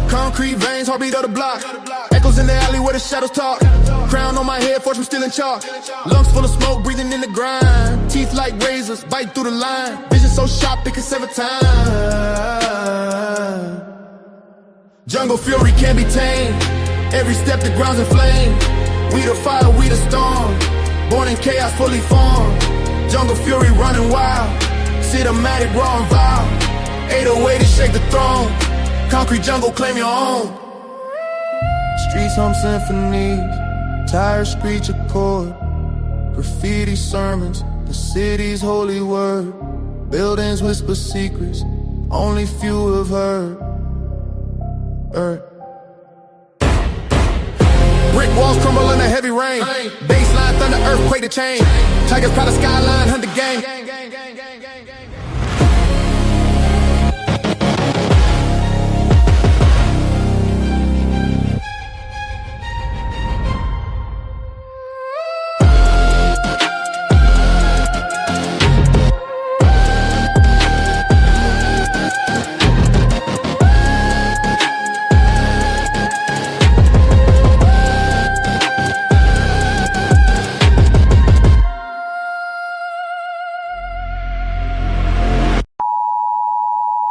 Concrete veins, heartbeat of the block. Echoes in the alley where the shadows talk. Crown on my head, fortune still in chalk. Lungs full of smoke, breathing in the grind. Teeth like razors, bite through the line. Vision so sharp, it can sever time. Jungle fury can't be tamed. Every step the ground's in flame. We the fire, we the storm. Born in chaos, fully formed. Jungle fury running wild. Cinematic, raw and vile. 808 to shake the throne. Concrete jungle, claim your own. Streets hum symphonies. Tires screech a chord. Graffiti sermons. The city's holy word. Buildings whisper secrets. Only few have heard. Brick walls crumble under heavy rain. Baseline, thunder, earthquake the chain. Tigers proud of skyline, hunt the gang.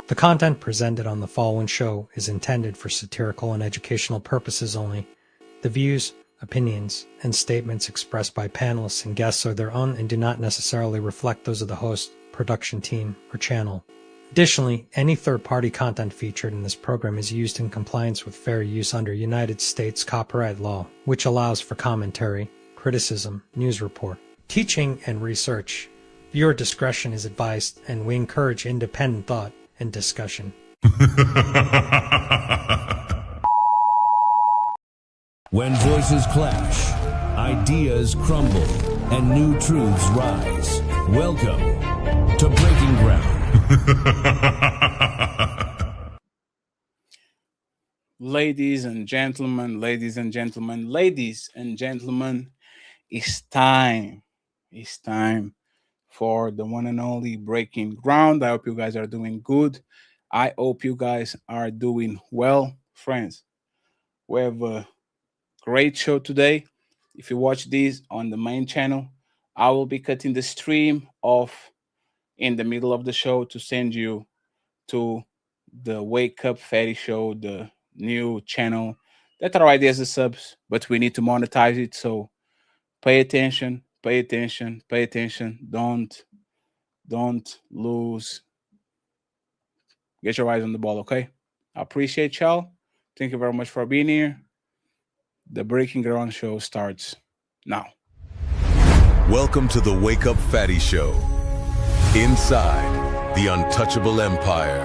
The content presented on the following show is intended for satirical and educational purposes only. The views, opinions, and statements expressed by panelists and guests are their own and do not necessarily reflect those of the host, production team, or channel. Additionally, any third-party content featured in this program is used in compliance with fair use under United States copyright law, which allows for commentary, criticism, news report, teaching, and research. Viewer discretion is advised, and we encourage independent thought and discussion. When voices clash, ideas crumble, and new truths rise. Welcome to Breaking Ground. Ladies and gentlemen, ladies and gentlemen, ladies and gentlemen, it's time. It's time for the one and only Breaking Ground. I hope you guys are doing good. I hope you guys are doing well. Friends, we have a great show today. If you watch this on the main channel, I will be cutting the stream off in the middle of the show to send you to the Wake Up Fatty Show, the new channel that already has the subs, but we need to monetize it. So pay attention. Pay attention, pay attention. Don't lose. Get your eyes on the ball, okay? I appreciate y'all. Thank you very much for being here. The Breaking Ground show starts now. Welcome to the Wake Up Fatty Show. Inside the untouchable empire.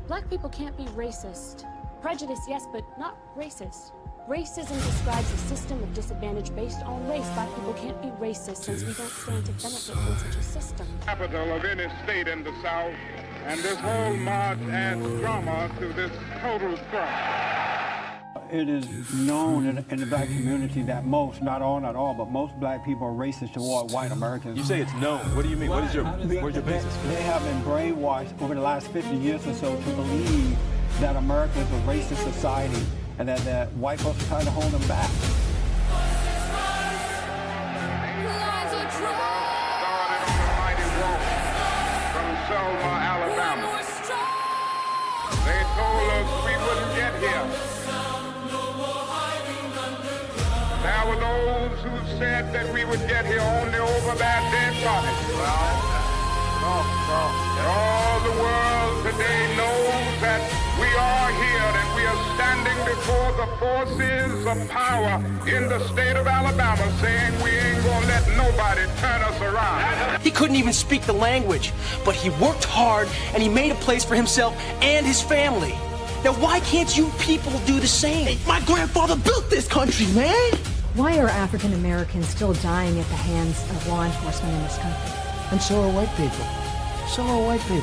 Black people can't be racist. Prejudice, yes, but not racist. Racism describes a system of disadvantage based on race. Black people can't be racist since we don't stand to benefit from such a system. Capital of any state in the South, and this whole march adds drama to this total front. It is known in the black community that most, not all, but most black people are racist toward white Americans. You say it's known. What do you mean? Where's your basis? They have been brainwashed over the last 50 years or so to believe that America is a racist society and that white folks are trying to hold them back. Started on a mighty walk from Selma, Alabama. They told us we wouldn't get here. There were those who said that we would get here only over their dead bodies. All the world today knows that we are here and we are standing before the forces of power in the state of Alabama saying we ain't gonna let nobody turn us around. He couldn't even speak the language, but he worked hard and he made a place for himself and his family. Now, why can't you people do the same? Hey, my grandfather built this country, man! Why are African Americans still dying at the hands of law enforcement in this country? And so are white people. So are white people.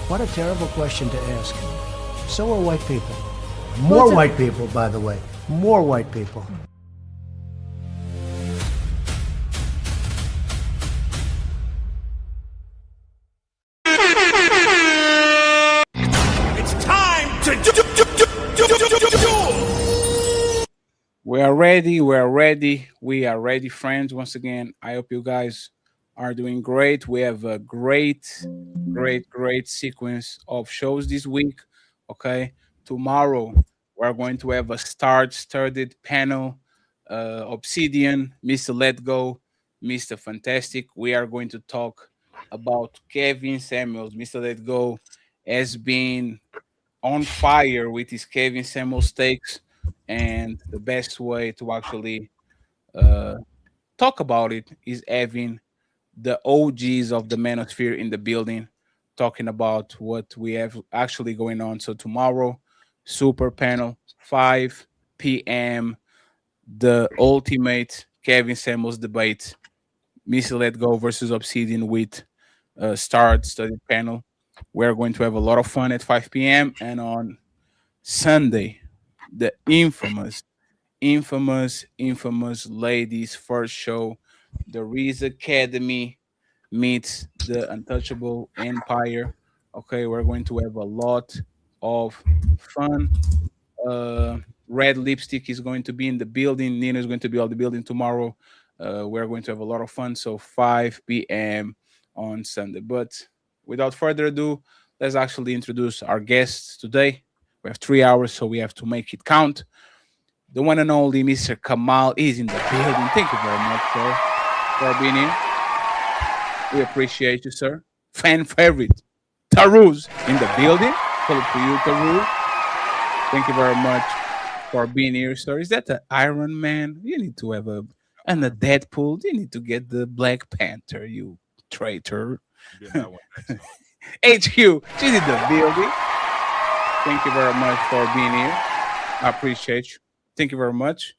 What a terrible question to ask. So are white people. More white people, by the way. More white people. It's time to do. We are ready. We are ready. We are ready, friends. Once again, I hope you guys are doing great. We have a great sequence of shows this week. Okay. Tomorrow, we're going to have a star-studded panel. Obsidian, Mr. Let Go, Mr. Fantastic. We are going to talk about Kevin Samuels. Mr. Let Go has been on fire with his Kevin Samuels takes, and the best way to actually talk about it is having the OGs of the manosphere in the building, talking about what we have actually going on. So tomorrow, super panel, 5 p.m., the ultimate Kevin Samuels debate, Missy Let Go versus Obsidian with studied panel. We're going to have a lot of fun at 5 p.m. And on Sunday, the infamous ladies' first show, the Riz Academy meets the Untouchable Empire. Okay, we're going to have a lot of fun. Red Lipstick is going to be in the building. Nina is going to be on the building tomorrow. We're going to have a lot of fun. So 5 p.m. on Sunday. But without further ado, let's actually introduce our guests today. We have 3 hours, so we have to make it count. The one and only Mr. Kamal is in the building. Thank you very much, sir, for being here. We appreciate you, sir. Fan favorite, Taruz, in the building. Hello to you, Taruz. Thank you very much for being here, sir. Is that the Iron Man? You need to have a Deadpool. You need to get the Black Panther, you traitor. HQ, she's in the building. Thank you very much for being here. I appreciate you. Thank you very much.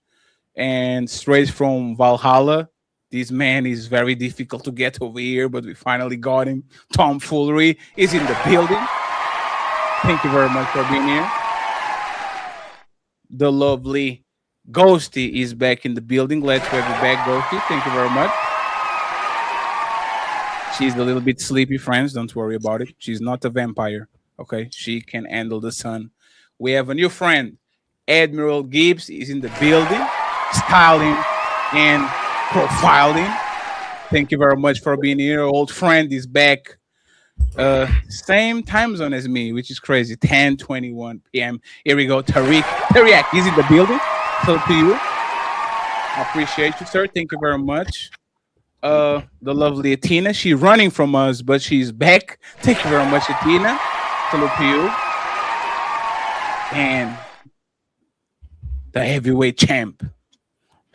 And straight from Valhalla, this man is very difficult to get over here, but we finally got him. Tom Foolery is in the building. Thank you very much for being here. The lovely Ghosty is back in the building. Glad to have you back, Ghosty. Thank you very much. She's a little bit sleepy, friends. Don't worry about it. She's not a vampire. Okay, she can handle the sun. We have a new friend, Admiral Gibbs, is in the building, styling and profiling. Thank you very much for being here. Old friend is back. Same time zone as me, which is crazy. 10:21 p.m. Here we go. Tariq is in the building. So to you, I appreciate you, sir. Thank you very much. The lovely Athena, she's running from us, but she's back. Thank you very much, Athena. Salute to you. And the heavyweight champ,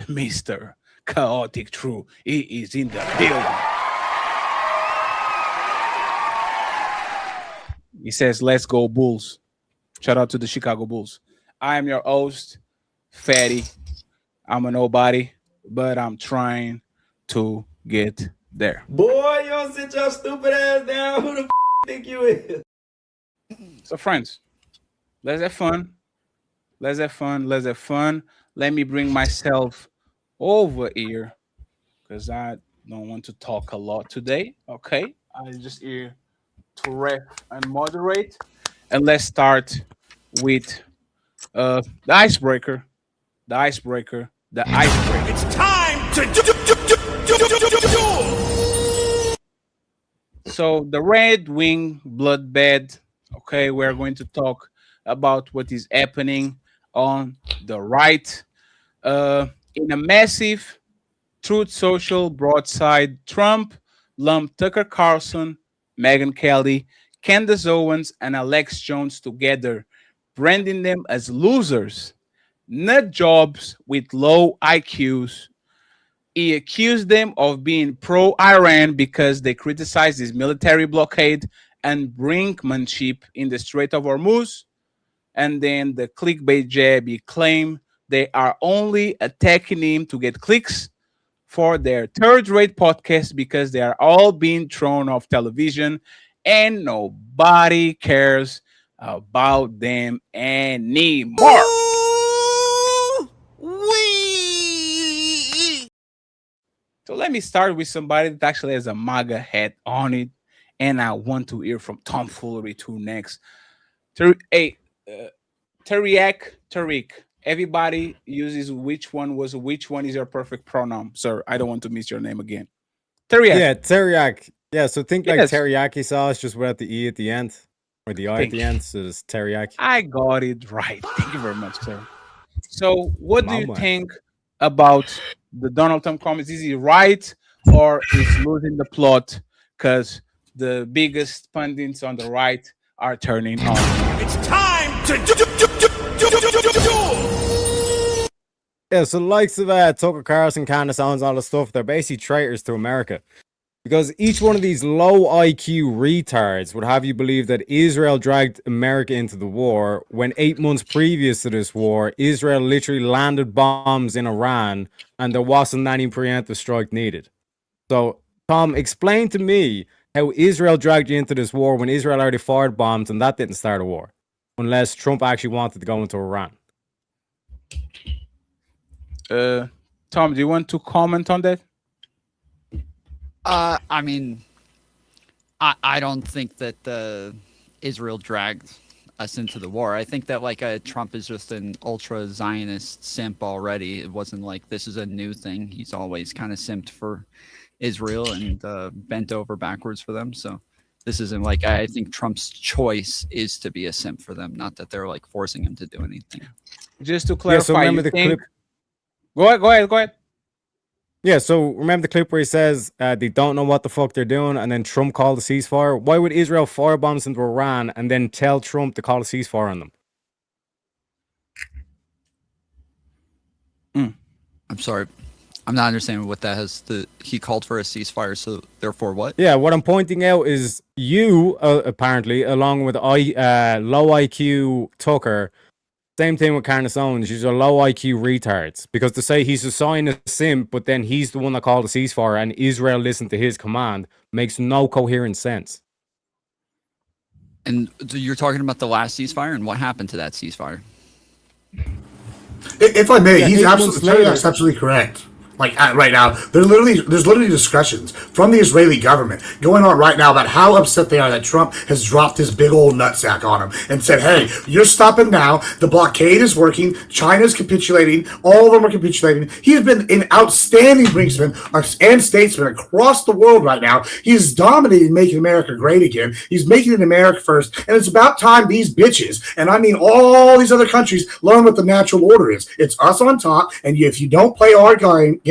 Mr. Chaotic True, he is in the building. He says, let's go Bulls. Shout out to the Chicago Bulls. I am your host, Fatty. I'm a nobody, but I'm trying to get there. Boy, you don't sit your stupid ass down. Who the think you is? So, friends, let's have fun. Let's have fun. Let's have fun. Let me bring myself over here because I don't want to talk a lot today. Okay, I just here to ref and moderate. And let's start with the icebreaker. The icebreaker. The icebreaker. It's time to do. So the Red Wing bloodbath. Okay, we're going to talk about what is happening on the right. In a massive Truth Social broadside, Trump lumped Tucker Carlson, Megyn Kelly, Candace Owens, and Alex Jones together, branding them as losers, nut jobs with low IQs. He accused them of being pro-Iran because they criticized his military blockade and brinkmanship in the Strait of Hormuz. And then the clickbait jab, he claimed they are only attacking him to get clicks for their third-rate podcast because they are all being thrown off television and nobody cares about them anymore. So let me start with somebody that actually has a MAGA hat on it, and I want to hear from tomfoolery too next. Tariq, everybody uses which one is your perfect pronoun, sir? I don't want to miss your name again. Teriyaki. Yeah, teriyaki. Yeah, so think like teriyaki sauce, just without the E at the end, or the I at the end, so it's teriyaki. I got it right. Thank you very much, sir. So what do you think about the Donald Trump comments? Is he right or is losing the plot because the biggest pundits on the right are turning on? It's time to do. Yeah, so the likes of Tucker Carlson, Candace Owens, all the stuff, they're basically traitors to America. Because each one of these low IQ retards would have you believe that Israel dragged America into the war when 8 months previous to this war, Israel literally landed bombs in Iran and there wasn't any preemptive strike needed. So, Tom, explain to me how Israel dragged you into this war when Israel already fired bombs and that didn't start a war, unless Trump actually wanted to go into Iran. Tom, do you want to comment on that? I mean, I don't think that Israel dragged us into the war. I think that like Trump is just an ultra Zionist simp already. It wasn't like this is a new thing. He's always kind of simped for Israel and bent over backwards for them. So this isn't like, I think Trump's choice is to be a simp for them, not that they're like forcing him to do anything. Just to clarify, so remember the clip. Go ahead. Yeah, so remember the clip where he says they don't know what the fuck they're doing, and then Trump called a ceasefire? Why would Israel fire bombs into Iran and then tell Trump to call a ceasefire on them? I'm sorry. I'm not understanding what that has to... He called for a ceasefire, so therefore what? Yeah, what I'm pointing out is you, apparently, along with low IQ Tucker... Same thing with Candace Owens. She's a low IQ retards. Because to say he's a Zionist simp, but then he's the one that called a ceasefire and Israel listened to his command makes no coherent sense. And so you're talking about the last ceasefire and what happened to that ceasefire? If I may, he's absolutely correct. Like right now, there's literally discussions from the Israeli government going on right now about how upset they are that Trump has dropped his big old nutsack on them and said, "Hey, you're stopping now. The blockade is working. China's capitulating. All of them are capitulating." He's been an outstanding brinksman and statesman across the world right now. He's dominating making America great again. He's making it America first, and it's about time these bitches, and I mean all these other countries, learn what the natural order is. It's us on top, and if you don't play our game,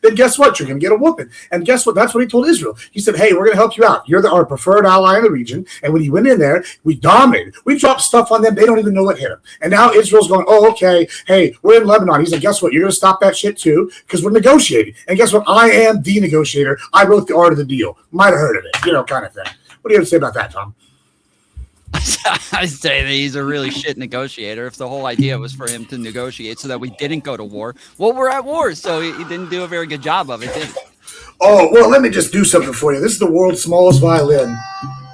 then guess what? You're going to get a whooping. And guess what? That's what he told Israel. He said, "Hey, we're going to help you out. You're our preferred ally in the region." And when he went in there, we dominated. We dropped stuff on them. They don't even know what hit them. And now Israel's going, "Oh, okay. Hey, we're in Lebanon." He's like, "Guess what? You're going to stop that shit too because we're negotiating." And guess what? I am the negotiator. I wrote the art of the deal. Might have heard of it, kind of thing. What do you have to say about that, Tom? I say that he's a really shit negotiator. If the whole idea was for him to negotiate so that we didn't go to war, well, we're at war, so he didn't do a very good job of it, did he? Oh, well, let me just do something for you. This is the world's smallest violin.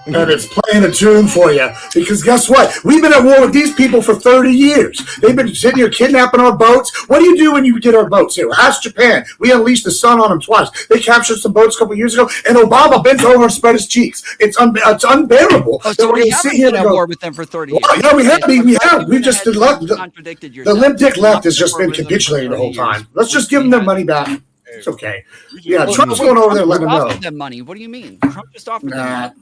And it's playing a tune for you. Because guess what? We've been at war with these people for 30 years. They've been sitting here kidnapping our boats. What do you do when you get our boats here? Ask Japan. We unleashed the sun on them twice. They captured some boats a couple years ago, and Obama bent over and spread his cheeks. It's unbearable. Oh, so we haven't been at war with them for 30 years. Yeah, we have. We just did left. The limp dick left has just been capitulating the whole time. Let's just give them their money back. It's okay. Yeah, Trump's going over there letting them know. Them money. What do you mean? Trump just offered them money.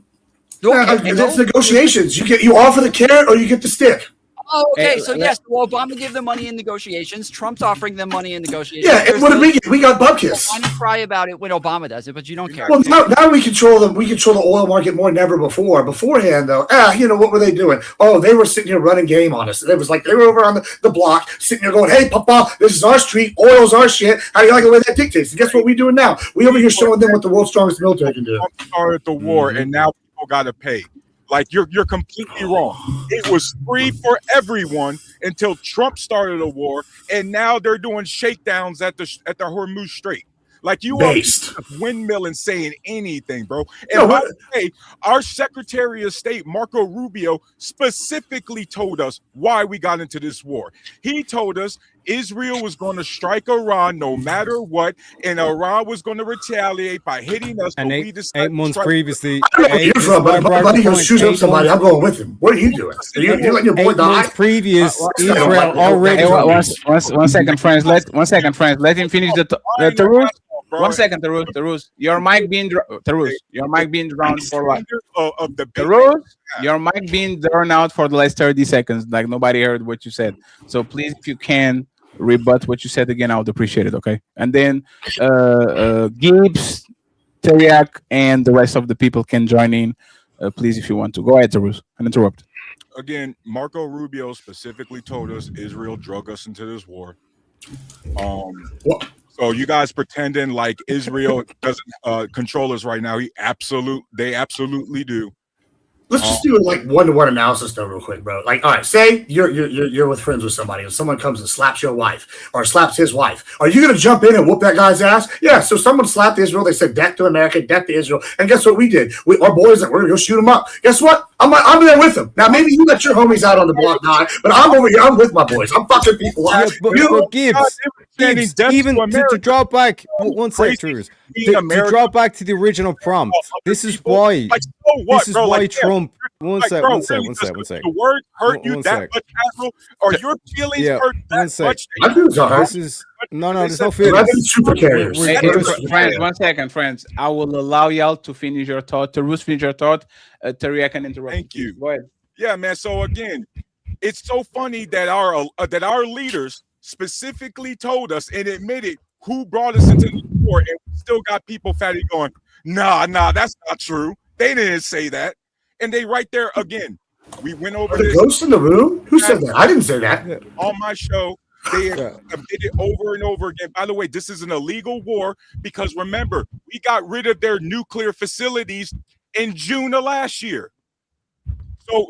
It's negotiations. You offer the carrot or you get the stick. Oh, okay. Hey, So yes, well, Obama gave them money in negotiations. Trump's offering them money in negotiations. Yeah, and what did we get? We got bupkis. Why do you cry about it when Obama does it, but you don't care? Well, now we control them. We control the oil market more than ever before. Beforehand, though, what were they doing? Oh, they were sitting here running game on us. It was like they were over on the block, sitting there going, "Hey, Papa, this is our street. Oil's our shit. How do you like the way that dictates?" And guess what we're doing now? We over here showing them what the world's strongest military can do. Trump started the war, and now people got to pay. Like you're completely wrong. It was free for everyone until Trump started a war, and now they're doing shakedowns at the Hormuz Strait. Like you are windmilling saying anything, bro. And by the way, our Secretary of State Marco Rubio specifically told us why we got into this war. He told us Israel was going to strike Iran no matter what, and Iran was going to retaliate by hitting us. And 8 months previously, buddy goes shoot up somebody. I'm going with him. What are you doing? You're letting your boy die? Previous, Israel already. One second, friends. Let him finish the rules. 1 second, Tarus. Your mic being drowned for like Tarus. Your mic being drowned out for the last 30 seconds. Like nobody heard what you said. So please, if you can rebut what you said again, I would appreciate it. Okay, and then Gibbs, Teriak, and the rest of the people can join in. Please, if you want to go ahead, Tarus, and interrupt. Again, Marco Rubio specifically told us Israel drug us into this war. So you guys pretending like Israel doesn't control us right now. They absolutely do. Let's just do a like one-to-one analysis though, real quick, bro. Like, all right, say you're with friends with somebody, and someone comes and slaps your wife or slaps his wife. Are you gonna jump in and whoop that guy's ass? Yeah. So someone slapped Israel. They said death to America, death to Israel. And guess what we did? Our boys we're gonna go shoot them up. Guess what? I'm there with them. Now maybe you let your homies out on the block die, but I'm over here. I'm with my boys. I'm fucking people up. But Gibbs, even to drop back one second, to drop back to the original prompt. This is why. This is why Trump. One sec. The word hurt you that much, Admiral, or your feelings hurt that much? This is no. There's no feelings. Super carriers. Friends, 1 second, friends. I will allow y'all to finish your thought. Tarus, finish your thought. Terry, I can interrupt. Thank you. Go ahead. Yeah, man. So again, it's so funny that our leaders specifically told us and admitted who brought us into the war, and we still got people fatty going, nah, that's not true. They didn't say that. And they right there again. We went over the ghost in the room? Who said that? I didn't say that. On my show, they did it over and over again. By the way, this is an illegal war because remember, we got rid of their nuclear facilities in June of last year.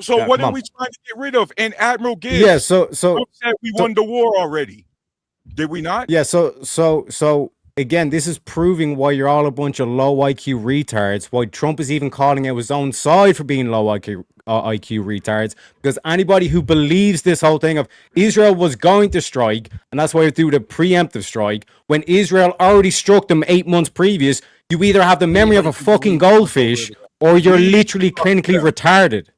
So what are we trying to get rid of? And Admiral Gibbs, so said we won the war already. Did we not? Yeah. So again, this is proving why you're all a bunch of low IQ retards. Why Trump is even calling out his own side for being low IQ retards. Because anybody who believes this whole thing of Israel was going to strike, and that's why they do the preemptive strike, when Israel already struck them 8 months previous, you either have the memory of a fucking goldfish or you're literally clinically retarded.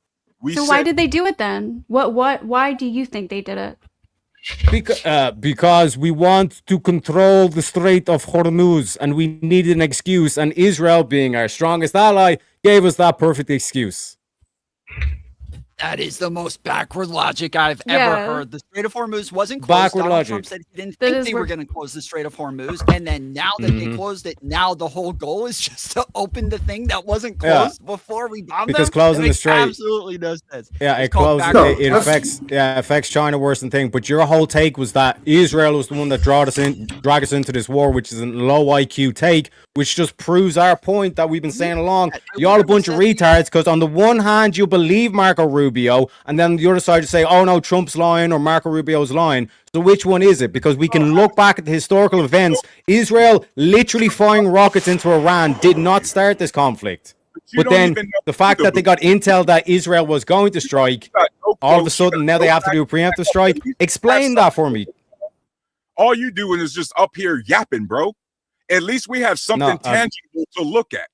So why did they do it then? Why do you think they did it? Because we want to control the Strait of Hormuz and we needed an excuse, and Israel, being our strongest ally, gave us that perfect excuse. That is the most backward logic I've ever heard. The Strait of Hormuz wasn't closed. Backward Donald logic. Trump said he didn't think they were going to close the Strait of Hormuz, and then now that they closed it, now the whole goal is just to open the thing that wasn't closed before we bombed because them. closing the strait absolutely no sense. Yeah, it closes. It affects China worse than thing. But your whole take was that Israel was the one that dragged us into this war, which is a low IQ take, which just proves our point that we've been saying along. You're all a bunch of retards because on the one hand you believe Marco Rubio, and then the other side you say, oh no, Trump's lying or Marco Rubio's lying. So which one is it? Because we can look back at the historical events. Israel literally firing rockets into Iran did not start this conflict. But then the fact that they got intel that Israel was going to strike, all of a sudden now they have to do a preemptive strike. Explain that for me. All you doing is just up here yapping, bro. At least we have something tangible to look at.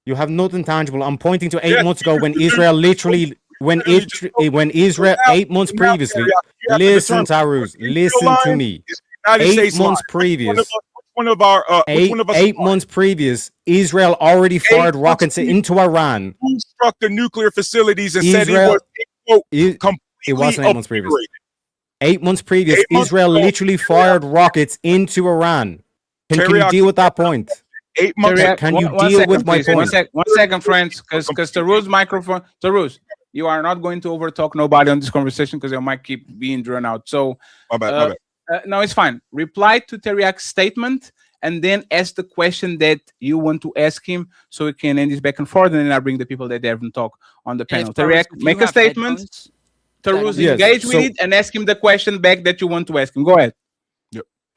You have nothing tangible. I'm pointing to 8 months ago when Israel literally, when Israel 8 months previously, listen, Tarus, listen to me. 8 months previous, 8 months previous, Israel already fired rockets into Iran. Who struck the nuclear facilities and said it was It wasn't 8 months previous. obliterated. 8 months previous, 8 months Israel ago, literally fired rockets into Iran. Can you Teriyaki, deal with that point? 8 months Teriyaki, Can you one deal second, with my please. point? One second, friends, because Taruz's microphone, Taruz, you are not going to overtalk nobody on this conversation because your mic keep being drawn out. So, my bad. No, it's fine. Reply to Teriyaki's statement and then ask the question that you want to ask him, so we can end this back and forth, and then I bring the people that they haven't talked on the panel. Teriyaki, make a statement. Taruz, engage with it and ask him the question back that you want to ask him. Go ahead.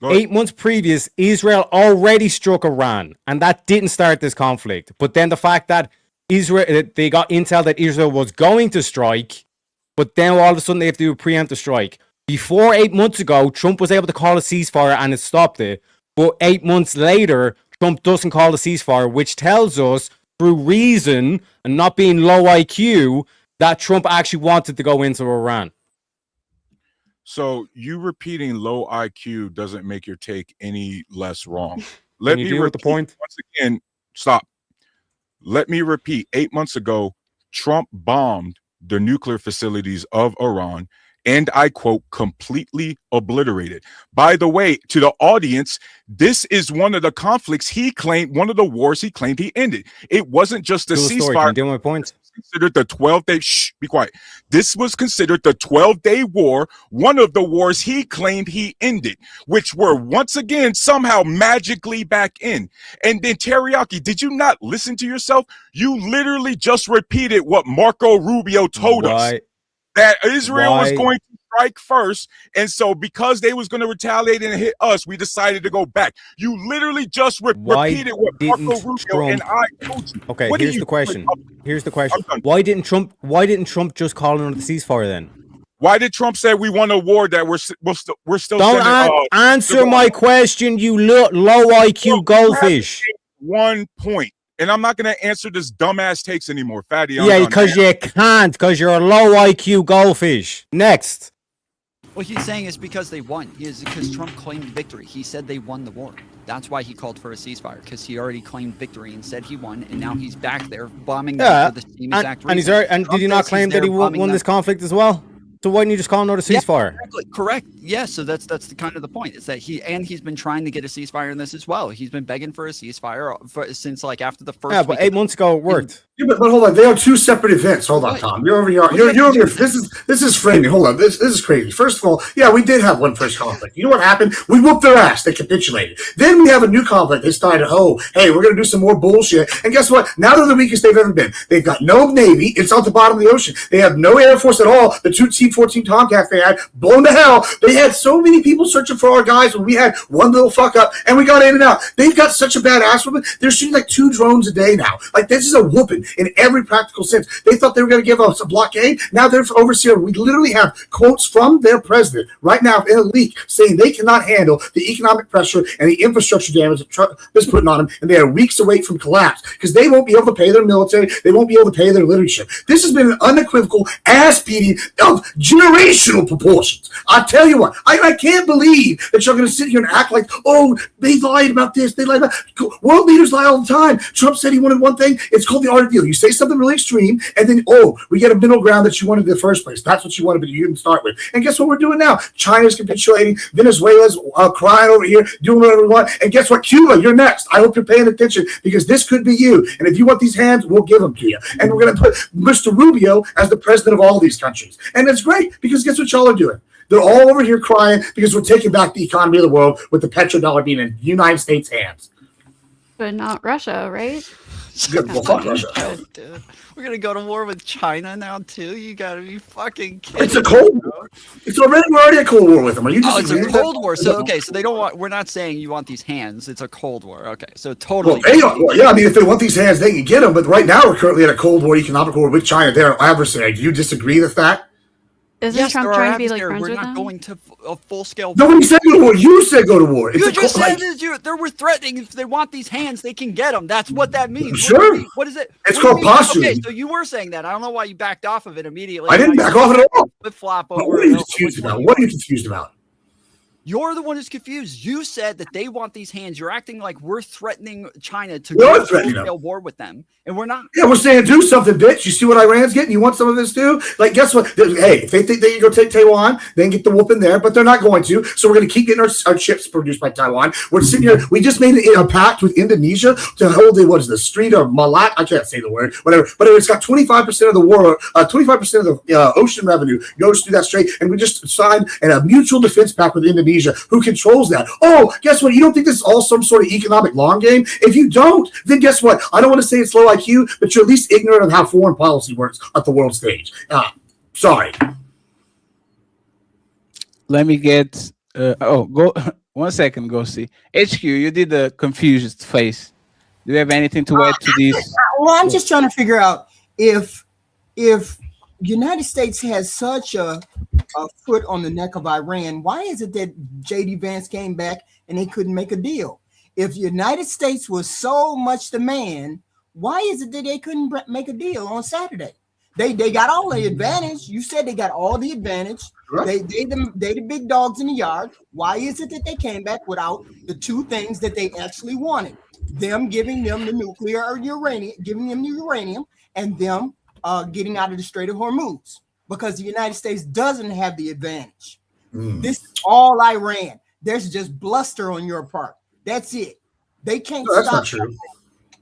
8 months previous, Israel already struck Iran, and that didn't start this conflict. But then the fact that they got intel that Israel was going to strike, but then all of a sudden they have to do a preemptive strike. Before 8 months ago, Trump was able to call a ceasefire and it stopped it. But 8 months later, Trump doesn't call a ceasefire, which tells us, through reason and not being low IQ, that Trump actually wanted to go into Iran. So you repeating low IQ doesn't make your take any less wrong. Let me deal with the point once again. Stop. Let me repeat. 8 months ago, Trump bombed the nuclear facilities of Iran, and I quote, completely obliterated. By the way, to the audience, this is one of the conflicts he claimed, one of the wars he claimed he ended. It wasn't just a ceasefire. Can you deal with my point? Considered the 12-day be quiet. This was considered the 12-day war, one of the wars he claimed he ended, which were once again somehow magically back in. And then Teriyaki, did you not listen to yourself? You literally just repeated what Marco Rubio told us, that Israel was going to strike first, and so because they was going to retaliate and hit us, we decided to go back. You literally just repeated what Marco Rubio and I told you. Okay, here's the question. Why didn't Trump just call another ceasefire then? Why did Trump say we won a war that we're still Don't answer my question, you low IQ goldfish. 1 point. And I'm not going to answer this dumbass takes anymore, Fatty. Yeah, because you can't, because you're a low IQ goldfish. Next. What he's saying is because they won. Because Trump claimed victory. He said they won the war. That's why he called for a ceasefire, because he already claimed victory and said he won, and now he's back there bombing them for the same exact reason. And did he not claim that he won this conflict as well? So why didn't you just call another ceasefire? Yeah, exactly. Correct. Yeah, so that's the kind of the point. Is that he's been trying to get a ceasefire in this as well. He's been begging for a ceasefire since like after the first. Yeah, but 8 months ago it worked. Yeah, but hold on, they are two separate events. Hold on, Tom. You're over here. You're over here. This is framing. Hold on. This is crazy. First of all, yeah, we did have one first conflict. You know what happened? We whooped their ass. They capitulated. Then we have a new conflict. They started, hey, we're gonna do some more bullshit. And guess what? Now they're the weakest they've ever been. They've got no Navy. It's out the bottom of the ocean. They have no Air Force at all. The two T-14 Tomcats they had blown to hell. They had so many people searching for our guys when we had one little fuck up and we got in and out. They've got such a bad ass whooping. They're shooting like 2 drones a day now. Like, this is a whooping in every practical sense. They thought they were going to give us a blockade. Now they're overseer. We literally have quotes from their president right now in a leak saying they cannot handle the economic pressure and the infrastructure damage that Trump is putting on them, and they are weeks away from collapse because they won't be able to pay their military. They won't be able to pay their leadership. This has been an unequivocal ass-beating of generational proportions. I tell you what, I can't believe that you're going to sit here and act like, oh, they lied about this, they lied about that. World leaders lie all the time. Trump said he wanted one thing. It's called the art of deal. You say something really extreme, and then, we get a middle ground that you wanted in the first place. That's what you wanted, but you didn't start with. And guess what we're doing now? China's capitulating. Venezuela's crying over here, doing whatever we want. And guess what? Cuba, you're next. I hope you're paying attention because this could be you. And if you want these hands, we'll give them to you. And we're going to put Mr. Rubio as the president of all these countries. And it's great because guess what y'all are doing? They're all over here crying because we're taking back the economy of the world with the petrodollar being in the United States' hands. But not Russia, right? Well, fuck Russia. Dude. We're gonna go to war with China now too. You gotta be fucking kidding. It's a cold war. We're already at Cold War with them. Are you just? It's a Cold War. So okay, so they don't want. We're not saying you want these hands. It's a Cold War. Okay, so totally. Well, I mean, if they want these hands, they can get them. But right now, we're currently at a Cold War, economic war with China. They're our adversary. Do you disagree with that? Isn't Trump trying to be like friends we're with not them? going to a full-scale. Nobody said go to war. You said go to war. You just said they were threatening. If they want these hands, they can get them. That's what that means. Sure. What is it? It's called posturing. Okay, so you were saying that. I don't know why you backed off of it immediately. I didn't back off at all. Flip flop over. What are you confused about? What are you confused about? You're the one who's confused. You said that they want these hands. You're acting like we're threatening China to We are go threatening full-scale war with them, and we're not. Yeah, we're saying do something, bitch. You see what Iran's getting? You want some of this too? Like, guess what? Hey, if they think they can go take Taiwan, they can get the whoop in there, but they're not going to. So we're going to keep getting our chips produced by Taiwan. We're sitting here. We just made a pact with Indonesia to hold the Strait of Malacca. I can't say the word, whatever. But it's got 25% of the world, 25% of the ocean revenue goes through that strait, and we just signed a mutual defense pact with Indonesia, who controls that. Oh, guess what? You don't think this is all some sort of economic long game? If you don't, then guess what? I don't want to say it's low IQ, but you're at least ignorant of how foreign policy works at the world stage. Sorry. Let me get. Go 1 second. Go see HQ. You did the confused face. Do you have anything to add to this? Well, I'm just trying to figure out if United States has such a foot on the neck of Iran, why is it that J.D. Vance came back and they couldn't make a deal? If United States was so much the man, why is it that they couldn't make a deal on Saturday? They got all the advantage. You said they got all the advantage. Right. They the big dogs in the yard. Why is it that they came back without the two things that they actually wanted? Them giving them the nuclear or uranium, giving them the uranium, and them getting out of the Strait of Hormuz, because the United States doesn't have the advantage. This is all Iran. There's just bluster on your part. That's it. They can't stop. That's not true.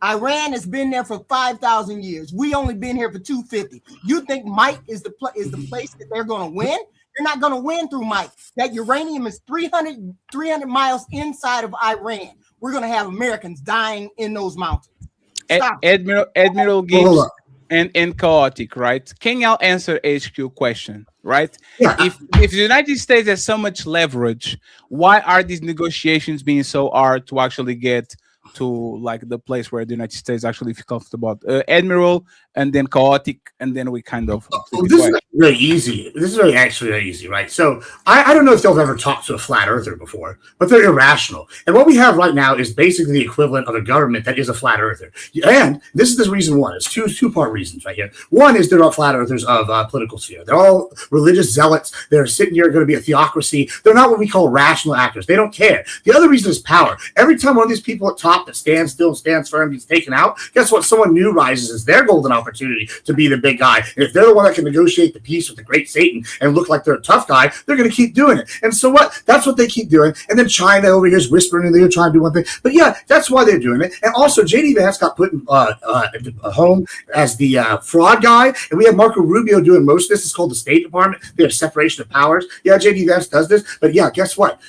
Iran has been there for 5,000 years. We only been here for 250. You think might is the place that they're going to win? They're not going to win through might. That uranium is 300 miles inside of Iran. We're going to have Americans dying in those mountains. Admiral Gibbs and Chaotic, right? Can y'all answer HQ question, right? Yeah. If the United States has so much leverage, why are these negotiations being so hard to actually get to like the place where the United States actually feel comfortable? Admiral, and then Chaotic, and then we kind of. This is really easy. This is actually very easy, right? So I don't know if y'all have ever talked to a flat earther before, but they're irrational. And what we have right now is basically the equivalent of a government that is a flat earther. And this is the reason one. It's two-part reasons right here. One is they're all flat earthers of political sphere. They're all religious zealots. They're sitting here going to be a theocracy. They're not what we call rational actors. They don't care. The other reason is power. Every time one of these people at top that stands still, stands firm, gets taken out, guess what? Someone new rises as their golden opportunity to be the big guy. And if they're the one that can negotiate the peace with the great Satan and look like they're a tough guy, they're going to keep doing it. And so what? That's what they keep doing. And then China over here is whispering and they're trying to do one thing. But yeah, that's why they're doing it. And also, J.D. Vance got put in home as the fraud guy. And we have Marco Rubio doing most of this. It's called the State Department. They have separation of powers. Yeah, J.D. Vance does this. But yeah, guess what?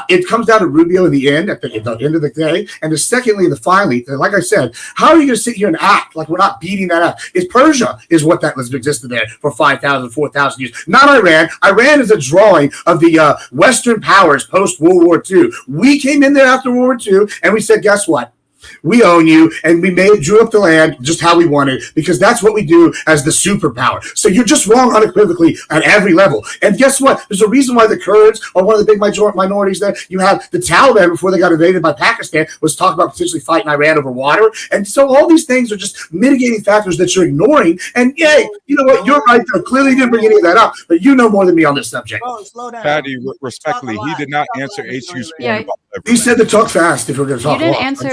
It comes down to Rubio in the end, at the end of the day. And the secondly, the finally, like I said, how are you going to sit here and act like we're not beating that up? It's Persia is what that was existed there for 5,000, 4,000 years. Not Iran. Iran is a drawing of the Western powers post-World War II. We came in there after World War II, and we said, guess what? We own you, and we drew up the land just how we wanted, because that's what we do as the superpower. So you're just wrong unequivocally at every level. And guess what? There's a reason why the Kurds are one of the big minorities there. You have the Taliban, before they got invaded by Pakistan, was talking about potentially fighting Iran over water. And so all these things are just mitigating factors that you're ignoring. And yay, you know what? You're right there. Clearly you didn't bring any of that up, but you know more than me on this subject. Oh, slow down. Patty, respectfully, he did not answer HQ's point about leverage. He said to talk fast if we're going to talk. You didn't answer.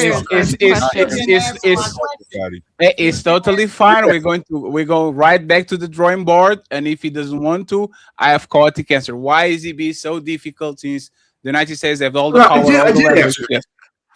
It's totally fine. We go right back to the drawing board, and if he doesn't want to, I have chaotic answer. Why is it be so difficult since the United States have all the power?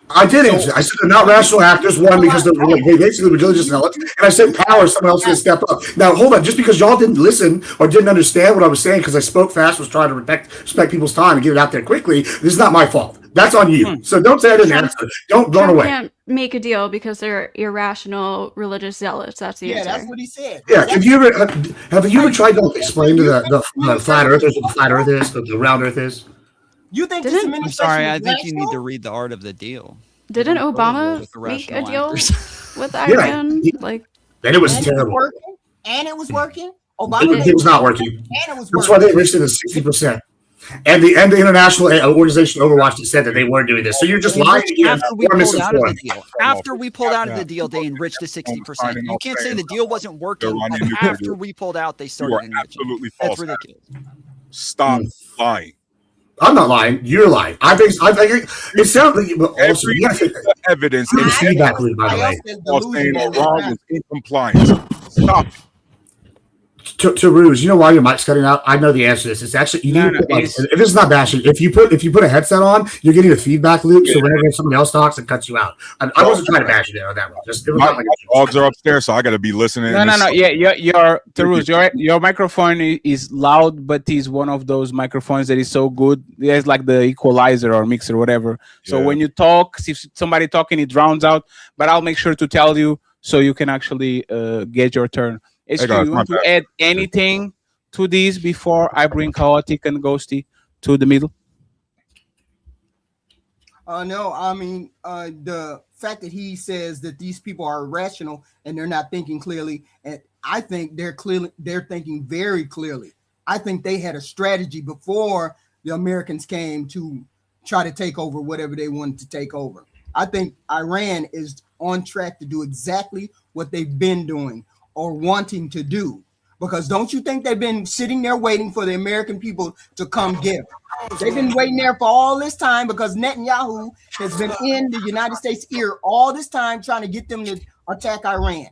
I did answer. I said they're not rational actors. One, because they're basically religious zealots, and I said power. Someone else is going to step up. Now, hold on. Just because y'all didn't listen or didn't understand what I was saying because I spoke fast, was trying to respect people's time and get it out there quickly, this is not my fault. That's on you. So don't say I didn't answer. Don't run away. Can't make a deal because they're irrational religious zealots. That's the answer. Yeah, that's what he said. Yeah. Have you ever tried to explain to the flat earthers what the flat earth is, what the round earth is? You think I'm sorry, I think you need to read The Art of the Deal. Didn't Obama make a deal with Iran? And it was terrible. And it was working. It was not working. That's why they reached it at 60%. And the international organization Overwatch said that they weren't doing this. So you're just lying again. After we pulled out of the deal, they enriched to 60%. You can't say the deal wasn't working. After we pulled out, they started enriching. Absolutely That's false. ridiculous. Stop lying. I'm not lying. You're lying. It sounds like also, Every piece of evidence and feedback loop, by the way. Saying Iran was in compliance. Stop it. To Rouge, you know why your mic's cutting out? I know the answer to this. It's actually you need to put, like, if it's not bashing, if you put a headset on, you're getting a feedback loop. So whenever somebody else talks, it cuts you out. I wasn't trying to bash you there on that one. Just My dogs are upstairs, so I got to be listening. No. Yeah, your microphone is loud, but is one of those microphones that is so good. There's like the equalizer or mixer, whatever. So when you talk, if somebody talking, it drowns out. But I'll make sure to tell you so you can actually get your turn. Is you want to add anything to this before I bring Chaotic and Ghosty to the middle? No, I mean, the fact that he says that these people are irrational and they're not thinking clearly, and I think they're thinking very clearly. I think they had a strategy before the Americans came to try to take over whatever they wanted to take over. I think Iran is on track to do exactly what they've been doing or wanting to do, because don't you think they've been sitting there waiting for the American people to come get them? They've been waiting there for all this time because Netanyahu has been in the United States ear all this time trying to get them to attack Iran.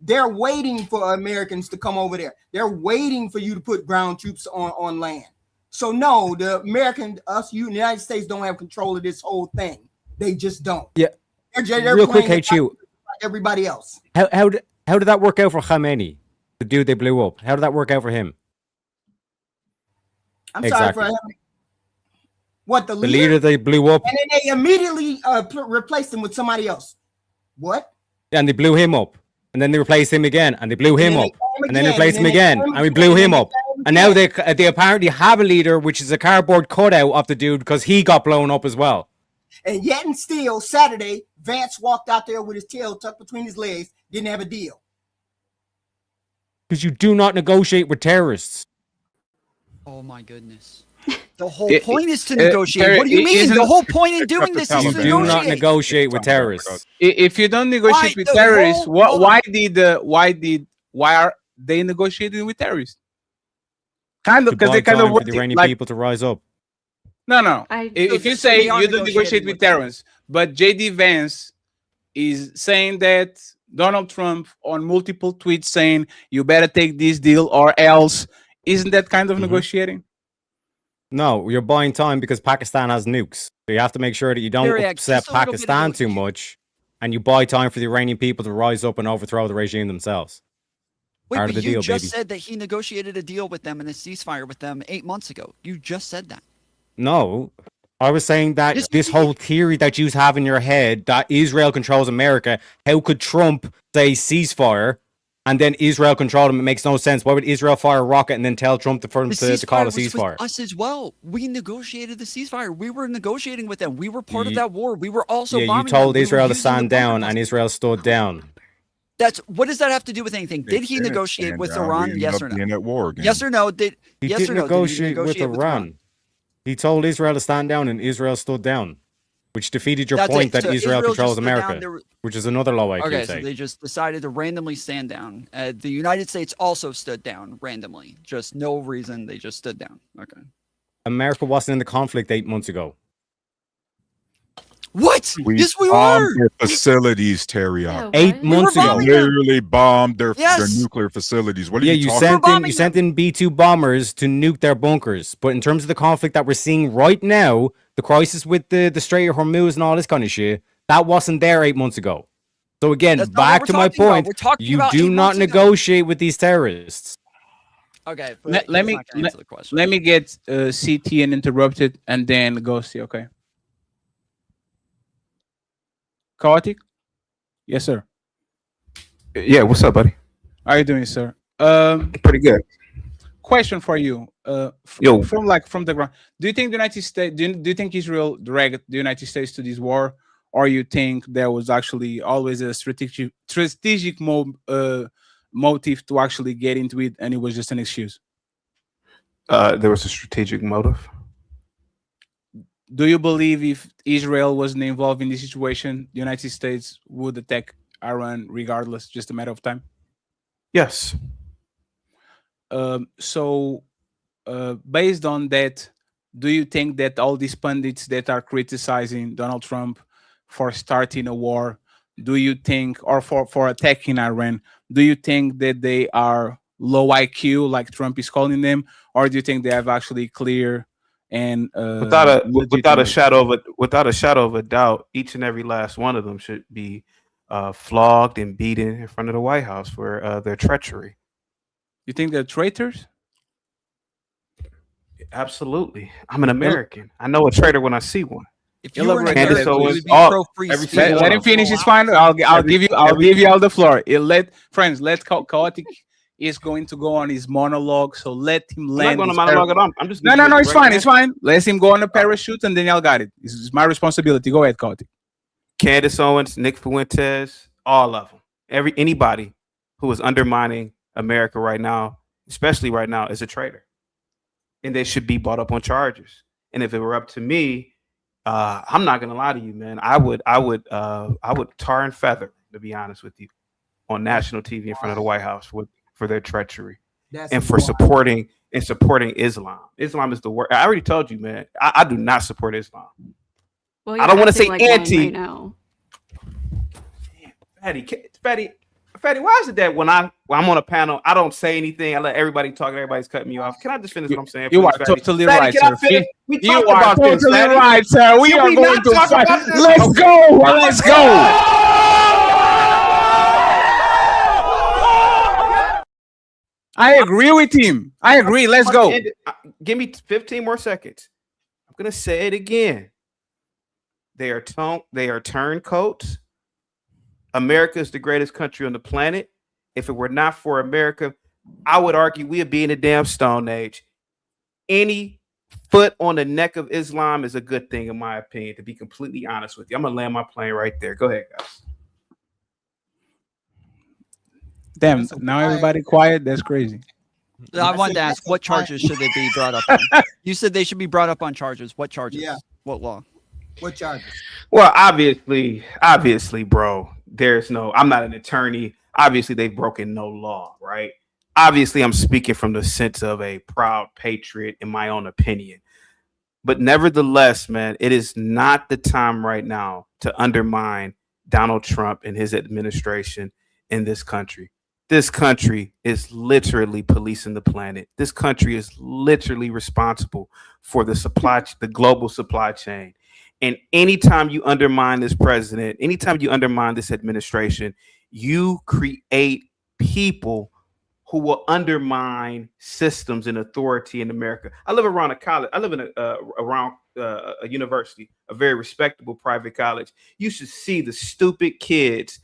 They're waiting for Americans to come over there. They're waiting for you to put ground troops on land. So no, the United States don't have control of this whole thing. They just don't. Yeah. They're real quick, HU. like everybody else. How did that work out for Khamenei, the dude they blew up? How did that work out for him? I'm sorry for him. What, the leader they blew up? And then they immediately replaced him with somebody else. What? And they blew him up. And then they replaced him again. And they blew him up. And then they replaced him again. And we blew him up. And now they apparently have a leader, which is a cardboard cutout of the dude because he got blown up as well. And yet and still, Saturday, Vance walked out there with his tail tucked between his legs, didn't have a deal. Because you do not negotiate with terrorists. Oh my goodness. The whole point is to negotiate. What do you mean? The whole point in doing this is to negotiate. You do not negotiate with terrorists. If you don't negotiate with terrorists, why are they negotiating with terrorists? Kind of, because they kind of want the Iranian people to rise up. No. If you say you don't negotiate with terrorists, but JD Vance is saying that Donald Trump on multiple tweets saying you better take this deal or else, isn't that kind of negotiating? No, you're buying time because Pakistan has nukes. So you have to make sure that you don't upset Pakistan too much, and you buy time for the Iranian people to rise up and overthrow the regime themselves. Wait, but you just said that he negotiated a deal with them and a ceasefire with them 8 months ago. You just said that. No, I was saying that this whole theory that you have in your head that Israel controls America, how could Trump say ceasefire and then Israel control them? It makes no sense. Why would Israel fire a rocket and then tell Trump to call a ceasefire? Us as well. We negotiated the ceasefire. We were negotiating with them. We were part of that war. We were also bombing you told them. Israel to stand down and Israel stood down. What does that have to do with anything? Did he negotiate with Iran? Yes or no? At war again. Yes or no? He didn't negotiate with Iran. He told Israel to stand down and Israel stood down, which defeated your point that Israel controls America, which is another low IQ Okay, so they just decided to randomly stand down. The United States also stood down randomly. Just no reason. They just stood down. Okay. America wasn't in the conflict 8 months ago. What? Yes, we were. Their facilities, Terry. 8 months ago, literally bombed their nuclear facilities. What are you talking about? You sent in B-2 bombers to nuke their bunkers. But in terms of the conflict that we're seeing right now, the crisis with the Strait of Hormuz and all this kind of shit, that wasn't there 8 months ago. So again, back to my point, you do not negotiate with these terrorists. Okay. Let me get CT and interrupted, and then go see. Okay. Chaotic? Yes, sir. Yeah, what's up, buddy? How are you doing, sir? Pretty good. Question for you. From the ground. Do you think the United States? Do you think Israel dragged the United States to this war, or you think there was actually always a strategic motive to actually get into it, and it was just an excuse? There was a strategic motive. Do you believe if Israel wasn't involved in this situation, the United States would attack Iran regardless, just a matter of time? Yes. So, based on that, do you think that all these pundits that are criticizing Donald Trump for starting a war, do you think, or for attacking Iran, do you think that they are low IQ, like Trump is calling them, or do you think they have actually clear and without a legitimate? shadow of a doubt, each and every last one of them should be flogged and beaten in front of the White House for their treachery. You think they're traitors? Absolutely. I'm an American. I know a traitor when I see one. If you were an Candace American, you Owens, would be all- pro-free every speech. single Let one him of them. finish his final. I'll give you all the floor. Let Chaotic is going to go on his monologue, so let him I'm land. not going to his monologue at all. I'm just no, it's direct fine. It's answer. fine. Let him go on a parachute, and then y'all got it. It's my responsibility. Go ahead, Chaotic. Candace Owens, Nick Fuentes, all of them. Anybody who is undermining America right now, especially right now, is a traitor, and they should be brought up on charges. And if it were up to me, I'm not gonna lie to you, man. I would tar and feather, to be honest with you, on national TV in front of the White House for their treachery and for supporting Islam. Islam is the worst. I already told you, man. I do not support Islam. Well, I don't want to say acting like one anti. right now. Fatty, why is it that when I'm on a panel, I don't say anything? I let everybody talk and everybody's cutting me off. Can I just finish what I'm saying? You please, are Fatty? totally Fatty, right, can I sir. finish? We You talked are about this, totally Fatty. right, sir. We Can are we going not to talk fight. about this? Let's Okay. go. Let's go. I agree with him. I agree. Let's go. Give me 15 more seconds. I'm gonna say it again. They are turncoats. America is the greatest country on the planet. If it were not for America, I would argue we'd be in a damn Stone Age. Any foot on the neck of Islam is a good thing, in my opinion, to be completely honest with you. I'm gonna land my plane right there. Go ahead, guys. Damn, now everybody quiet. That's crazy. I wanted to ask, what charges should they be brought up on? You said they should be brought up on charges. What charges? Yeah. What law? What charges? Well, obviously, bro, I'm not an attorney. Obviously, they've broken no law, right? Obviously, I'm speaking from the sense of a proud patriot, in my own opinion. But nevertheless, man, it is not the time right now to undermine Donald Trump and his administration in this country. This country is literally policing the planet. This country is literally responsible for the global supply chain. And anytime you undermine this president, anytime you undermine this administration, you create people who will undermine systems and authority in America. I live around a college. I live in a university, a very respectable private college. You should see the stupid kids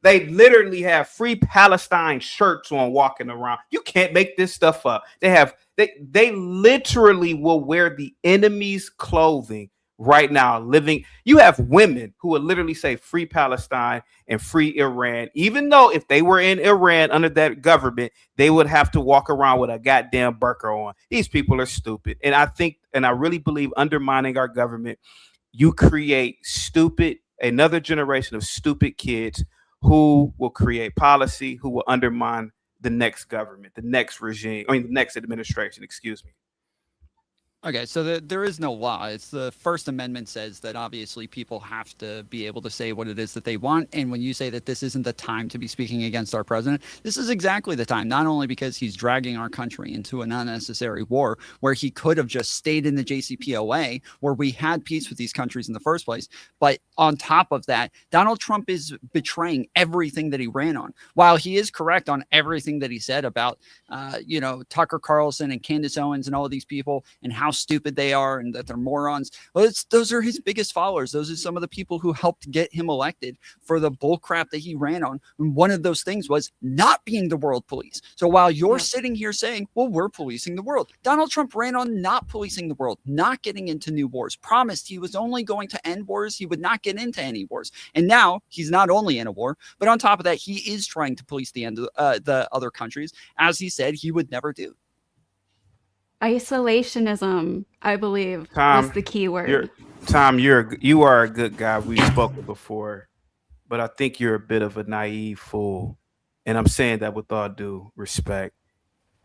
they literally have Free Palestine shirts on walking around. You can't make this stuff up. They literally will wear the enemy's clothing right now. You have women who will literally say Free Palestine and Free Iran, even though if they were in Iran under that government, they would have to walk around with a goddamn burqa on. These people are stupid. And I really believe undermining our government, you create another generation of stupid kids who will create policy, who will undermine the next government, the next regime, the next administration, excuse me. Okay, so there is no law. It's the First Amendment says that obviously people have to be able to say what it is that they want. And when you say that this isn't the time to be speaking against our president, this is exactly the time, not only because he's dragging our country into an unnecessary war where he could have just stayed in the JCPOA, where we had peace with these countries in the first place, but on top of that, Donald Trump is betraying everything that he ran on. While he is correct on everything that he said about, Tucker Carlson and Candace Owens and all of these people and how stupid they are and that they're morons. Well, those are his biggest followers. Those are some of the people who helped get him elected for the bull crap that he ran on. And one of those things was not being the world police. So while you're sitting here saying, well, we're policing the world, Donald Trump ran on not policing the world, not getting into new wars, promised he was only going to end wars. He would not get into any wars. And now he's not only in a war, but on top of that, he is trying to police the other countries, as he said he would never do. Isolationism, I believe, is the key word. Tom, you are a good guy. We've spoken before, but I think you're a bit of a naive fool. And I'm saying that with all due respect.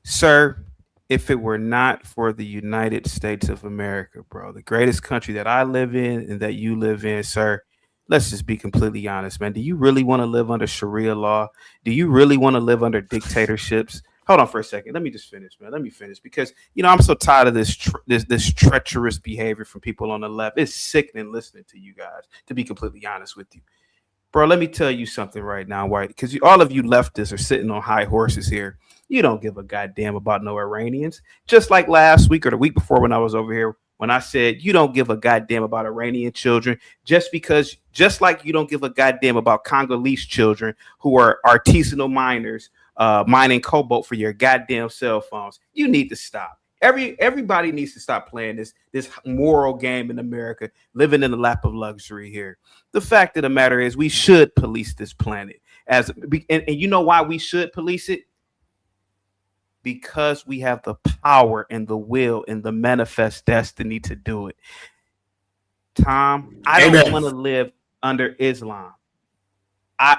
Sir, if it were not for the United States of America, bro, the greatest country that I live in and that you live in, sir, let's just be completely honest, man. Do you really want to live under Sharia law? Do you really want to live under dictatorships? Hold on for a second. Let me just finish, man. Let me finish because, I'm so tired of this treacherous behavior from people on the left. It's sickening listening to you guys, to be completely honest with you. Bro, let me tell you something right now, White, because all of you leftists are sitting on high horses here. You don't give a goddamn about no Iranians. Just like last week or the week before when I was over here, when I said you don't give a goddamn about Iranian children, just like you don't give a goddamn about Congolese children who are artisanal miners mining cobalt for your goddamn cell phones. You need to stop. Everybody needs to stop playing this moral game in America, living in the lap of luxury here. The fact of the matter is we should police this planet. And you know why we should police it? Because we have the power and the will and the manifest destiny to do it. Tom, I don't want to live under Islam.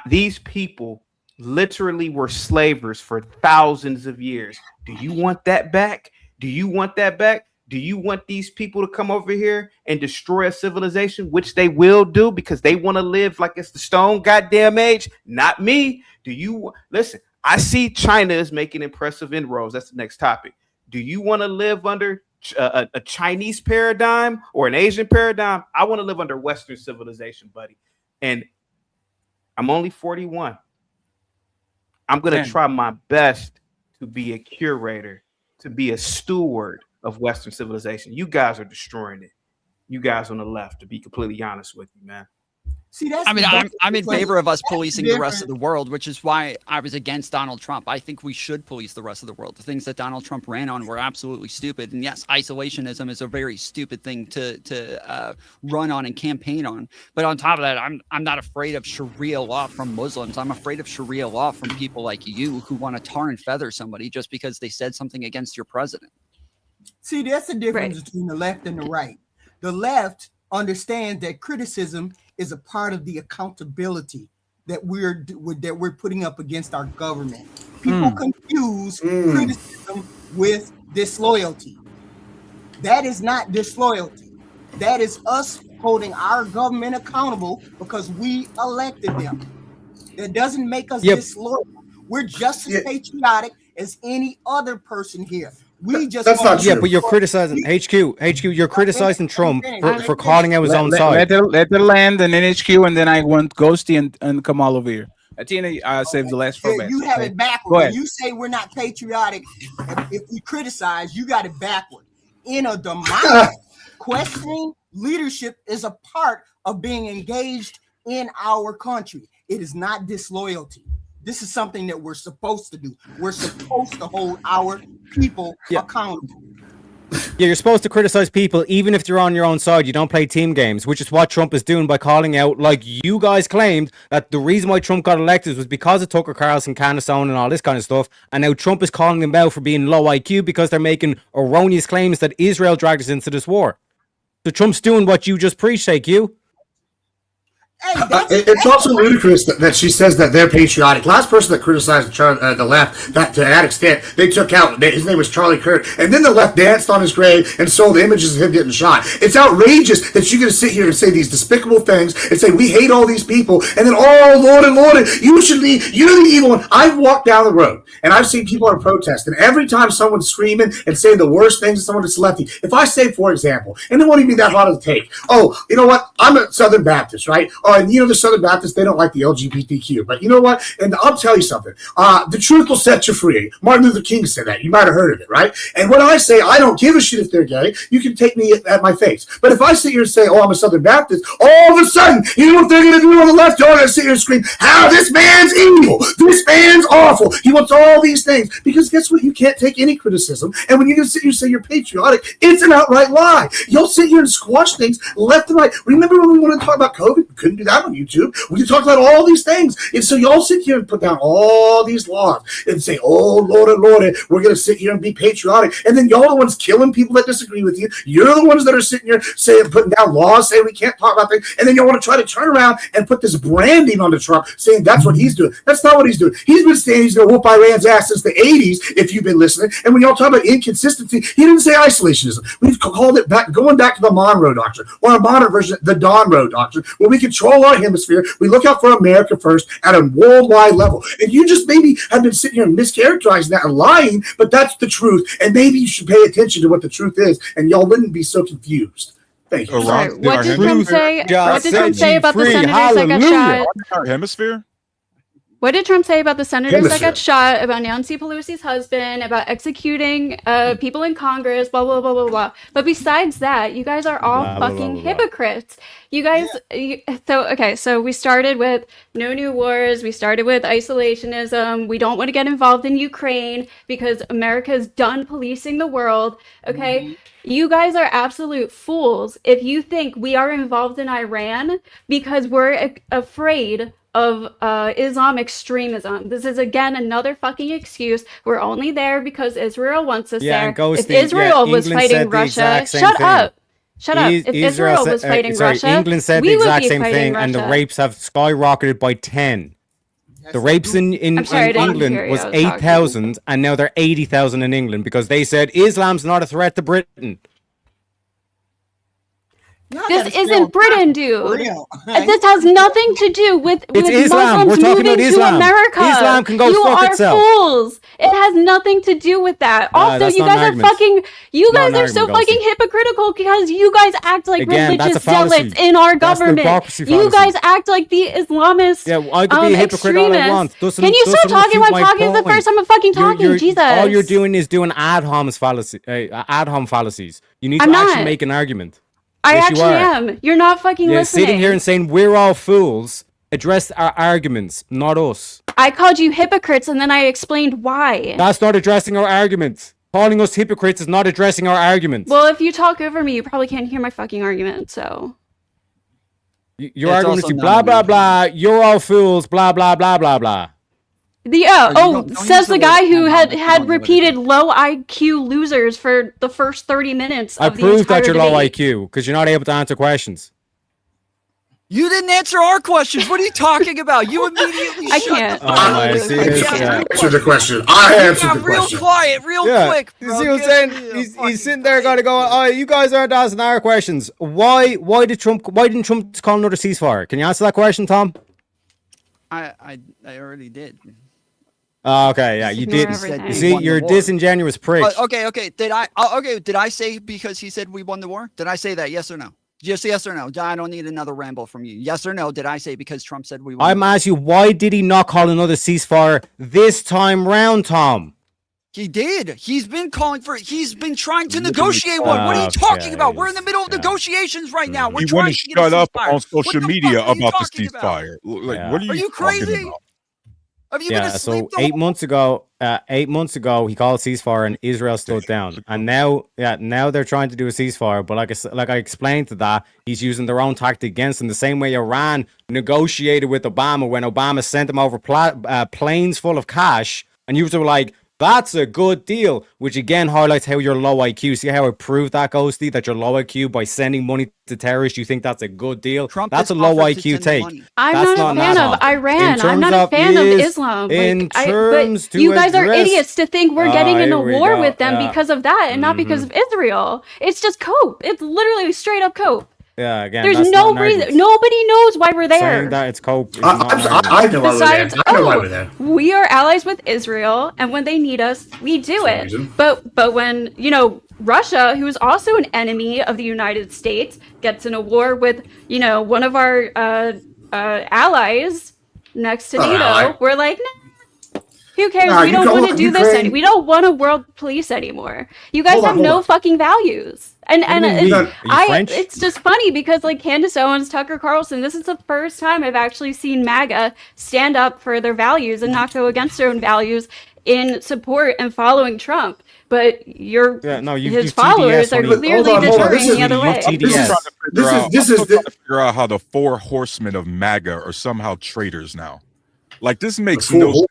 These people literally were slavers for thousands of years. Do you want that back? Do you want that back? Do you want these people to come over here and destroy a civilization, which they will do because they want to live like it's the stone goddamn age? Not me. Listen, I see China is making impressive inroads. That's the next topic. Do you want to live under a Chinese paradigm or an Asian paradigm? I want to live under Western civilization, buddy. And I'm only 41. I'm going to try my best to be a curator, to be a steward of Western civilization. You guys are destroying it. You guys on the left, to be completely honest with you, man. See, that's I'm in favor of us policing the rest of the world, which is why I was against Donald Trump. I think we should police the rest of the world. The things that Donald Trump ran on were absolutely stupid. And yes, isolationism is a very stupid thing to run on and campaign on. But on top of that, I'm not afraid of Sharia law from Muslims. I'm afraid of Sharia law from people like you who want to tar and feather somebody just because they said something against your president. See, that's the difference between the left and the right. The left understands that criticism is a part of the accountability that we're putting up against our government. People confuse criticism with disloyalty. That is not disloyalty. That is us holding our government accountable because we elected them. That doesn't make us disloyal. We're just as patriotic as any other person here. That's not true. Yeah, but you're criticizing HQ. You're criticizing Trump for calling out his own side. Let the land and then HQ, and then I want Ghosty and Kamal over here. Atina, save the last for best. You have it backward. When you say we're not patriotic, if we criticize, you got it backward. In a democracy, questioning leadership is a part of being engaged in our country. It is not disloyalty. This is something that we're supposed to do. We're supposed to hold our people accountable. Yeah, you're supposed to criticize people even if they're on your own side. You don't play team games, which is what Trump is doing by calling out, like you guys claimed, that the reason why Trump got elected was because of Tucker Carlson, Candace Owen, and all this kind of stuff. And now Trump is calling them out for being low IQ because they're making erroneous claims that Israel dragged us into this war. So Trump's doing what you just preached, you. It's also ludicrous that she says that they're patriotic. Last person that criticized the left, that to that extent, they took out, his name was Charlie Kirk, and then the left danced on his grave and sold images of him getting shot. It's outrageous that you're going to sit here and say these despicable things and say we hate all these people, and then, oh, Lord, you should leave, you're the evil one. I've walked down the road, and I've seen people on protest, and every time someone's screaming and saying the worst things to someone that's lefty, if I say, for example, and it won't even be that hard to take, oh, you know what, I'm a Southern Baptist, right? And the Southern Baptists, they don't like the LGBTQ. But you know what? And I'll tell you something. The truth will set you free. Martin Luther King said that. You might have heard of it, right? And when I say I don't give a shit if they're gay, you can take me at my face. But if I sit here and say, oh, I'm a Southern Baptist, all of a sudden, you know what they're going to do on the left? You're going to sit here and scream, how this man's evil. This man's awful. He wants all these things. Because guess what? You can't take any criticism. And when you sit here and say you're patriotic, it's an outright lie. You'll sit here and squash things left and right. Remember when we wanted to talk about COVID? We couldn't can do that on YouTube. We can talk about all these things. And so y'all sit here and put down all these laws and say, oh, Lord, we're going to sit here and be patriotic. And then y'all are the ones killing people that disagree with you. You're the ones that are sitting here saying, putting down laws, saying we can't talk about things. And then y'all want to try to turn around and put this branding onto Trump, saying that's what he's doing. That's not what he's doing. He's been saying he's going to whoop Iran's ass since the 80s, if you've been listening. And when y'all talk about inconsistency, he didn't say isolationism. We've called it back, going back to the Monroe Doctrine, or a modern version, the Donroe Doctrine, where we control our hemisphere. We look out for America first at a worldwide level. And you just maybe have been sitting here and mischaracterizing that and lying, but that's the truth. And maybe you should pay attention to what the truth is, and y'all wouldn't be so confused. Thank you. Sorry, what did Trump say? What did Trump say about the senators that got shot? Our hemisphere. What did Trump say about the senators that got shot, about Nancy Pelosi's husband, about executing people in Congress, blah, blah, blah, blah, blah. But besides that, you guys are all fucking hypocrites. You guys, so we started with no new wars. We started with isolationism. We don't want to get involved in Ukraine because America's done policing the world. Okay. You guys are absolute fools if you think we are involved in Iran because we're afraid of Islam extremism. This is again another fucking excuse. We're only there because Israel wants us there. If Israel was fighting Russia, shut up. If Israel was fighting Russia, England said the exact same thing, and the rapes have skyrocketed by 10. The rapes in England was 8,000, and now they're 80,000 in England because they said Islam's not a threat to Britain. This isn't Britain, dude. This has nothing to do with Islam. Muslims moving to America. Islam can go you fuck are itself. Fools. It has nothing to do with that. Also, you guys are fucking. You guys are so fucking hypocritical because you guys act like religious zealots in our government. You guys act like the Islamists. Yeah, I could be a hypocrite all I want. Can you stop talking when I'm talking? It's the first time I'm fucking talking. Jesus. All you're doing is doing ad hominem fallacies. You need to actually make an argument. I actually am. You're not fucking listening. Sitting here and saying we're all fools. Address our arguments, not us. I called you hypocrites and then I explained why. That's not addressing our arguments. Calling us hypocrites is not addressing our arguments. Well, if you talk over me, you probably can't hear my fucking argument, so. Your argument is blah, blah, blah. You're all fools, blah, blah, blah, blah, blah. Says the guy who had repeated low IQ losers for the first 30 minutes of the entire proved that you're low debate. IQ because you're not able to answer questions. You didn't answer our questions. What are you talking about? You immediately I can't. I see this. Answer the question. I answered the question. Real quiet, real quick. You see what I'm saying? He's sitting there going to go, oh, you guys aren't asking our questions. Why didn't Trump call another ceasefire? Can you answer that question, Tom? I already did. Okay, yeah, you did. You see, you're a disingenuous prick. Okay. Did I say because he said we won the war? Did I say that? Yes or no? Just yes or no. I don't need another ramble from you. Yes or no? Did I say because Trump said we won? I'm asking you, why did he not call another ceasefire this time round, Tom? He did. He's been trying to negotiate one. What are you talking about? We're in the middle of negotiations right now. We're trying to get a shut up ceasefire. on social media about the ceasefire. What are you crazy? Have you been asleep? So 8 months ago, he called ceasefire and Israel stood down. And now they're trying to do a ceasefire. But like I explained to that, he's using their own tactic against them. The same way Iran negotiated with Obama when Obama sent them over planes full of cash, and you were like, that's a good deal, which again highlights how you're low IQ. See how I proved that, Ghosty, that you're low IQ by sending money to terrorists? You think that's a good deal? That's a low IQ take. I'm not a fan of Iran. I'm not a fan of Islam. But you guys are idiots to think we're getting in a war with them because of that and not because of Israel. It's just cope. It's literally straight up cope. Yeah, again, there's no reason. Nobody knows why we're there. Saying that it's cope. I know why we're there. We are allies with Israel, and when they need us, we do it. But when Russia, who is also an enemy of the United States, gets in a war with one of our allies next to NATO, we're like, nah. Who cares? We don't want to do this. We don't want a world police anymore. You guys have no fucking values. And it's just funny because like Candace Owens, Tucker Carlson, this is the first time I've actually seen MAGA stand up for their values and not go against their own values in support and following Trump, but his you followers are clearly deterring the other way. I'm trying to figure out how the 4 horsemen of MAGA are somehow traitors now. Like, this makes no sense.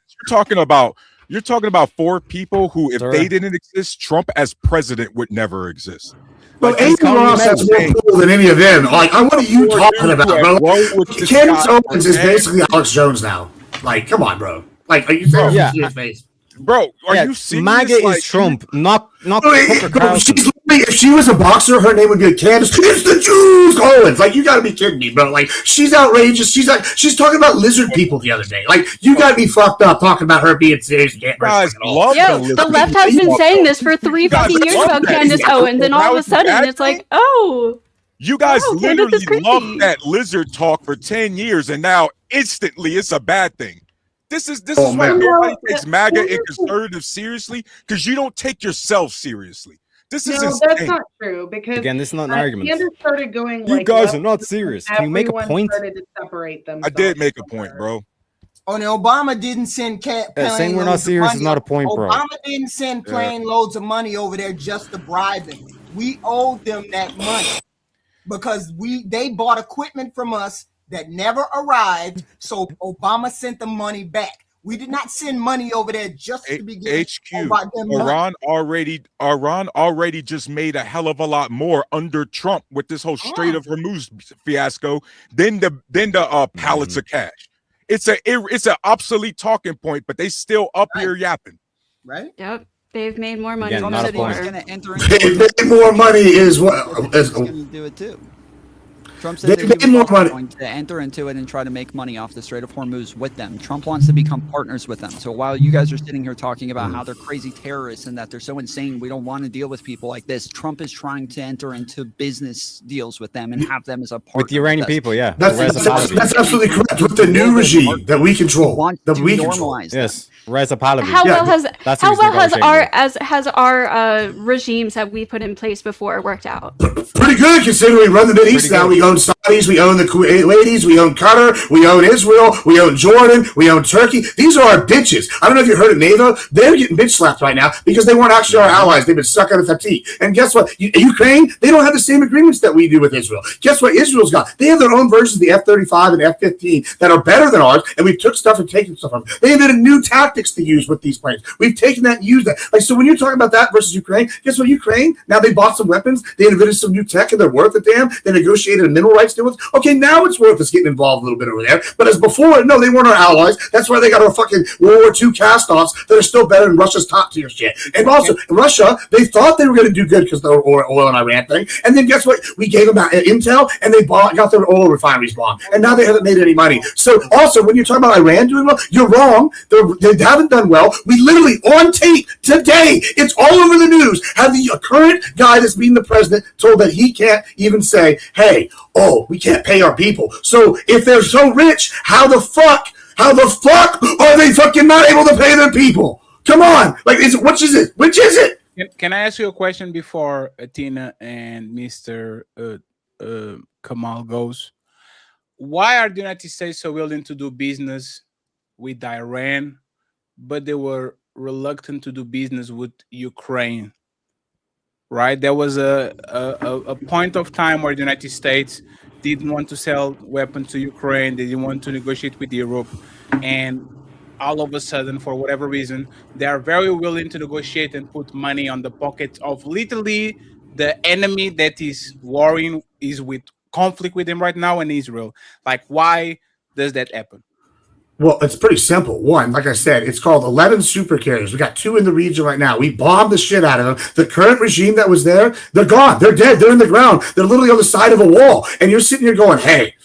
You're talking about 4 people who, if they didn't exist, Trump as president would never exist. Well, Amy Ross has more pull than any of them. Like, what are you talking about, bro? Candace Owens is basically Alex Jones now. Like, come on, bro. Like, are you serious? Bro, are you serious? MAGA is Trump, not Tucker Carlson. If she was a boxer, her name would be Candace. It's the Jews, Owens. Like, you got to be kidding me, bro. Like, she's outrageous. She's talking about lizard people the other day. Like, you got to be fucked up talking about her being serious. Guys, the left has been saying this for 3 fucking years about Candace Owens, and all of a sudden it's like, oh. You guys literally loved that lizard talk for 10 years, and now instantly it's a bad thing. This is why nobody takes MAGA and conservative seriously, because you don't take yourself seriously. This is insane. That's not true, because again, this is not an argument. Candace started going you guys are not serious. Can you make a point? Started to separate I did make a point, bro. Oh, no, Obama didn't send saying we're not serious is not a point, bro. Obama didn't send plane loads of money over there just to bribe them. We owed them that money because they bought equipment from us that never arrived. So Obama sent the money back. We did not send money over there just to begin. HQ. Iran already just made a hell of a lot more under Trump with this whole Strait of Hormuz fiasco than the pallets of cash. It's an obsolete talking point, but they still up here yapping. Right? Yep. They've made more money. Again, Trump not a point. going to enter more money is what is going to do it too. Trump said that he was going to enter into it and try to make money off the Strait of Hormuz with them. Trump wants to become partners with them. So while you guys are sitting here talking about how they're crazy terrorists and that they're so insane, we don't want to deal with people like this, Trump is trying to enter into business deals with them and have them as a partner. With the Iranian people, yeah. That's absolutely correct. With the new regime that we control. That we control. Yes. Reza Pahlavi. How well has our regimes that we put in place before worked out? Pretty good, considering we run the Middle East now. We own Saudis, we own the Kuwaitis, we own Qatar, we own Israel, we own Jordan, we own Turkey. These are our bitches. I don't know if you heard of NATO. They're getting bitch slapped right now because they weren't actually our allies. They've been stuck on a fatigue. And guess what? Ukraine, they don't have the same agreements that we do with Israel. Guess what Israel's got? They have their own versions of the F-35 and F-15 that are better than ours, and we took stuff and taken stuff from them. They invented new tactics to use with these planes. We've taken that and used that. Like, so when you're talking about that versus Ukraine, guess what? Ukraine, now they bought some weapons, they invented some new tech, and they're worth a damn. They negotiated a mineral rights deal with. Okay, now it's worth us getting involved a little bit over there. But as before, no, they weren't our allies. That's why they got our fucking World War II cast-offs that are still better than Russia's top-tier shit. And also, Russia, they thought they were going to do good because of the oil and Iran thing. And then guess what? We gave them intel, and they got their oil refineries bombed. And now they haven't made any money. So also, when you're talking about Iran doing well, you're wrong. They haven't done well. We literally, on tape today, it's all over the news, have the current guy that's being the president told that he can't even say, hey, we can't pay our people. So if they're so rich, how the fuck are they fucking not able to pay their people? Come on. Like, which is it? Can I ask you a question before Tina and Mr. Kamal goes? Why are the United States so willing to do business with Iran, but they were reluctant to do business with Ukraine? Right? There was a point of time where the United States didn't want to sell weapons to Ukraine. They didn't want to negotiate with Europe. And all of a sudden, for whatever reason, they are very willing to negotiate and put money on the pockets of literally the enemy that is warring, is with conflict with them right now in Israel. Like, why does that happen? Well, it's pretty simple. One, like I said, it's called 11 super carriers. We got 2 in the region right now. We bombed the shit out of them. The current regime that was there, they're gone. They're dead. They're in the ground. They're literally on the side of a wall. And you're sitting here going, hey,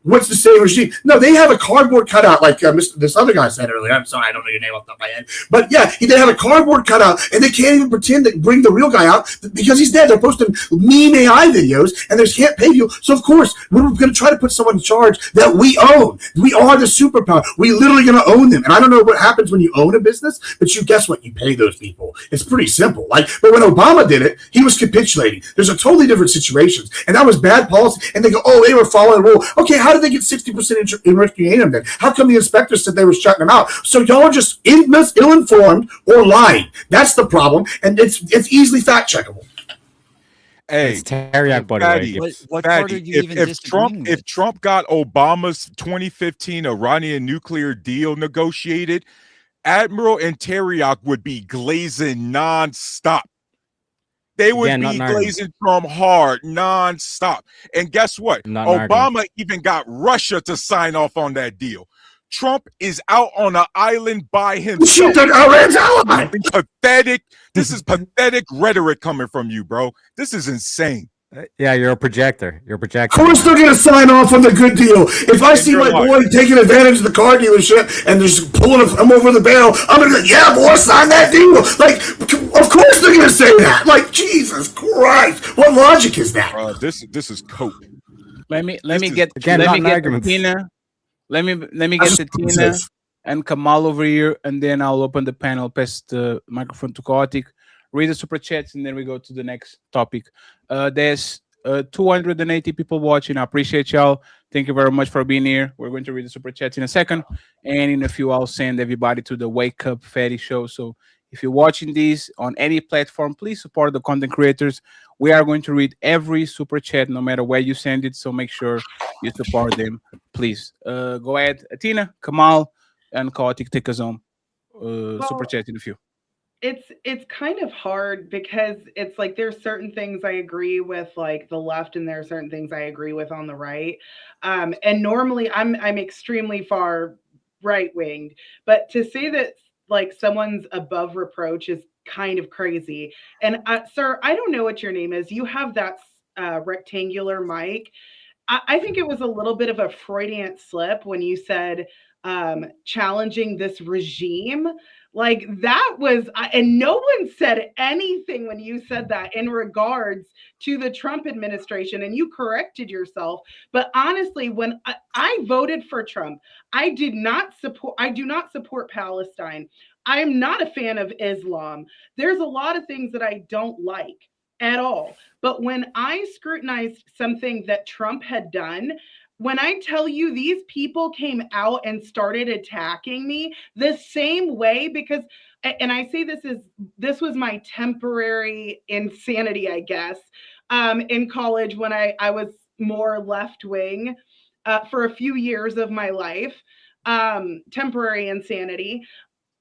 what's the same regime? No, they have a cardboard cutout, like this other guy said earlier. I'm sorry, I don't know your name off the top of my head. But yeah, they have a cardboard cutout, and they can't even pretend to bring the real guy out because he's dead. They're posting meme AI videos, and they can't pay you. So, of course, we're going to try to put someone in charge that we own. We are the superpower. We're literally going to own them. And I don't know what happens when you own a business, but guess what? You pay those people. It's pretty simple. But when Obama did it, he was capitulating. There's a totally different situation. And that was bad policy. And they go, they were following the rule. Okay, how How did they get 60% enriched uranium then? How come the inspectors said they were shutting them out? So y'all are just ill-informed or lying. That's the problem, and it's easily fact-checkable. Hey, it's Terry, by the way. What part are you even disagreeing with? If Trump got Obama's 2015 Iranian nuclear deal negotiated, Admiral and Teriyak would be glazing nonstop. They would be glazing Trump hard nonstop. And guess what? Obama even got Russia to sign off on that deal. Trump is out on an island by himself. Pathetic. This is pathetic rhetoric coming from you, bro. This is insane. Yeah, you're a projector. You're a projector. Of course they're going to sign off on the good deal. If I see my boy taking advantage of the car dealership and they're just pulling him over the barrel, I'm going to go, yeah, boy, sign that deal. Like, of course they're going to say that. Like, Jesus Christ. What logic is that? This is cope. Let me get to Tina. Let me get to Tina and Kamal over here, and then I'll open the panel, pass the microphone to Chaotic, read the super chats, and then we go to the next topic. There's 280 people watching. I appreciate y'all. Thank you very much for being here. We're going to read the super chats in a second, and in a few, I'll send everybody to the Wake Up Fatty show. So if you're watching these on any platform, please support the content creators. We are going to read every super chat, no matter where you send it. So make sure you support them, please. Go ahead, Tina, Kamal, and Chaotic, take us on. Super chat in a few. It's kind of hard because it's like there's certain things I agree with, like the left, and there are certain things I agree with on the right. And normally I'm extremely far right-winged, but to say that like someone's above reproach is kind of crazy. And sir, I don't know what your name is. You have that rectangular mic. I think it was a little bit of a Freudian slip when you said challenging this regime. Like that was, and no one said anything when you said that in regards to the Trump administration, and you corrected yourself. But honestly, when I voted for Trump, I do not support Palestine. I'm not a fan of Islam. There's a lot of things that I don't like at all. But when I scrutinized something that Trump had done, when I tell you these people came out and started attacking me the same way, because, and I say this was my temporary insanity, I guess, in college when I was more left wing for a few years of my life, temporary insanity.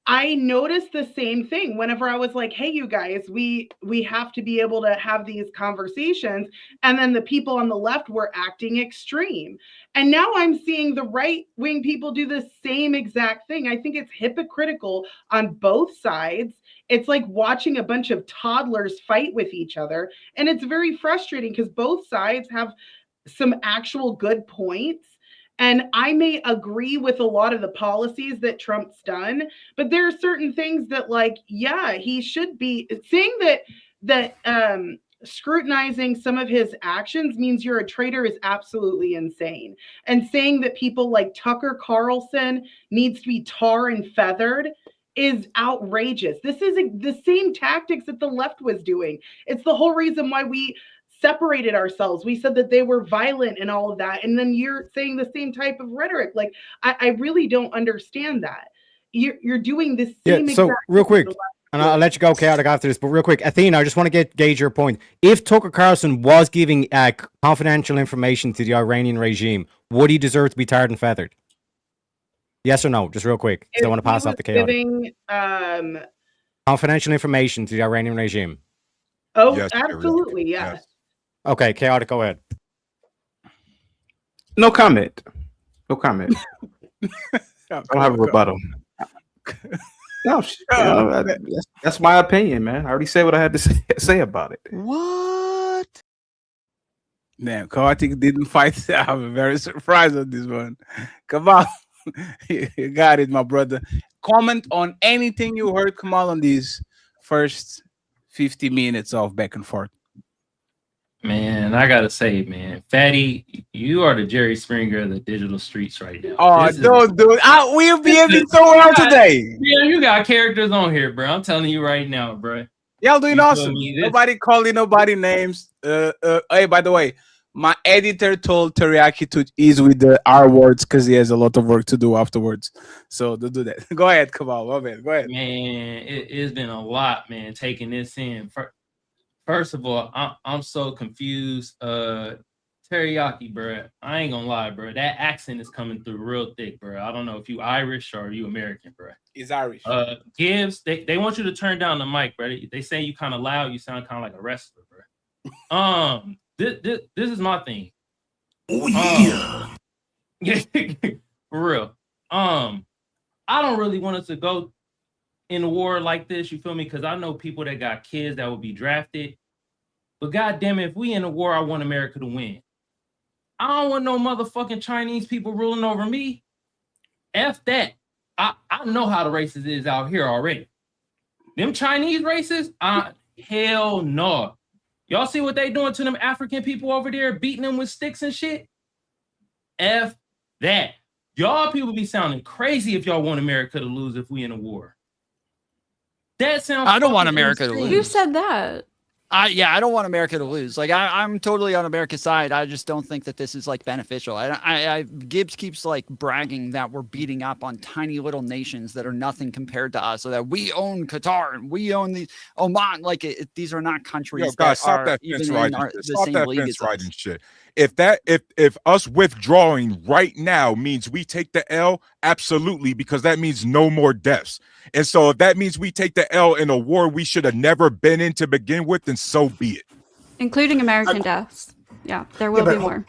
I noticed the same thing whenever I was like, hey, you guys, we have to be able to have these conversations. And then the people on the left were acting extreme. And now I'm seeing the right wing people do the same exact thing. I think it's hypocritical on both sides. It's like watching a bunch of toddlers fight with each other. And it's very frustrating because both sides have some actual good points. And I may agree with a lot of the policies that Trump's done, but there are certain things that, like, yeah, he should be saying that scrutinizing some of his actions means you're a traitor is absolutely insane. And saying that people like Tucker Carlson needs to be tar and feathered is outrageous. This is the same tactics that the left was doing. It's the whole reason why we separated ourselves. We said that they were violent and all of that. And then you're saying the same type of rhetoric. Like, I really don't understand that. You're doing this same exact. So real quick, and I'll let you go, Chaotic, after this, but real quick, Athena, I just want to gauge your point. If Tucker Carlson was giving confidential information to the Iranian regime, would he deserve to be tarred and feathered? Yes or no? Just real quick. I want to pass off the Chaotic. Giving, confidential information to the Iranian regime. Oh, yes, absolutely, yeah. Yes. Okay, Chaotic, go ahead. No comment. No comment. I don't have a rebuttal. No, that's my opinion, man. I already said what I had to say about it. What? Damn, Chaotic didn't fight. I'm very surprised on this one. Kamal, you got it, my brother. Comment on anything you heard, Kamal, on these first 50 minutes of back and forth. Man, I gotta say, man, Fatty, you are the Jerry Springer of the digital streets right now. Oh, don't do it. We'll be able to throw it out today. Yeah, you got characters on here, bro. I'm telling you right now, bro. Y'all doing awesome. Nobody calling nobody names. Hey, by the way, My editor told Teriyaki to ease with the R words because he has a lot of work to do afterwards. So don't do that. Go ahead, Kamal. My bad. Go ahead. Man, it's been a lot, man, taking this in. First of all, I'm so confused. Teriyaki, bro. I ain't gonna lie, bro. That accent is coming through real thick, bro. I don't know if you Irish or you American, bro. He's Irish. Gibbs, they want you to turn down the mic, bro. They say you kind of loud. You sound kind of like a wrestler, bro. This is my thing. Oh yeah. For real. I don't really want us to go in a war like this. You feel me? Because I know people that got kids that will be drafted. But goddamn it, if we in a war, I want America to win. I don't want no motherfucking Chinese people ruling over me. F that. I know how the races is out here already. Them Chinese races, hell no. Y'all see what they doing to them African people over there, beating them with sticks and shit? F that. Y'all people be sounding crazy if y'all want America to lose if we in a war. That sounds. I don't want America to lose. Who said that? I don't want America to lose. Like I'm totally on America's side. I just don't think that this is like beneficial. Gibbs keeps like bragging that we're beating up on tiny little nations that are nothing compared to us, so that we own Qatar and we own the Oman. Like these are not countries. Yo, guys, that stop are that even fence in riding. the Stop same that league fence as us. riding shit. If us withdrawing right now means we take the L, absolutely, because that means no more deaths. And so if that means we take the L in a war we should have never been in to begin with, then so be it. Including American deaths. Yeah, there will be more.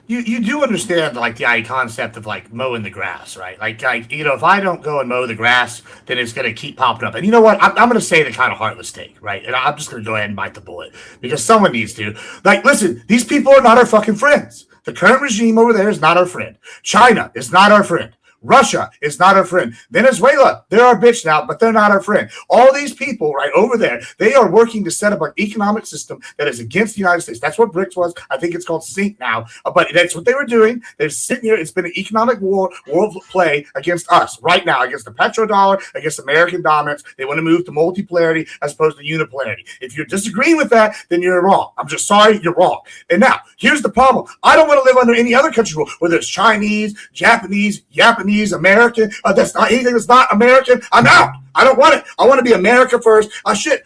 You do understand like the concept of like mowing the grass, right? Like if I don't go and mow the grass, then it's gonna keep popping up. And you know what? I'm gonna say the kind of heartless take, right? And I'm just gonna go ahead and bite the bullet because someone needs to. Like, listen, these people are not our fucking friends. The current regime over there is not our friend. China is not our friend. Russia is not our friend. Venezuela, they're our bitch now, but they're not our friend. All these people right over there, they are working to set up an economic system that is against the United States. That's what BRICS was. I think it's called SYNC now, but that's what they were doing. They're sitting here. It's been an economic war, world play against us right now, against the petrodollar, against American dominance. They want to move to multipolarity as opposed to unipolarity. If you're disagreeing with that, then you're wrong. I'm just sorry, you're wrong. And now, here's the problem. I don't want to live under any other country rule, whether it's Chinese, Japanese, American, that's not anything that's not American. I'm out. I don't want it. I want to be America first.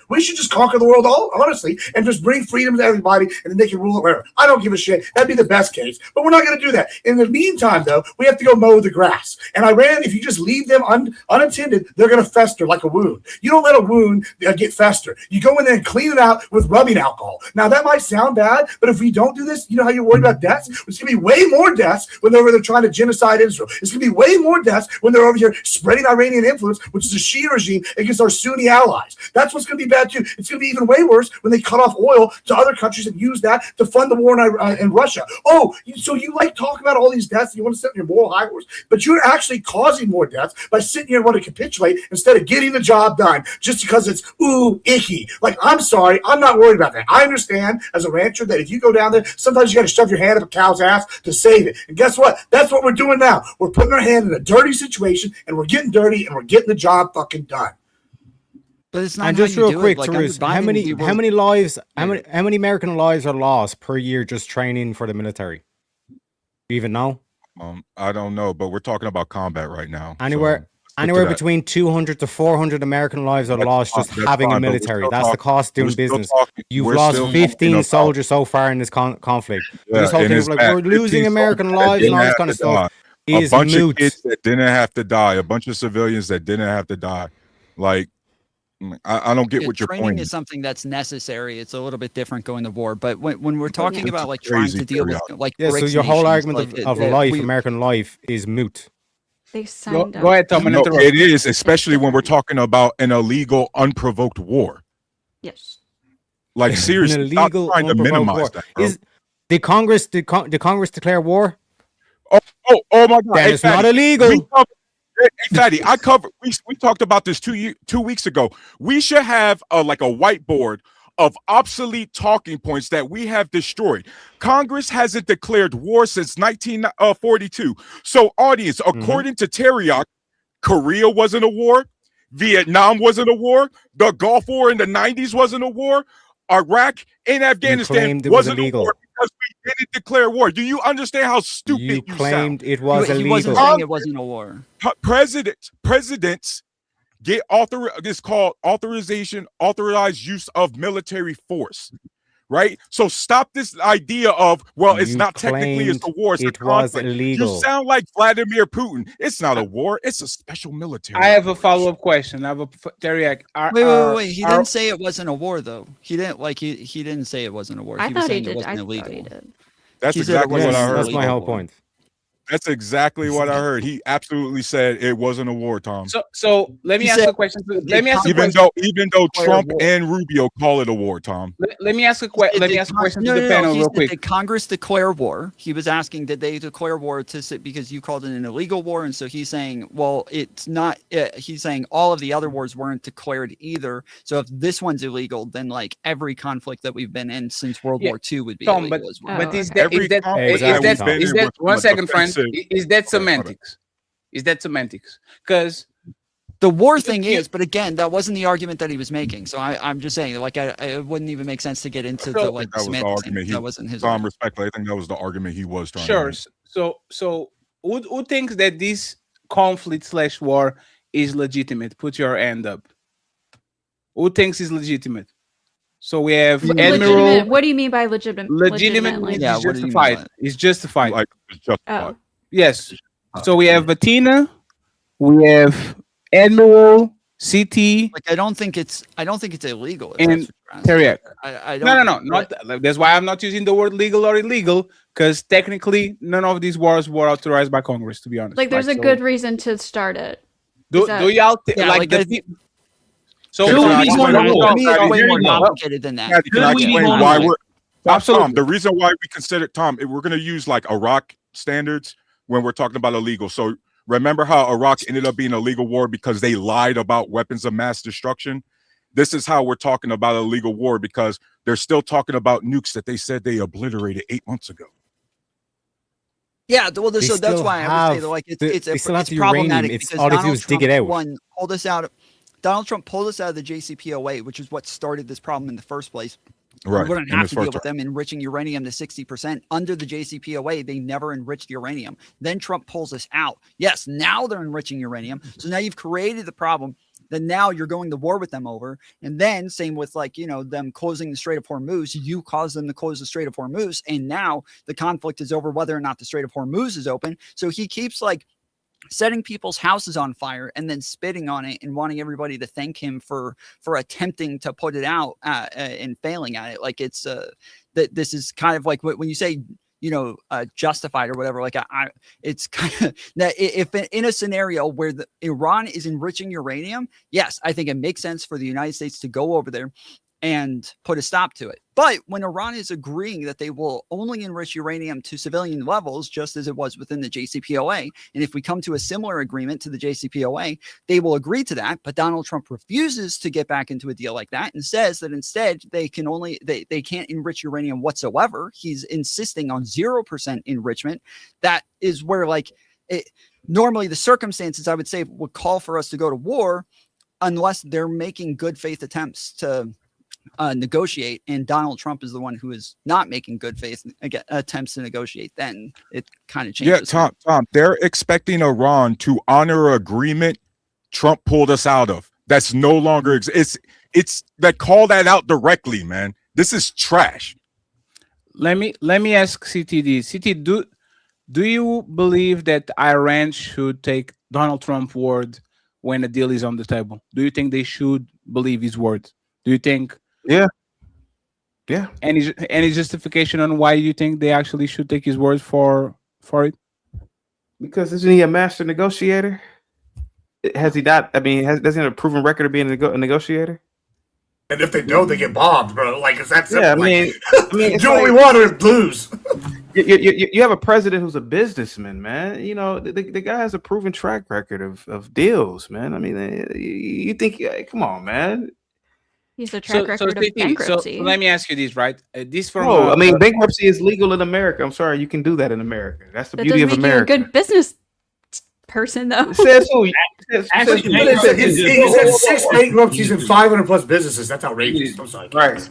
We should just conquer the world, honestly, and just bring freedom to everybody, and then they can rule it wherever. I don't give a shit. That'd be the best case, but we're not going to do that. In the meantime, though, we have to go mow the grass. And Iran, if you just leave them unattended, they're going to fester like a wound. You don't let a wound get fester. You go in there and clean it out with rubbing alcohol. Now, that might sound bad, but if we don't do this, you know how you're worried about deaths? It's going to be way more deaths when they're over there trying to genocide Israel. It's going to be way more deaths when they're over here spreading Iranian influence, which is a Shia regime against our Sunni allies. That's what's going to be bad too. It's going to be even way worse when they cut off oil to other countries and use that to fund the war in Russia. Oh, so you like talking about all these deaths and you want to sit on your moral high horse, but you're actually causing more deaths by sitting here and wanting to capitulate instead of getting the job done just because it's icky. Like, I'm sorry, I'm not worried about that. I understand as a rancher that if you go down there, sometimes you got to shove your hand up a cow's ass to save it. And guess what? That's what we're doing now. We're putting our hand in a dirty situation and we're getting dirty and we're getting the job fucking done. But it's not. And just real quick, Tarus, how many American lives are lost per year just training for the military? You even know? I don't know, but we're talking about combat right now. Anywhere between 200 to 400 American lives are lost just having a military. That's the cost doing business. You've lost 15 soldiers so far in this conflict. Yeah, this whole thing of like we're losing American lives and all this kind of stuff is a bunch moot. of kids that didn't have to die, a bunch of civilians that didn't have to die. Like, I don't get what your point training is something that's necessary. It's a little bit different going to war, but when we're talking about like trying to deal with like so your whole argument of life, American life, is moot. They signed up. Go ahead, Tom. No, it is, especially when we're talking about an illegal, unprovoked war. Yes. Like, seriously, an illegal, stop trying to minimize war. That. Bro. Did Congress declare war? Oh my God! Then it's not illegal. Fatty, we talked about this 2 weeks ago. We should have like a whiteboard of obsolete talking points that we have destroyed. Congress hasn't declared war since 1942. So, audience, according to Teriyaki, Korea wasn't a war. Vietnam wasn't a war. The Gulf War in the 90s wasn't a war. Iraq and Afghanistan wasn't a war because we didn't declare war. Do you understand how stupid you claimed sound? it was He illegal. wasn't saying it wasn't a war. Presidents get it's called authorized use of military force. Right, so stop this idea of it's not technically it's a war. It's a conflict. Illegal. You sound like Vladimir Putin. It's not a war. It's a special military. I have a follow-up question. I have a Teriak. Wait. He didn't say it wasn't a war, though. He didn't he didn't say it wasn't a war. I He was thought he saying did. it wasn't I illegal. thought he did. That's He said exactly what I heard. That's my whole point. That's exactly what I heard. He absolutely said it wasn't a war, Tom. So let me ask a question. Even though Trump and Rubio call it a war, Tom. Let me ask a question. Let me ask a question to the panel real quick. Did Congress declare war? He was asking, did they declare war because you called it an illegal war? And so he's saying, well, it's not. He's saying all of the other wars weren't declared either. So if this one's illegal, then like every conflict that we've been in since World War II would be illegal as well. But is that one second, friend? Is that semantics? Is that semantics? Because the war thing is, but again, that wasn't the argument that he was making. So I'm just saying, like, it wouldn't even make sense to get into the like semantics. That wasn't his. Tom, respectfully, I think that was the argument he was trying. Sure. To make. So who thinks that this conflict/war is legitimate? Put your hand up. Who thinks is legitimate? So we have Admiral. What do you mean by legitimate? Legitimate means it's justified. It's justified. Like it's justified. Yes. So we have Bettina, we have Admiral, CT. Like I don't think it's illegal. And Teriak. I don't. No. Not that's why I'm not using the word legal or illegal, because technically none of these wars were authorized by Congress. To be honest, like there's a good reason to start it. Do y'all like the? So it's way more complicated than that. Can I explain why we're absolutely the reason why we consider Tom? We're going to use like Iraq standards when we're talking about illegal. So remember how Iraq ended up being a legal war because they lied about weapons of mass destruction? This is how we're talking about a legal war because they're still talking about nukes that they said they obliterated 8 months ago. Yeah, well, so that's why I would say that, like it's problematic because Donald Trump pulled us out. Donald Trump pulled us out of the JCPOA, which is what started this problem in the first place. Right. We wouldn't have to deal with them enriching uranium to 60%. Under the JCPOA, they never enriched uranium. Then Trump pulls us out. Yes, now they're enriching uranium. So now you've created the problem that now you're going to war with them over. And then same with them closing the Strait of Hormuz. You caused them to close the Strait of Hormuz. And now the conflict is over whether or not the Strait of Hormuz is open. So he keeps setting people's houses on fire and then spitting on it and wanting everybody to thank him for attempting to put it out and failing at it. Like it's that this is kind of like when you say justified or whatever. Like it's kind of that if in a scenario where Iran is enriching uranium, yes, I think it makes sense for the United States to go over there and put a stop to it. But when Iran is agreeing that they will only enrich uranium to civilian levels, just as it was within the JCPOA, and if we come to a similar agreement to the JCPOA, they will agree to that. But Donald Trump refuses to get back into a deal like that and says that instead they can't enrich uranium whatsoever. He's insisting on 0% enrichment. That is where normally the circumstances I would say would call for us to go to war unless they're making good faith attempts to negotiate, and Donald Trump is the one who is not making good faith attempts to negotiate. Then it kind of changes. Yeah, Tom, they're expecting Iran to honor an agreement Trump pulled us out of. That's no longer it's that call that out directly, man. This is trash. Let me ask CTD. CT, do you believe that Iran should take Donald Trump's word when a deal is on the table? Do you think they should believe his word? Do you think? Yeah. Any justification on why you think they actually should take his word for it? Because isn't he a master negotiator? Has he not? I mean, doesn't he have a proven record of being a negotiator? And if they don't, they get bombed, bro. Like, it's that simple. Yeah, I mean, do what we want or lose. You have a president who's a businessman, man. The guy has a proven track record of deals, man. I mean, you think? Come on, man. He's a track record of bankruptcy. So let me ask you this, right? Bankruptcy is legal in America. I'm sorry, you can do that in America. That's the beauty of America. You a good business person, though. Says who? He's had 6 bankruptcies and 500 plus businesses. That's outrageous. I'm sorry. Right.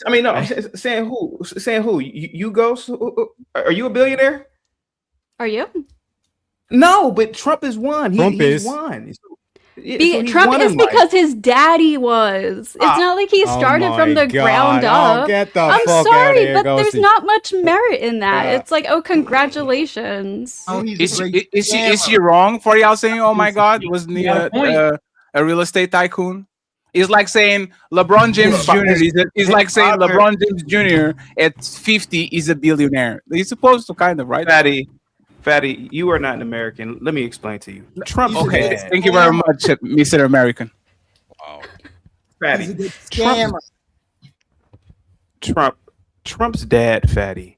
I mean, no, I'm saying who? Saying who? You Ghost? Are you a billionaire? Are you? No, but Trump is one. Trump he's is. one. Trump is because his daddy was. It's not like he started from the ground up. Get the I'm fuck sorry, outta here, but there's Ghosty. not much merit in that. It's like, oh, congratulations. Is she wrong for y'all saying, "Oh my God, wasn't he a real estate tycoon"? It's like saying LeBron James Jr. is like saying LeBron James Jr. at 50 is a billionaire. He's supposed to kind of, right? Fatty, you are not an American. Let me explain to you. Trump. Okay, thank you very much, Mr. American. Fatty, Trump's dad, Fatty,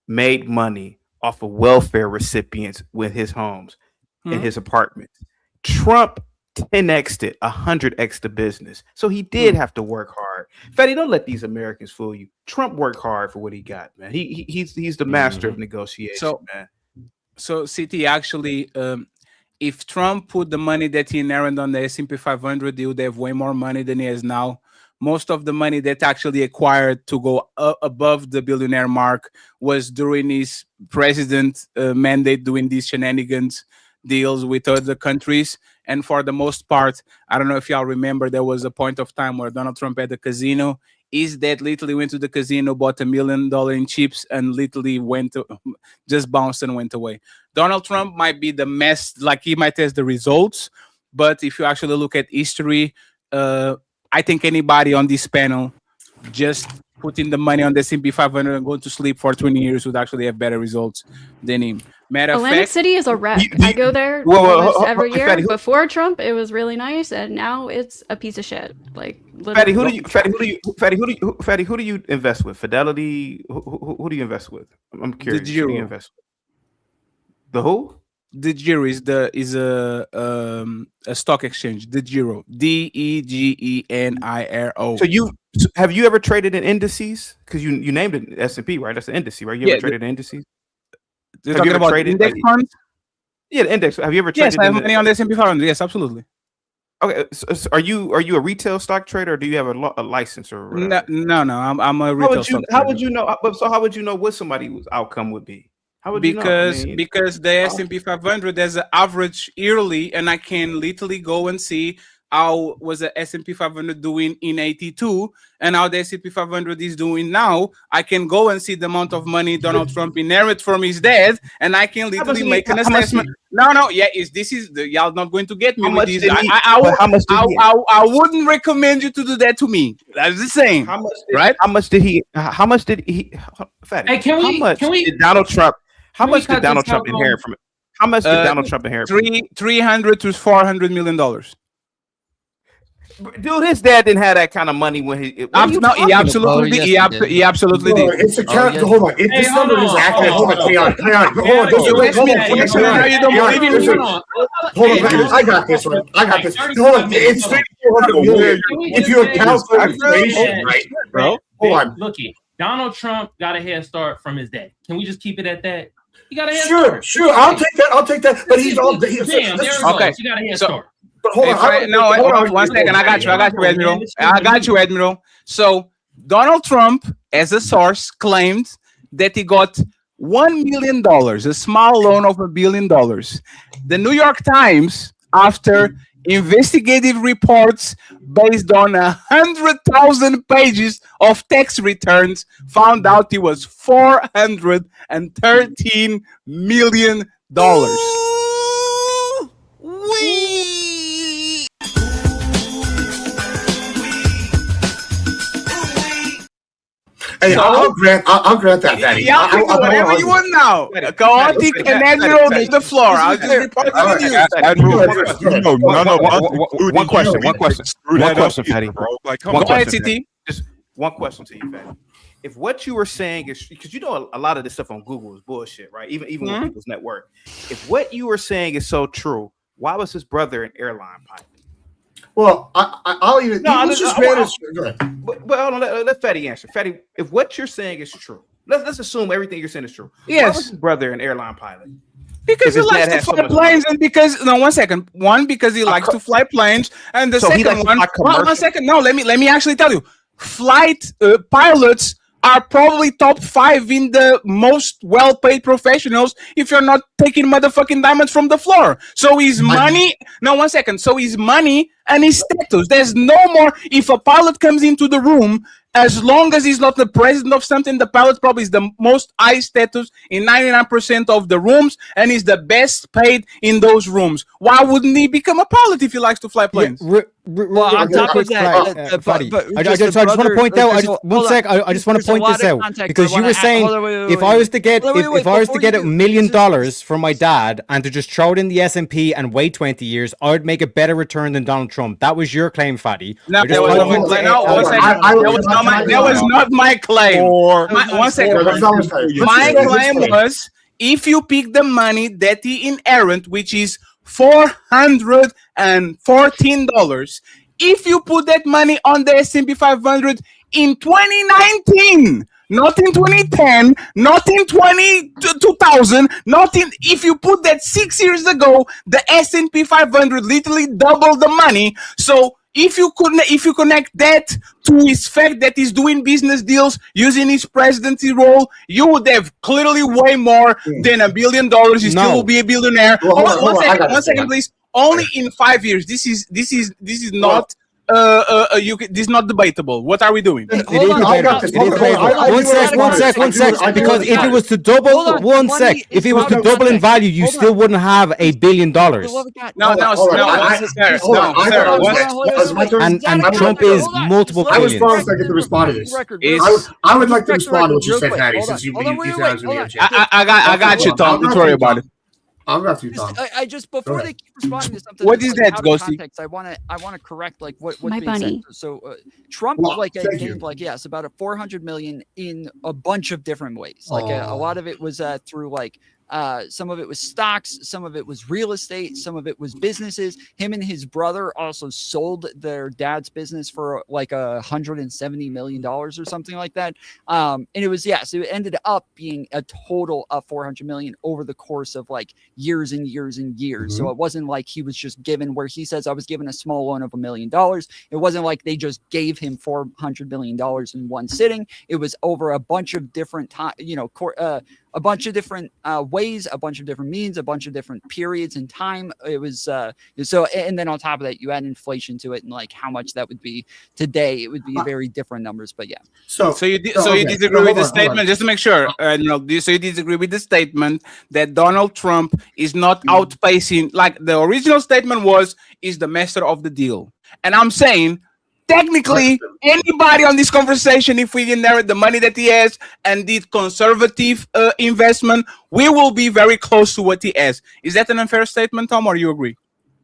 made money off of welfare recipients with his homes and his apartments. Trump 10x'd it, 100x'd the business. So he did have to work hard. Fatty, don't let these Americans fool you. Trump worked hard for what he got, man. He's the master of negotiation, man. So CT actually, if Trump put the money that he inherited on the S&P 500, he would have way more money than he has now. Most of the money that actually acquired to go above the billionaire mark was during his president mandate, doing these shenanigans deals with other countries. And for the most part, I don't know if y'all remember, there was a point of time where Donald Trump had a casino. His dad literally went to the casino, bought $1 million in chips, and literally just bounced and went away. Donald Trump might be the mess, like he might have the results, but if you actually look at history, I think anybody on this panel just putting the money on the S&P 500 and going to sleep for 20 years would actually have better results than him. Matter of Atlantic fact, City is a wreck. I go there almost every year. Before Trump, it was really nice, and now it's a piece of shit. Like, Fatty, who do you invest with? Fidelity? Who do you invest with? I'm curious. The Giro. Who do you invest with? The who? The Giro is a stock exchange. The Giro, DEGENIRO. So have you ever traded in indices? Because you named it S&P, right? That's an indice, right? You ever traded in indices? You're talking about index funds? Yeah, the index. Have you ever traded? Yes, I have money on the S&P 500. Yes, absolutely. Okay, so are you a retail stock trader, or do you have a license or whatever? No. I'm a retail stock trader. How would you know? So how would you know what somebody's outcome would be? How would you know? Because the S&P 500 has an average yearly, and I can literally go and see how was the S&P 500 doing in 82 and how the S&P 500 is doing now. I can go and see the amount of money Donald Trump inherited from his dad, and I can literally make an assessment. Y'all not going to get me with this. I wouldn't recommend you to do that to me. That's the same. Right? How much did he? Fatty, how much did Donald Trump inherit from it? How much did Donald Trump inherit? $300 to $400 million. Dude, his dad didn't have that kind of money when he. He absolutely did. It's a character. Hold on. If this number is accurate, hold on. I got this one. Hold on. It's $400 million. If you account for inflation, right, bro? Hold on. Looky, Donald Trump got a head start from his dad. Can we just keep it at that? He got a head start. Sure. I'll take that. But he's all. Okay. You got a head start. But hold on. Hold on. 1 second. I got you, Admiral. So Donald Trump, as a source, claimed that he got $1 million, a small loan of $1 billion. The New York Times, after investigative reports based on 100,000 pages of tax returns, found out he was $413 million. Hey, I'll grant that, Daddy. Y'all can do whatever you want now. Chaotic and Admiral to the floor. I'll just report to you. One question, Fatty. Go ahead, CT. Just one question to you, Fatty. If what you were saying is, because you know a lot of this stuff on Google is bullshit, right? Even with people's network. If what you were saying is so true, why was his brother an airline pilot? Well, I'll even. But hold on, let Fatty answer. Fatty, if what you're saying is true, let's assume everything you're saying is true. Yes. Why was his brother an airline pilot? Because he likes to fly planes, and because because he likes to fly planes, and the second one. 1 second. No, let me actually tell you. flight pilots are probably top 5 in the most well-paid professionals if you're not taking motherfucking diamonds from the floor. So his money, no, 1 second. So his money and his status. There's no more, if a pilot comes into the room, as long as he's not the president of something, the pilot probably is the most high status in 99% of the rooms and is the best paid in those rooms. Why wouldn't he become a pilot if he likes to fly planes? Well, on top of that, I just want to point out. I just want to point this out because you were saying if I was to get $1 million from my dad and to just throw it in the S&P and wait 20 years, I would make a better return than Donald Trump. That was your claim, Fatty. No, that was not my claim. One second. My claim was if you pick the money that he inherent, which is $414, if you put that money on the S&P 500 in 2019, not in 2010, not in 2000, not in, if you put that 6 years ago, the S&P 500 literally doubled the money. So if you connect that to his fact that he's doing business deals using his presidency role, you would have clearly way more than $1 billion. You still will be a billionaire. One second, please. Only in 5 years. This is not. This is not debatable. What are we doing? One sec. Because if it was to double, if it was to double in value, you still wouldn't have $1 billion. No, and Trump is multiple I was billions. promised I get to respond to this. I would like to respond to what you said, Patty, since you I got you, Tom. Don't worry about it. I'll go through Tom. I just before they keep responding to something. What is that, Ghosty? I want to correct like what's My being bunny. said. So Trump gained about a 400 million in a bunch of different ways. Like a lot of it was through some of it was stocks, some of it was real estate, some of it was businesses. Him and his brother also sold their dad's business for like $170 million or something like that. And it was, so it ended up being a total of 400 million over the course of like years and years and years. So it wasn't like he was just given, where he says I was given a small loan of $1 million. It wasn't like they just gave him $400 million in one sitting. It was over a bunch of different a bunch of different ways, a bunch of different means, a bunch of different periods in time. It was so, and then on top of that, you add inflation to it, and like how much that would be today, it would be very different numbers. But yeah. So you disagree with the statement, just to make sure. So you disagree with the statement that Donald Trump is not outpacing, like the original statement is the master of the deal, and I'm saying. Technically, anybody on this conversation, if we inherit the money that he has and did conservative investment, we will be very close to what he has. Is that an unfair statement, Tom, or you agree?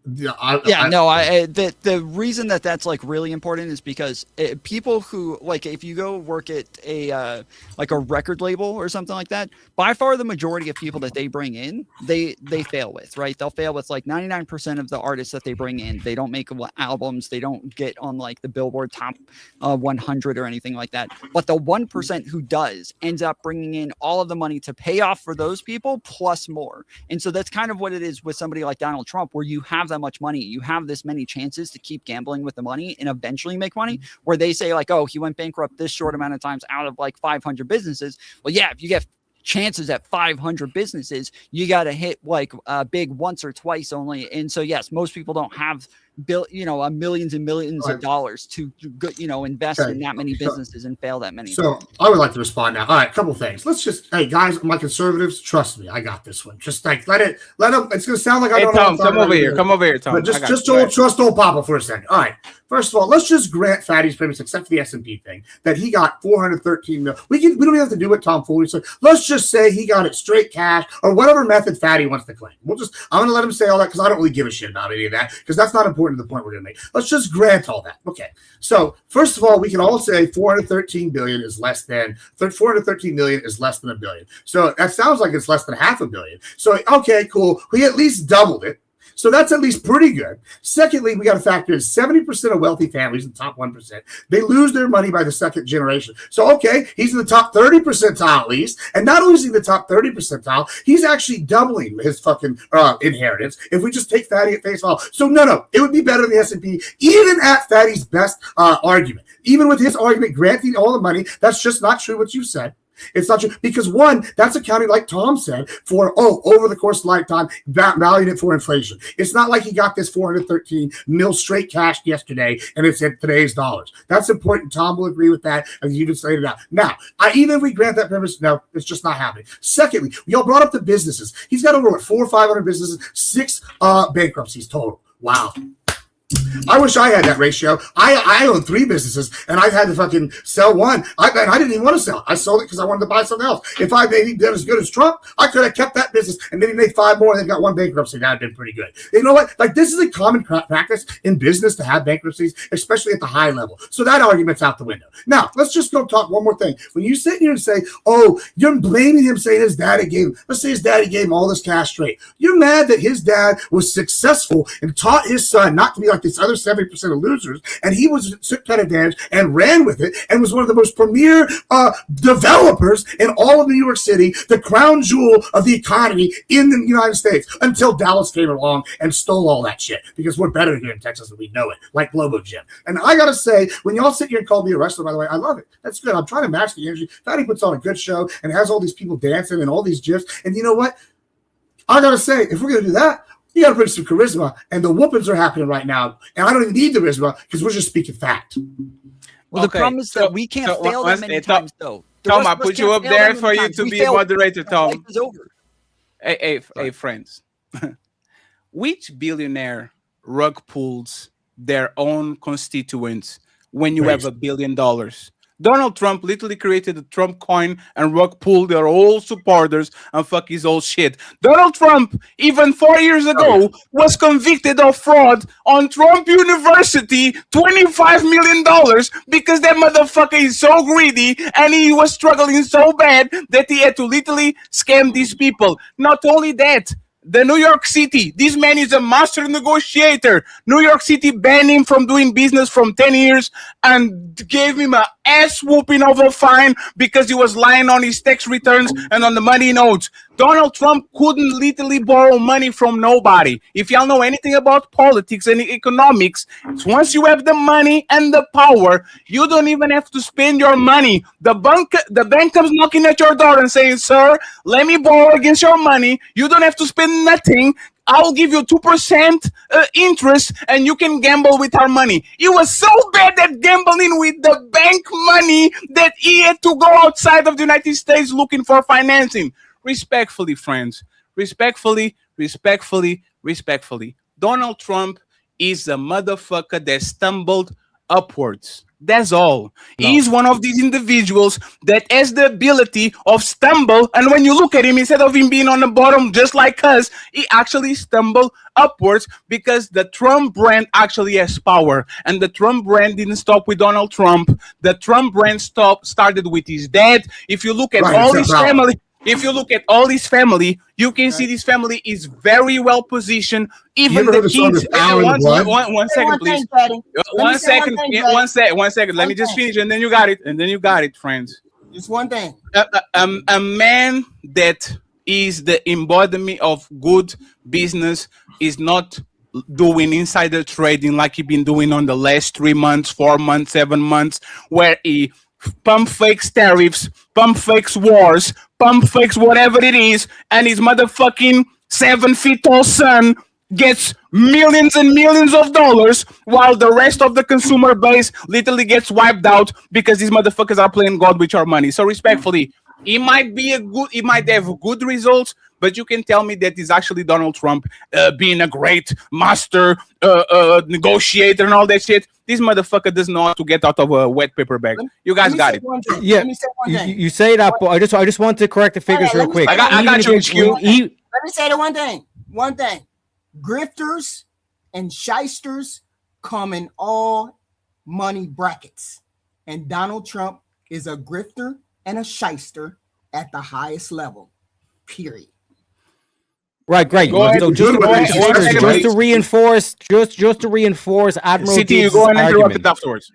The reason that's like really important is because people who like, if you go work at a like a record label or something like that, by far the majority of people that they bring in, they fail with, right? They'll fail with like 99% of the artists that they bring in. They don't make albums. They don't get on like the Billboard top 100 or anything like that. But the 1% who does ends up bringing in all of the money to pay off for those people plus more. And so that's kind of what it is with somebody like Donald Trump, where you have that much money, you have this many chances to keep gambling with the money and eventually make money, where they say like, oh, he went bankrupt this short amount of times out of like 500 businesses. Well, yeah, if you get chances at 500 businesses, you got to hit like big once or twice only. And so, yes, most people don't have millions and millions of dollars to invest in that many businesses and fail that many. So I would like to respond now. All right, couple things. Let's just, hey guys, my conservatives, trust me, I got this one. Just like let them. It's gonna sound like I don't know. Tom, come over here, Tom. But just trust old Papa for a second. All right. First of all, let's just grant Fatty's premise, except for the S&P thing, that he got 413 million. We don't even have to do what Tom Foley said. Let's just say he got it straight cash or whatever method Fatty wants to claim. I'm gonna let him say all that because I don't really give a shit about any of that because that's not important to the point we're gonna make. Let's just grant all that. Okay. So first of all, we can all say 413 billion is less than 413 million is less than $1 billion. So that sounds like it's less than $500 million. So okay, cool. We at least doubled it. So that's at least pretty good. Secondly, we got to factor in 70% of wealthy families, the top 1%, they lose their money by the second generation. So, okay, he's in the top 30 percentile at least. And not only is he in the top 30 percentile, he's actually doubling his fucking inheritance if we just take Fatty at face value. So, no, it would be better than the S&P, even at Fatty's best argument. Even with his argument granting all the money, that's just not true what you said. It's not true because one, that's accounting like Tom said for over the course of lifetime, valuing it for inflation. It's not like he got this 413 mil straight cash yesterday and it's in today's dollars. That's important. Tom will agree with that, and you just laid it out. Now, even if we grant that premise, no, it's just not happening. Secondly, y'all brought up the businesses. He's got over 400 or 500 businesses, 6 bankruptcies total. Wow. I wish I had that ratio. I own 3 businesses, and I've had to fucking sell one. I didn't even want to sell it. I sold it because I wanted to buy something else. If I maybe did as good as Trump, I could have kept that business and maybe made 5 more and then got 1 bankruptcy. That would have been pretty good. You know what? Like, this is a common practice in business to have bankruptcies, especially at the high level. So that argument's out the window. Now, let's just go talk one more thing. When you sit here and say, oh, you're blaming him saying his daddy gave him, let's say his daddy gave him all this cash straight. You're mad that his dad was successful and taught his son not to be like this other 70% of losers, and he took that advantage and ran with it and was one of the most premier developers in all of New York City, the crown jewel of the economy in the United States, until Dallas came along and stole all that shit, because we're better here in Texas than we know it, like Globo Gym. And I gotta say, when y'all sit here and call me a wrestler, by the way, I love it. That's good. I'm trying to match the energy. Fatty puts on a good show and has all these people dancing and all these gifs, and you know what? I gotta say, if we're gonna do that, you got to bring some charisma, and the whoopings are happening right now. And I don't even need the charisma because we're just speaking fact. Well, the problem is that we can't fail them many times, though. Tom, I put you up there for you to be a moderator, Tom. Life is over. Hey, friends. Which billionaire rug pulls their own constituents when you have $1 billion? Donald Trump literally created the Trump coin and rug pulled their old supporters and fuck his old shit. Donald Trump, even 4 years ago, was convicted of fraud on Trump University, $25 million, because that motherfucker is so greedy and he was struggling so bad that he had to literally scam these people. Not only that, the New York City, this man is a master negotiator. New York City banned him from doing business from 10 years and gave him an ass whooping of a fine because he was lying on his tax returns and on the money notes. Donald Trump couldn't literally borrow money from nobody. If y'all know anything about politics and economics, once you have the money and the power, you don't even have to spend your money. The bank comes knocking at your door and saying, sir, let me borrow against your money. You don't have to spend nothing. I'll give you 2% interest and you can gamble with our money. He was so bad at gambling with the bank money that he had to go outside of the United States looking for financing. Respectfully, friends, respectfully, Donald Trump is a motherfucker that stumbled upwards. That's all. No. He's one of these individuals that has the ability of stumble, and when you look at him, instead of him being on the bottom just like us, he actually stumbled upwards because the Trump brand actually has power. And the Trump brand didn't stop with Donald Trump. The Trump brand started with his dad. If you look at all his family, you can see this family is very well positioned. Even the kids. One second, please. One second. Let me just finish, and then you got it. Friends. Just one thing. A man that is the embodiment of good business is not doing insider trading like he been doing on the last 3 months, 4 months, 7 months, where he pump fakes tariffs, pump fakes wars, pump fakes whatever it is, and his motherfucking 7 feet tall son gets millions and millions of dollars while the rest of the consumer base literally gets wiped out because these motherfuckers are playing God with your money. So respectfully, he might have good results, but you can tell me that it's actually Donald Trump being a great master negotiator and all that shit. This motherfucker doesn't know how to get out of a wet paper bag. You guys got it. Yeah, you say that, but I just want to correct the figures real quick. I got you, HQ. Let me say the one thing. Grifters and shysters come in all money brackets. And Donald Trump is a grifter and a shyster at the highest level. Period. Right, great. Go ahead. So just to reinforce Admiral City, you Gibbs' go and interrupt argument. it afterwards.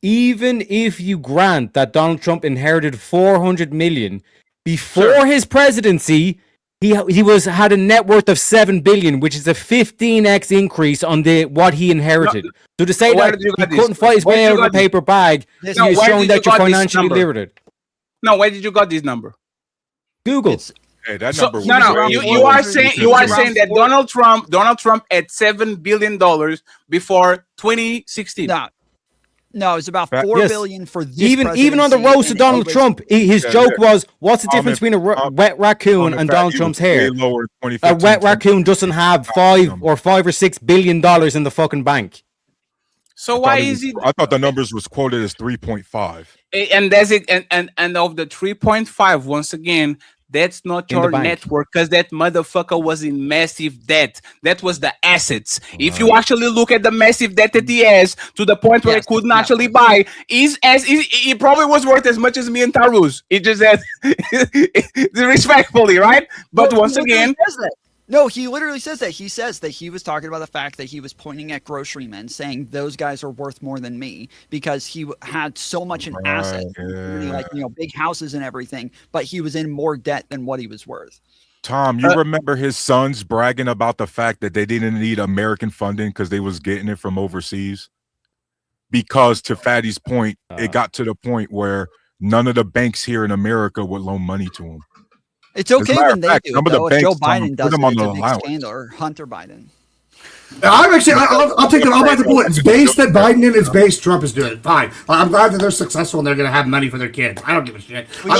Even if you grant that Donald Trump inherited 400 million before his presidency, he had a net worth of 7 billion, which is a 15x increase on what he inherited. So to say that he couldn't fight his way out of a paper bag is showing that you're financially literate. No, where did you got this number? Google. Hey, that number. You are saying that Donald Trump had $7 billion before 2016. No, it's about 4 billion for this. Even on the roast of Donald Trump, his joke was, "What's the difference between a wet raccoon and Donald Trump's hair? A wet raccoon doesn't have $5 or $6 billion in the fucking bank." So why is it? I thought the numbers was quoted as 3.5. And that's it. And of the 3.5, once again, that's not your network, because that motherfucker was in massive debt. That was the assets. If you actually look at the massive debt that he has, to the point where he couldn't actually buy, he probably was worth as much as me and Tarus. He just said respectfully, right? But once again. No, he literally says that. He says that he was talking about the fact that he was pointing at grocery men, saying those guys are worth more than me because he had so much in assets, like big houses and everything, but he was in more debt than what he was worth. Tom, you remember his sons bragging about the fact that they didn't need American funding because they was getting it from overseas? Because to Fatty's point, it got to the point where none of the banks here in America would loan money to him. It's okay when they do it, though. If Joe Biden does it, it's a big scandal, or Hunter Biden. I'm actually, I'll take it. I'll bite the bullet. It's based that Biden and it's based Trump is doing it. Fine. I'm glad that they're successful and they're going to have money for their kids. I don't give a shit. He's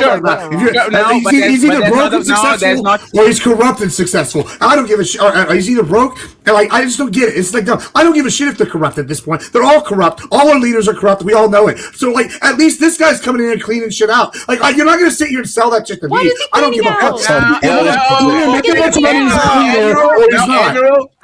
either broke and successful or he's corrupt and successful. I don't give a shit. He's either broke and I just don't get it. It's like, I don't give a shit if they're corrupt at this point. They're all corrupt. All our leaders are corrupt. We all know it. So at least this guy's coming in and cleaning shit out. You're not going to sit here and sell that shit to me. I don't give a fuck. I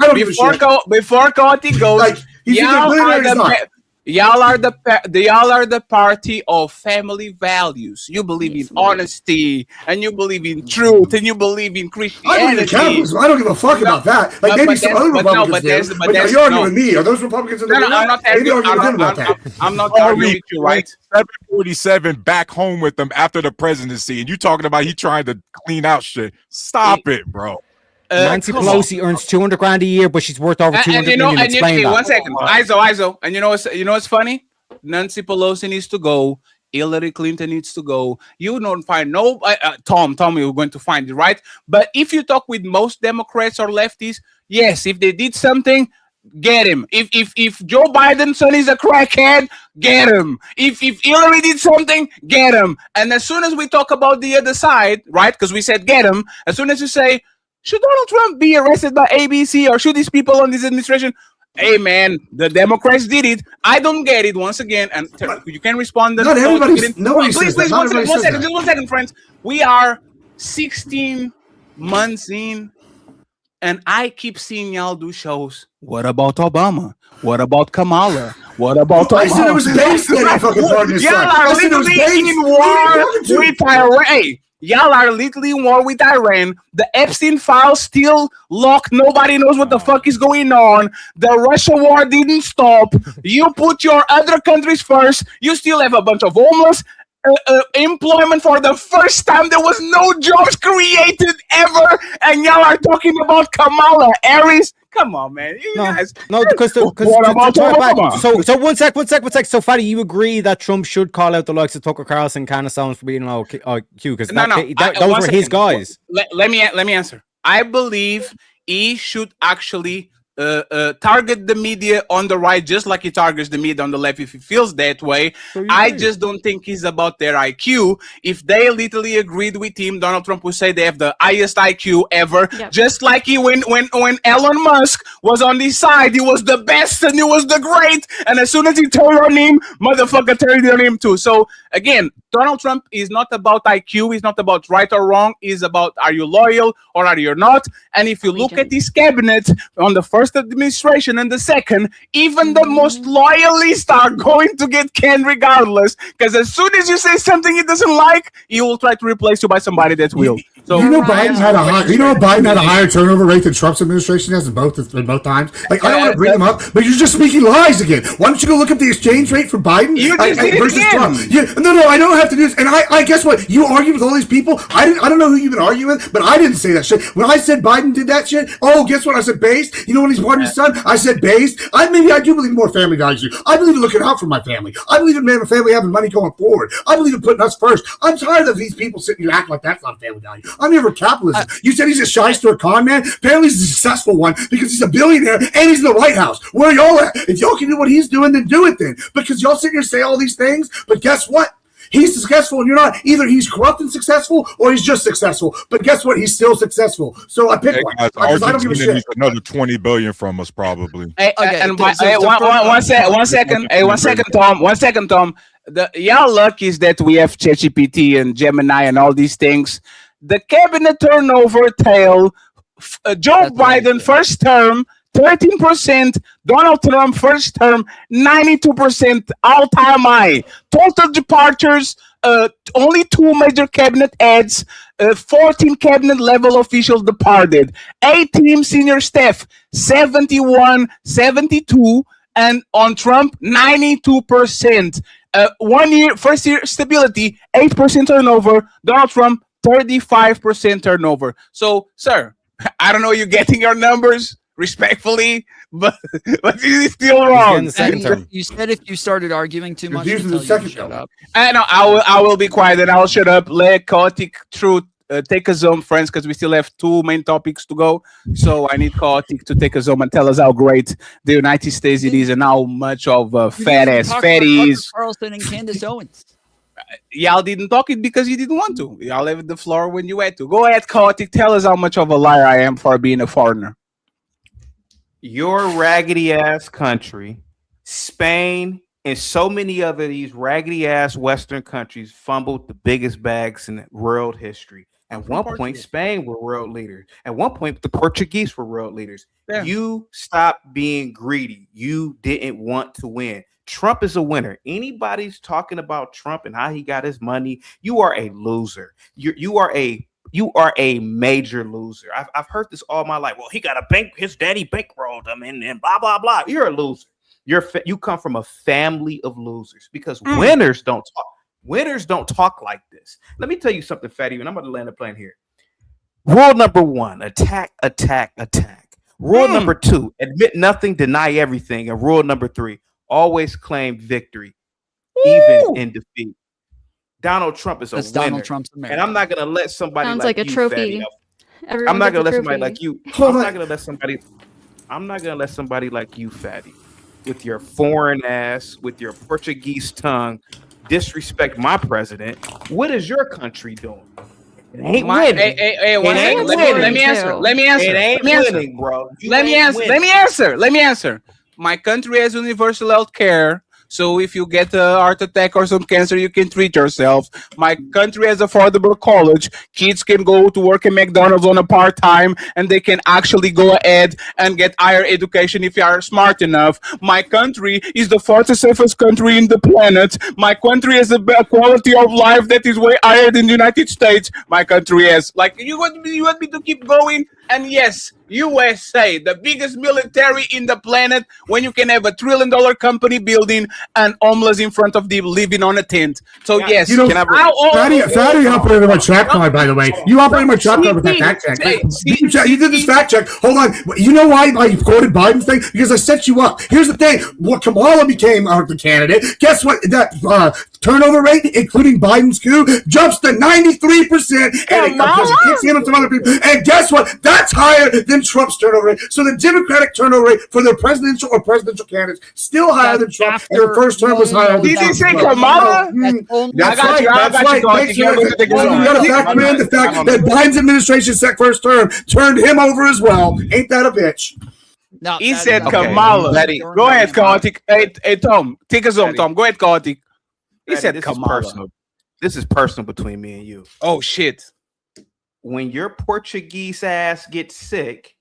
don't give a shit. Before Cody goes, y'all are the party of family values. You believe in honesty, and you believe in truth, and you believe in Christianity. I believe in capitalism. I don't give a fuck about that. Maybe some other Republicans do. But you're arguing with me. Are those Republicans in the room? I'm not arguing with that. I'm not arguing with you, right? 747 back home with them after the presidency, and you talking about he trying to clean out shit. Stop it, bro. Nancy Pelosi earns $200,000 a year, but she's worth over $200 million. Explain that. 1 second, ISO. And you know what's funny? Nancy Pelosi needs to go. Hillary Clinton needs to go. You don't find no Tom. You're going to find it, right? But if you talk with most Democrats or lefties, yes, if they did something, get him. If Joe Biden's son is a crackhead, get him. If Hillary did something, get him. And as soon as we talk about the other side, right? Because we said get him. As soon as you say, should Donald Trump be arrested by ABC, or should these people on this administration? Hey man, the Democrats did it. I don't get it. Once again, and you can respond. Not everybody. Nobody says that. Just 1 second, friends. We are 16 months in, and I keep seeing y'all do shows. What about Obama? What about Kamala? What about Obama? I said it was based on that fucking party. Y'all are literally in war with Iran. Y'all are literally in war with Iran. The Epstein files still locked. Nobody knows what the fuck is going on. The Russia war didn't stop. You put your other countries first. You still have a bunch of homeless. Employment for the first time. There was no jobs created ever. And y'all are talking about Kamala Harris. Come on, man. Because so 1 sec. So, Fatty, you agree that Trump should call out the likes of Tucker Carlson, Candace Owens for being low IQ? Because those were his guys. Let me answer. I believe he should actually target the media on the right, just like he targets the media on the left if he feels that way. I just don't think it's about their IQ. If they literally agreed with him, Donald Trump would say they have the highest IQ ever. Yep. Just like when Elon Musk was on his side, he was the best and he was the great. And as soon as he turned on him, motherfucker turned on him too. So again, Donald Trump is not about IQ. He's not about right or wrong. He's about, are you loyal or are you not? And if you look at his cabinet on the first administration and the second, even the most loyalists are going to get canned regardless. Because as soon as you say something he doesn't like, he will try to replace you by somebody that will. So Biden had a higher turnover rate than Trump's administration has in both times. Like I don't want to bring them up, but you're just speaking lies again. Why don't you go look up the exchange rate for Biden versus Trump? Yeah, no, I don't have to do this. And I guess what you argue with all these people. I don't know who you've been arguing with, but I didn't say that shit. When I said Biden did that shit, guess what? I said based. You know when he's born his son, I said based. I do believe in more family values. I believe in looking out for my family. I believe in my family having money going forward. I believe in putting us first. I'm tired of these people sitting here acting like that's not family value. I'm here for capitalism. You said he's a shyster, a con man. Apparently he's a successful one because he's a billionaire and he's in the White House. Where are y'all at? If y'all can do what he's doing, then do it then. Because y'all sit here and say all these things, but guess what? He's successful and you're not. Either he's corrupt and successful or he's just successful. But guess what? He's still successful. So I pick one. Guys, I don't give a shit. needs another $20 billion from us, probably. One second, Tom. Y'all lucky is that we have ChatGPT and Gemini and all these things. The cabinet turnover tale, Joe Biden first term, 13%, Donald Trump first term, 92% all-time high. Total departures, only 2 major cabinet adds, 14 cabinet level officials departed, 18 senior staff, 71, 72, and on Trump, 92%. 1 year, first year stability, 8% turnover, Donald Trump, 35% turnover. So, sir, I don't know you're getting your numbers respectfully, but it's still wrong. You said if you started arguing too much, shut up. I will be quiet and I'll shut up. Let Chaotic Truth take us home, friends, because we still have 2 main topics to go. So I need Chaotic to take us home and tell us how great the United States it is and how much of fatties. Carlson and Candace Owens. Y'all didn't talk it because you didn't want to. Y'all left the floor when you had to. Go ahead, Chaotic. Tell us how much of a liar I am for being a foreigner. Your raggedy ass country, Spain, and so many other these raggedy ass Western countries fumbled the biggest bags in world history. At one point, Spain were world leaders. At one point, the Portuguese were world leaders. Yeah. You stopped being greedy. You didn't want to win. Trump is a winner. Anybody's talking about Trump and how he got his money, you are a loser. You are a major loser. I've heard this all my life. Well, he got a bank. His daddy bankrolled him, and blah blah blah. You're a loser. You come from a family of losers because winners don't talk. Winners don't talk like this. Let me tell you something, Fatty, and I'm about to land the plane here. Rule number 1, attack, attack, attack. Rule number 2, admit nothing, deny everything. And rule number 3, always claim victory, even in defeat. Donald Trump is a winner. Donald Trump's America. And I'm not going to let somebody Sounds like like a you, trophy. Fatty, I'm not going to let somebody like you. I'm not going to let somebody like you, Fatty, with your foreign ass, with your Portuguese tongue, disrespect my president. What is your country doing? It ain't winning. Let me answer. It ain't winning, bro. Let me answer. My country has universal health care. So if you get a heart attack or some cancer, you can treat yourself. My country has affordable college. Kids can go to work at McDonald's on a part-time, and they can actually go ahead and get higher education if you are smart enough. My country is the 4th safest country in the planet. My country has a quality of life that is way higher than the United States. My country has. Like, you want me to keep going? And yes, USA, the biggest military in the planet, when you can have $1 trillion company building and homeless in front of them living on a tent. So yes, you know, Fatty operated my trap card, by the way. You operated my trap card with that fact check. You did this fact check. Hold on. You know why I quoted Biden's thing? Because I set you up. Here's the thing. What Kamala became the candidate. Guess what? That turnover rate, including Biden's coup, jumps to 93%. And it kicks in on some other people. And guess what? That's higher than Trump's turnover rate. So the Democratic turnover rate for the presidential candidates still higher than Trump. And the first term was higher than Trump. Did you say Kamala? That's right. You got to factor in the fact that Biden's administration set first term turned him over as well. Ain't that a bitch? No, he said Kamala. Go ahead, Chaotic. Hey, Tom. Take us home, Tom. Go ahead, Chaotic. He said Kamala. This is personal between me and you. Oh, shit. When your Portuguese ass gets sick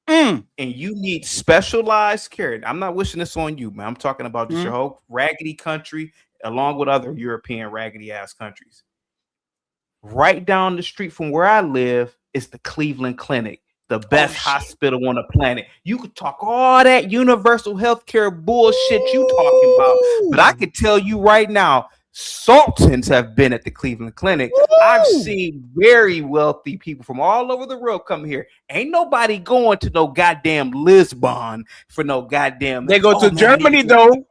and you need specialized care, I'm not wishing this on you, man. I'm talking about just your whole raggedy country along with other European raggedy ass countries. right down the street from where I live is the Cleveland Clinic, the best hospital on the planet. You could talk all that universal healthcare bullshit you talking about, but I can tell you right now, Sultans have been at the Cleveland Clinic. I've seen very wealthy people from all over the world come here. Ain't nobody going to no goddamn Lisbon for no goddamn. They go to Germany though.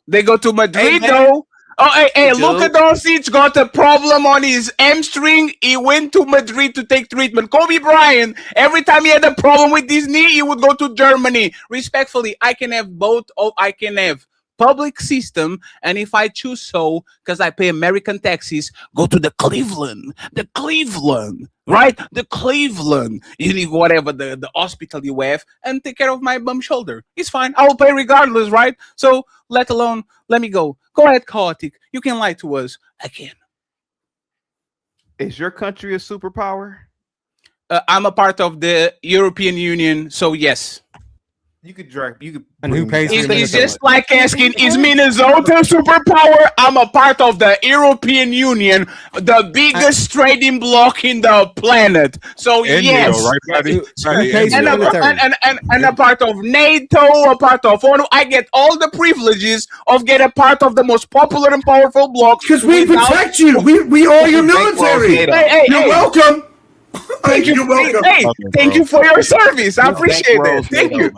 They go to Madrid though. Oh, hey, Luka Doncic got a problem on his hamstring. He went to Madrid to take treatment. Kobe Bryant, every time he had a problem with his knee, he would go to Germany. Respectfully, I can have both. I can have public system, and if I choose so, because I pay American taxes, go to the Cleveland, right? The Cleveland. You need whatever the hospital you have, and take care of my bum shoulder. It's fine. I will pay regardless, right? So, let me go. Go ahead, Chaotic. You can lie to us again. Is your country a superpower? I'm a part of the European Union, so yes. You could drag. And who pays for It's just like asking, is Minnesota a superpower? I'm a part of the European Union, the biggest trading bloc in the planet. So yes, and a part of NATO, a part of ONU. I get all the privileges of getting a part of the most popular and powerful bloc. Because we protect you. We are your military. You're welcome. You're welcome. Hey, thank you for your service. I appreciate it. Thank you.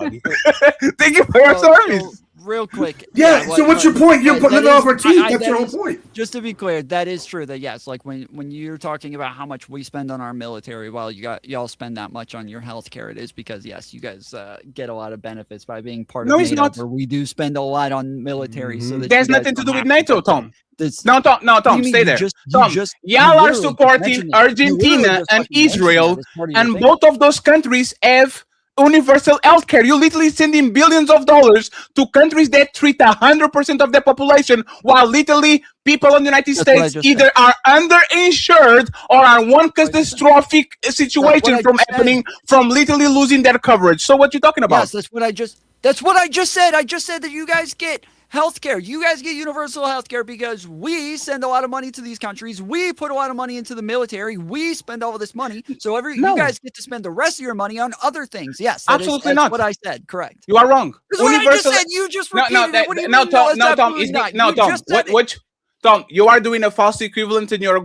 Thank you for your service. Real quick. Yeah. So what's your point? You're putting it off our teeth. That's your whole point. Just to be clear, that is true. That yes, like when you're talking about how much we spend on our military, well, y'all spend that much on your healthcare. It is because yes, you guys get a lot of benefits by being part of NATO. It's not. Where we do spend a lot on military. So that there's nothing to do with NATO, Tom. No, Tom, stay there. Tom, y'all are supporting Argentina and Israel, and both of those countries have universal healthcare. You're literally sending billions of dollars to countries that treat 100% of their population, while literally people in the United States either are underinsured or are one catastrophic situation from happening, from literally losing their coverage. So what you talking about? Yes, that's what I just said. I just said that you guys get healthcare. You guys get universal healthcare because we send a lot of money to these countries. We put a lot of money into the military. We spend all of this money. So you guys get to spend the rest of your money on other things. Yes, absolutely not. What I said. Correct. You are wrong. Universal. What I just said. You just repeated it. What do you mean? Tom. Tom, you are doing a false equivalent, and you're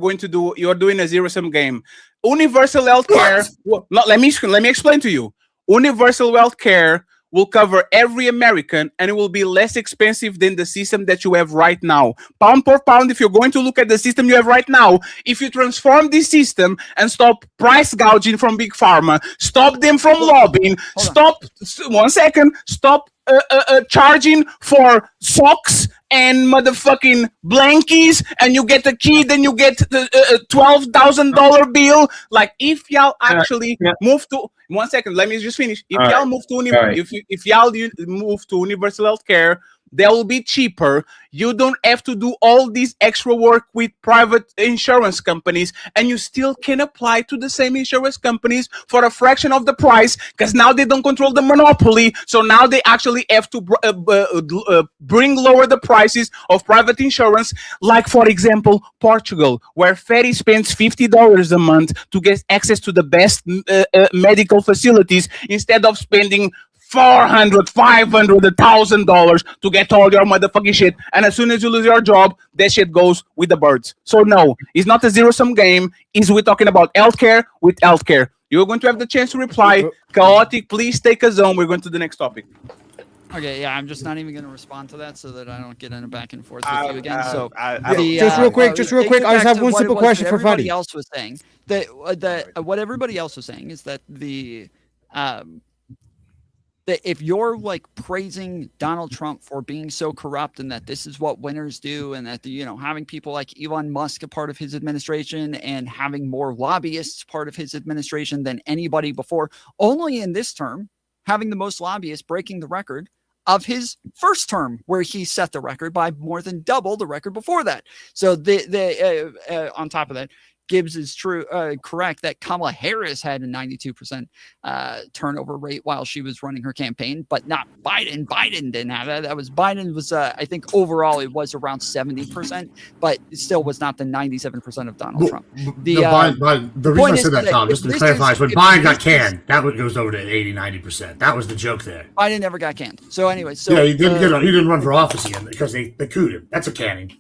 doing a zero-sum game. Universal healthcare. Let me explain to you. Universal healthcare will cover every American, and it will be less expensive than the system that you have right now. Pound per pound, if you're going to look at the system you have right now, if you transform this system and stop price gouging from Big Pharma, stop them from lobbying, stop charging for socks and motherfucking blankies, and you get a key, then you get the $12,000 bill. Like, if y'all actually move to 1 second, let me just finish. If y'all move to if y'all move to universal health care, they will be cheaper. You don't have to do all this extra work with private insurance companies, and you still can apply to the same insurance companies for a fraction of the price, because now they don't control the monopoly. So now they actually have to lower the prices of private insurance. Like, for example, Portugal, where Ferry spends $50 a month to get access to the best medical facilities, instead of spending $400, $500, $1,000 to get all your motherfucking shit. And as soon as you lose your job, that shit goes with the birds. So no, it's not a zero-sum game. We're talking about healthcare with healthcare. You're going to have the chance to reply. Chaotic, please take a zone. We're going to the next topic. Okay, yeah, I'm just not even going to respond to that so that I don't get in a back and forth with you again. Just real quick, I just have one simple question for Fadi. Everybody else was saying what everybody else was saying is that that if you're like praising Donald Trump for being so corrupt and that this is what winners do, and that having people like Elon Musk a part of his administration and having more lobbyists part of his administration than anybody before, only in this term having the most lobbyists breaking the record of his first term, where he set the record by more than double the record before that. So on top of that, Gibbs is correct that Kamala Harris had a 92% turnover rate while she was running her campaign, but not Biden. Biden didn't have that. Biden was, I think overall it was around 70%, but it still was not the 97% of Donald Trump. The reason I said that, Tom, just to clarify, is when Biden got canned, that goes over to 80-90%. That was the joke there. Biden never got canned. So anyway, yeah, he didn't run for office again because they cooed him. That's a canning.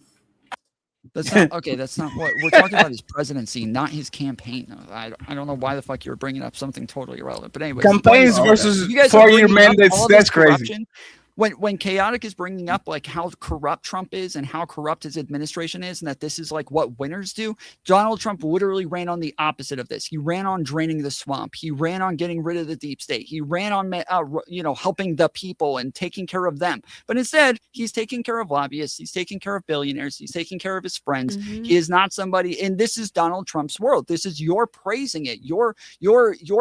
That's not okay. That's not what we're talking about. His presidency, not his campaign. I don't know why the fuck you were bringing up something totally irrelevant. But anyway, campaigns versus 4-year mandates. That's crazy. When Chaotic is bringing up like how corrupt Trump is and how corrupt his administration is, and that this is like what winners do, Donald Trump literally ran on the opposite of this. He ran on draining the swamp. He ran on getting rid of the deep state. He ran on helping the people and taking care of them. But instead, he's taking care of lobbyists. He's taking care of billionaires. He's taking care of his friends. Mm-hmm. He is not somebody. And this is Donald Trump's world. This is you're praising it. You're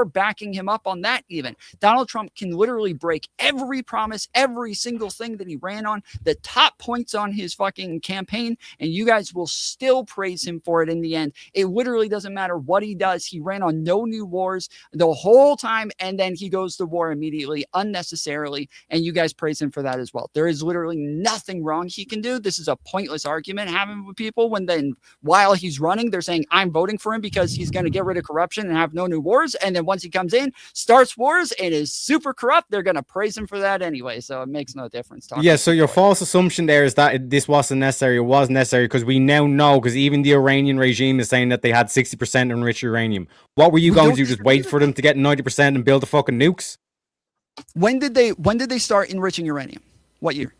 backing him up on that. Even Donald Trump can literally break every promise, every single thing that he ran on, the top points on his fucking campaign, and you guys will still praise him for it in the end. It literally doesn't matter what he does. He ran on no new wars the whole time, and then he goes to war immediately, unnecessarily, and you guys praise him for that as well. There is literally nothing wrong he can do. This is a pointless argument having with people when then while he's running, they're saying, I'm voting for him because he's going to get rid of corruption and have no new wars, and then once he comes in, starts wars and is super corrupt, they're going to praise him for that anyway, so it makes no difference. Yeah, so your false assumption there is that this wasn't necessary. It was necessary because we now know, because even the Iranian regime is saying that they had 60% enriched uranium. What were you going to do? Just wait for them to get 90% and build the fucking nukes? When did they start enriching uranium? What year?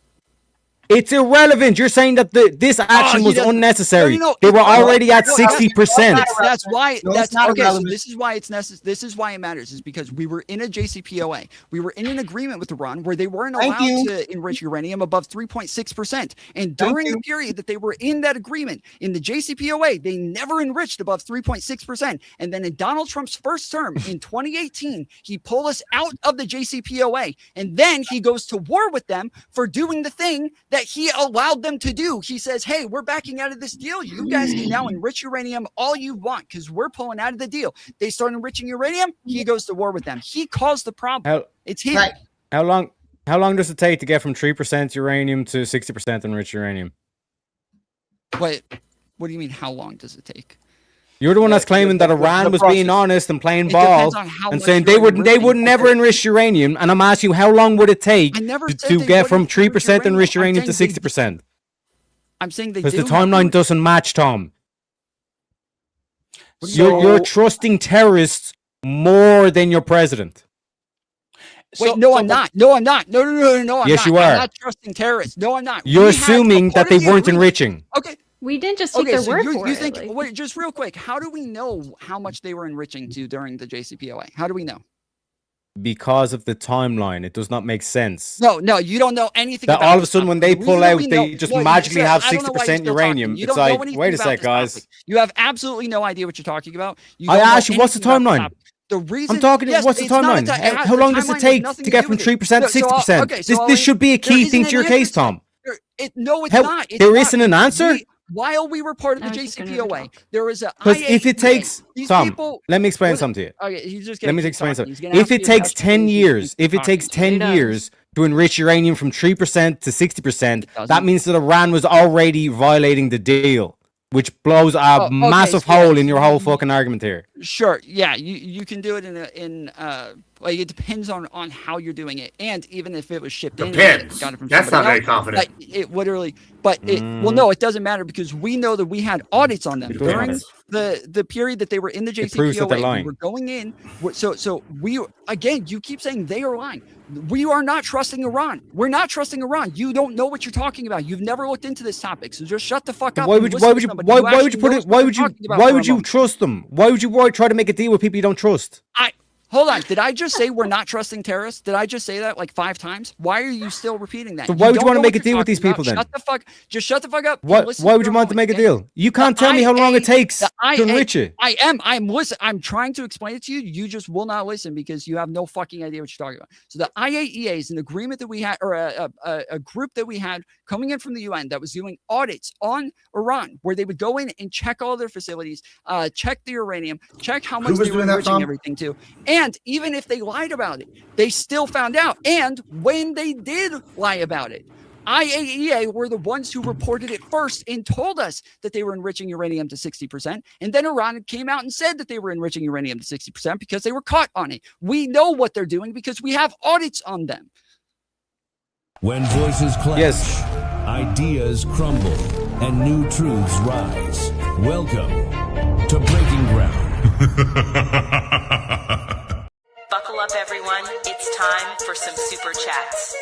It's irrelevant. You're saying that this action was unnecessary. They were already at 60%. That's why. That's okay. So this is why it's necessary. This is why it matters. Is because we were in a JCPOA. We were in an agreement with Iran where they weren't allowed to enrich uranium above 3.6%. And during the period that they were in that agreement in the JCPOA, they never enriched above 3.6%. And then in Donald Trump's first term in 2018, he pulled us out of the JCPOA, and then he goes to war with them for doing the thing that he allowed them to do. He says, hey, we're backing out of this deal. You guys can now enrich uranium all you want because we're pulling out of the deal. They start enriching uranium. He goes to war with them. He caused the problem. It's him. Right. How long does it take to get from 3% uranium to 60% enriched uranium? What do you mean, how long does it take? You're the one that's claiming that Iran was being honest and playing ball and saying they would never enrich uranium. And I'm asking you, how long would it take to get from 3% enriched uranium to 60%? I'm saying they do. Because the timeline doesn't match, Tom. You're trusting terrorists more than your president. Wait, no, I'm not. No, I'm not. No, I'm yes, not. You are. I'm not trusting terrorists. No, I'm not. You're assuming that they weren't enriching. Okay. We didn't just take their word for you it. Think, wait, just real quick, how do we know how much they were enriching to during the JCPOA? How do we know? Because of the timeline. It does not make sense. No, you don't know anything that about all of a sudden when they pull out, they just magically have 60% uranium. It's like, wait a sec, guys. You have absolutely no idea what you're talking about. I asked you, what's the timeline? The reason I'm talking. What's the timeline? How long does it take to get from 3% to 60%? This should be a key thing to your case, Tom. No, it's not. There isn't an answer? While we were part of the JCPOA, there was a because if it takes Tom, let me explain something to you. Okay, let me explain something. If it takes 10 years, to enrich uranium from 3% to 60%, that means that Iran was already violating the deal, which blows a massive hole in your whole fucking argument here. Sure, yeah, you can do it in like it depends on how you're doing it, and even if it was shipped in, got it from that's not very confident. Like, it literally, but well, no, it doesn't matter because we know that we had audits on them during the period that they were in the JCPOA. We were going in, so we again. You keep saying they are lying. We are not trusting Iran. We're not trusting Iran. You don't know what you're talking about. You've never looked into this topic, so just shut the fuck up. Why would you trust them? Why would you try to make a deal with people you don't trust? Hold on. Did I just say we're not trusting terrorists? Did I just say that like 5 times? Why are you still repeating that? So why would you want to make a deal with these people then? Just shut the fuck up. Why would you want to make a deal? You can't tell me how long it takes to enrich it. I'm trying to explain it to you. You just will not listen because you have no fucking idea what you're talking about. So the IAEA is an agreement that we had, or a group that we had coming in from the UN that was doing audits on Iran, where they would go in and check all their facilities, check the uranium, check how much they were enriching everything to. And even if they lied about it, they still found out. And when they did lie about it, IAEA were the ones who reported it first and told us that they were enriching uranium to 60%. And then Iran came out and said that they were enriching uranium to 60% because they were caught on it. We know what they're doing because we have audits on them. When voices clash, ideas crumble, and new truths rise. Welcome to Breaking Ground. Buckle up, everyone. It's time for some super chats.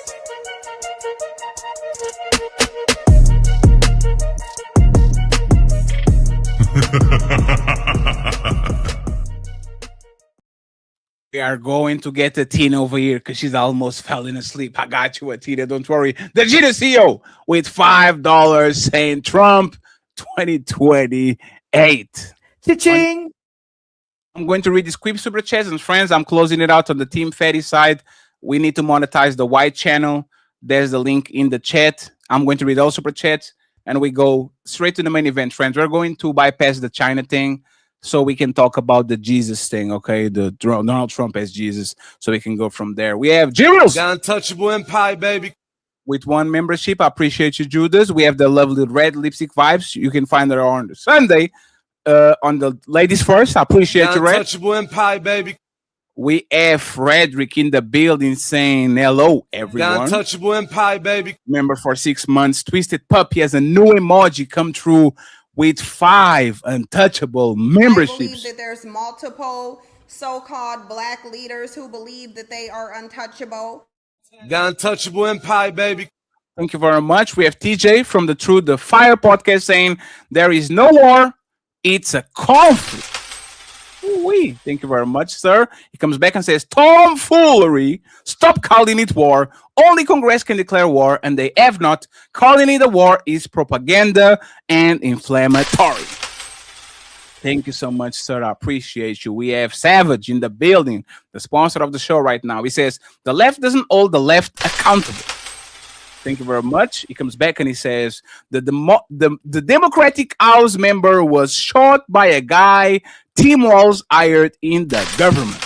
We are going to get Tina over here because she's almost falling asleep. I got you, Tina. Don't worry. The Gina CEO with $5 saying Trump 2028. Cha-ching! I'm going to read this quick super chats, and friends, I'm closing it out on the Team Fatty side. We need to monetize the white channel. There's the link in the chat. I'm going to read all super chats, and we go straight to the main event, friends. We're going to bypass the China thing so we can talk about the Jesus thing, okay? The Donald Trump as Jesus, so we can go from there. We have Judas. The untouchable empire, baby. With 1 membership. I appreciate you, Judas. We have the lovely red lipstick vibes. You can find her on Sunday. On the ladies first, I appreciate you, Red. Untouchable empire, baby. We have Frederick in the building saying hello, everyone. The untouchable empire, baby. Member for 6 months. Twisted Puppy has a new emoji come through with 5 untouchable memberships. I believe that there's multiple so-called black leaders who believe that they are untouchable. The untouchable empire, baby. Thank you very much. We have TJ from the Through the Fire podcast saying there is no war. It's a conflict. Ooh-wee. Thank you very much, sir. He comes back and says, tomfoolery. Stop calling it war. Only Congress can declare war, and they have not. Calling it a war is propaganda and inflammatory. Thank you so much, sir. I appreciate you. We have Savage in the building, the sponsor of the show right now. He says, the left doesn't hold the left accountable. Thank you very much. He comes back and he says, the Democratic House member was shot by a guy Tim Walz hired in the government.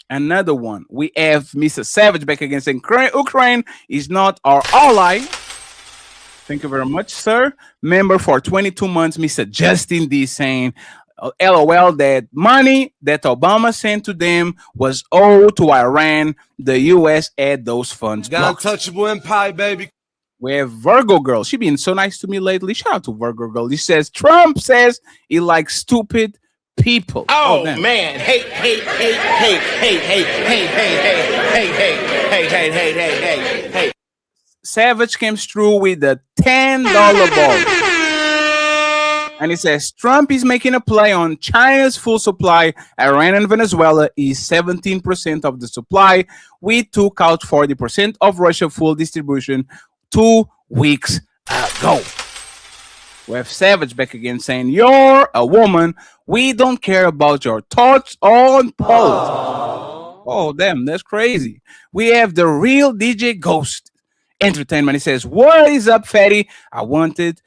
Another one. We have Mr. Savage back again saying, Ukraine is not our ally. Thank you very much, sir. Member for 22 months, Mr. Justin D saying, LOL, that money that Obama sent to them was owed to Iran. The U.S. had those funds blocked. Untouchable empire, baby. We have Virgo Girl. She been so nice to me lately. Shout out to Virgo Girl. He says, Trump says he likes stupid people. Oh man. Hey. Savage came through with a $10 ball. And he says, Trump is making a play on China's full supply. Iran and Venezuela is 17% of the supply. We took out 40% of Russia's full distribution 2 weeks ago. We have Savage back again saying, you're a woman. We don't care about your thoughts on politics. Oh, damn, that's crazy. We have the real DJ Ghost Entertainment. He says, what is up, fatty? I wanted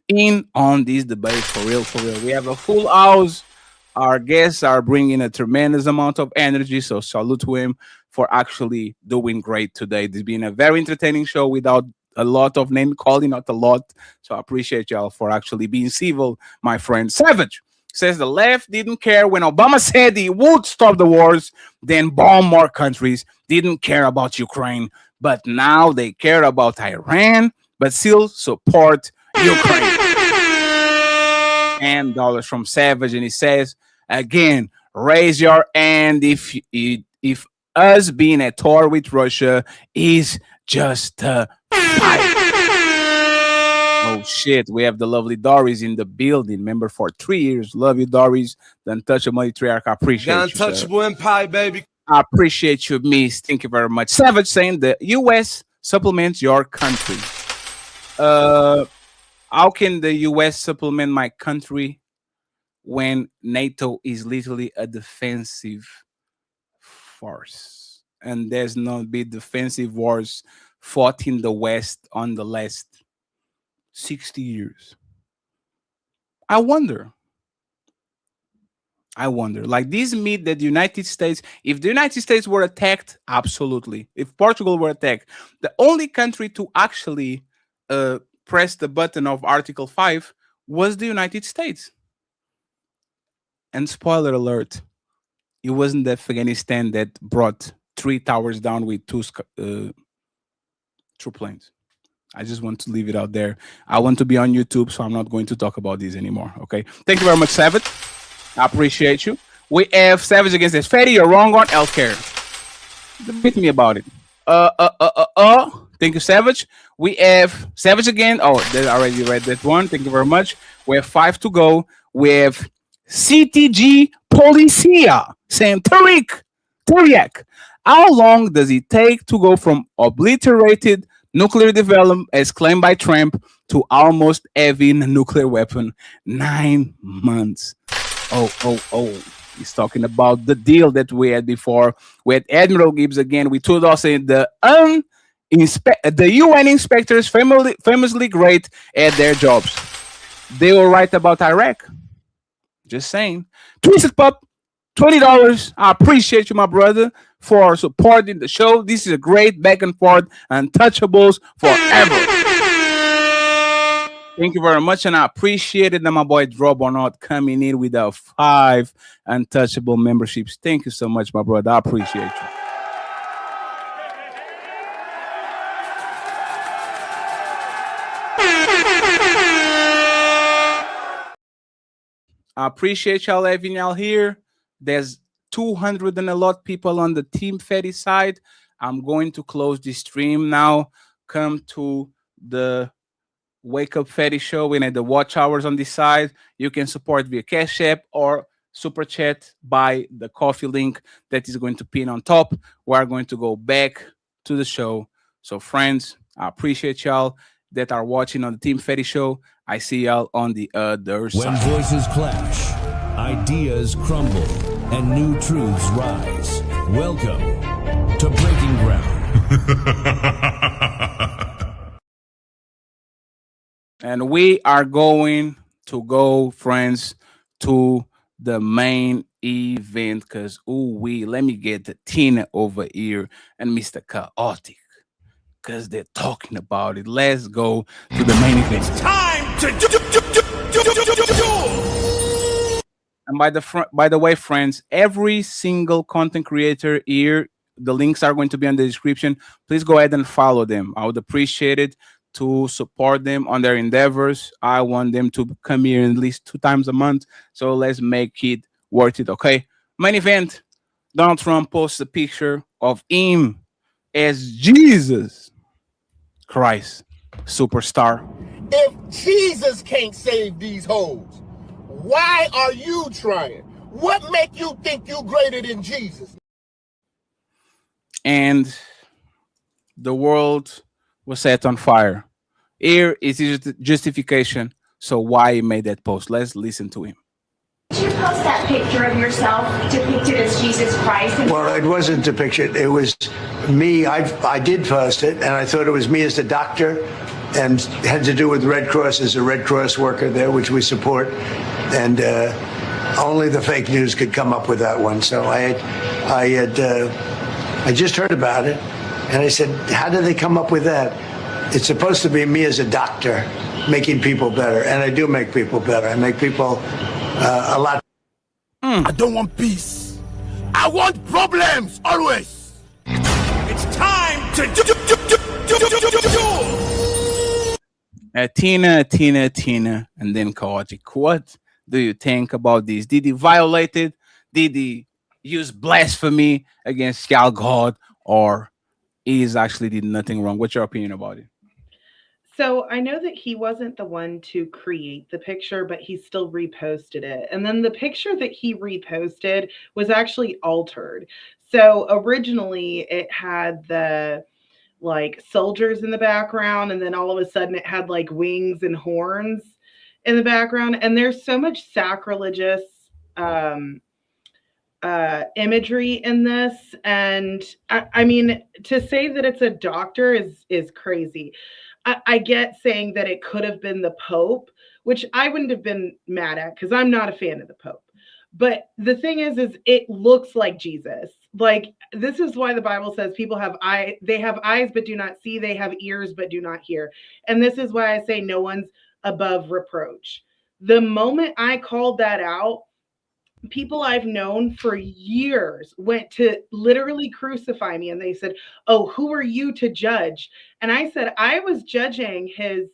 in on these debates for real. We have a full house. Our guests are bringing a tremendous amount of energy, so salute to him for actually doing great today. This has been a very entertaining show without a lot of name calling, not a lot. So I appreciate y'all for actually being civil, my friend. Savage says the left didn't care when Obama said he would stop the wars, then bomb more countries, didn't care about Ukraine, but now they care about Iran, but still support Ukraine. And dollars from Savage, and he says again, raise your hand if us being at war with Russia is just a fight. Oh shit, we have the lovely Doris in the building. Member for 3 years. Love you, Doris. The Untouchable Matriarch. I appreciate you, sir. Untouchable Empire, baby. I appreciate you, Miss. Thank you very much. Savage saying the US supplements your country. How can the US supplement my country when NATO is literally a defensive force? And there's not been defensive wars fought in the West on the last 60 years. I wonder. Like this meat that the United States, if the United States were attacked, absolutely. If Portugal were attacked, the only country to actually press the button of Article 5 was the United States. And spoiler alert, it wasn't Afghanistan that brought 3 towers down with 2 troop planes. I just want to leave it out there. I want to be on YouTube, so I'm not going to talk about this anymore. Okay. Thank you very much, Savage. I appreciate you. We have Savage against this. Fatty, you're wrong on healthcare. Beat me about it. Thank you, Savage. We have Savage again. Oh, they already read that one. Thank you very much. We have 5 to go. We have CTG Policia saying Tariq, how long does it take to go from obliterated nuclear development as claimed by Trump to almost having a nuclear weapon? 9 months. Oh. He's talking about the deal that we had before with Admiral Gibbs again. We told us in the UN inspectors famously great at their jobs. They were right about Iraq. Just saying. Twisted Pup, $20. I appreciate you, my brother, for supporting the show. This is a great back and forth. Untouchables forever. Thank you very much, and I appreciate it that my boy Drob or not coming in with our 5 Untouchable memberships. Thank you so much, my brother. I appreciate you. I appreciate y'all having y'all here. There's 200 and a lot people on the Team Fatty side. I'm going to close this stream now. Come to the Wake Up Fatty show and at the watch hours on this side. You can support via Cash App or Super Chat by the coffee link that is going to pin on top. We're going to go back to the show. So friends, I appreciate y'all that are watching on the Team Fatty show. I see y'all on the other side. When voices clash, ideas crumble, and new truths rise. Welcome to Breaking Ground. And we are going to go, friends, to the main event because, let me get the Tina over here and Mr. Chaotic because they're talking about it. Let's go to the main event. It's time to do. And by the way, friends, every single content creator here, the links are going to be in the description. Please go ahead and follow them. I would appreciate it to support them on their endeavors. I want them to come here at least 2 times a month. So let's make it worth it, okay? Main event, Donald Trump posts a picture of him as Jesus Christ, superstar. If Jesus can't save these hoes, why are you trying? What make you think you greater than Jesus? And the world was set on fire. Here is his justification. So why he made that post. Let's listen to him. Did you post that picture of yourself depicted as Jesus Christ? Well, it wasn't depicted. It was me. I did post it, and I thought it was me as the doctor, and had to do with Red Cross as a Red Cross worker there, which we support. And only the fake news could come up with that one. So I just heard about it, and I said, how did they come up with that? It's supposed to be me as a doctor making people better, and I do make people better. I make people a lot. I don't want peace. I want problems always. It's time to do. Tina, and then Chaotic. What do you think about this? Did he violate it? Did he use blasphemy against God, or he actually did nothing wrong? What's your opinion about it? So I know that he wasn't the one to create the picture, but he still reposted it. And then the picture that he reposted was actually altered. So originally it had the like soldiers in the background, and then all of a sudden it had like wings and horns in the background. And there's so much sacrilegious imagery in this. And I mean, to say that it's a doctor is crazy. I get saying that it could have been the Pope, which I wouldn't have been mad at because I'm not a fan of the Pope. But the thing is it looks like Jesus. Like, this is why the Bible says people have they have eyes but do not see, they have ears but do not hear. And this is why I say no one's above reproach. The moment I called that out, people I've known for years went to literally crucify me, and they said, "Oh, who are you to judge?" And I said I was judging his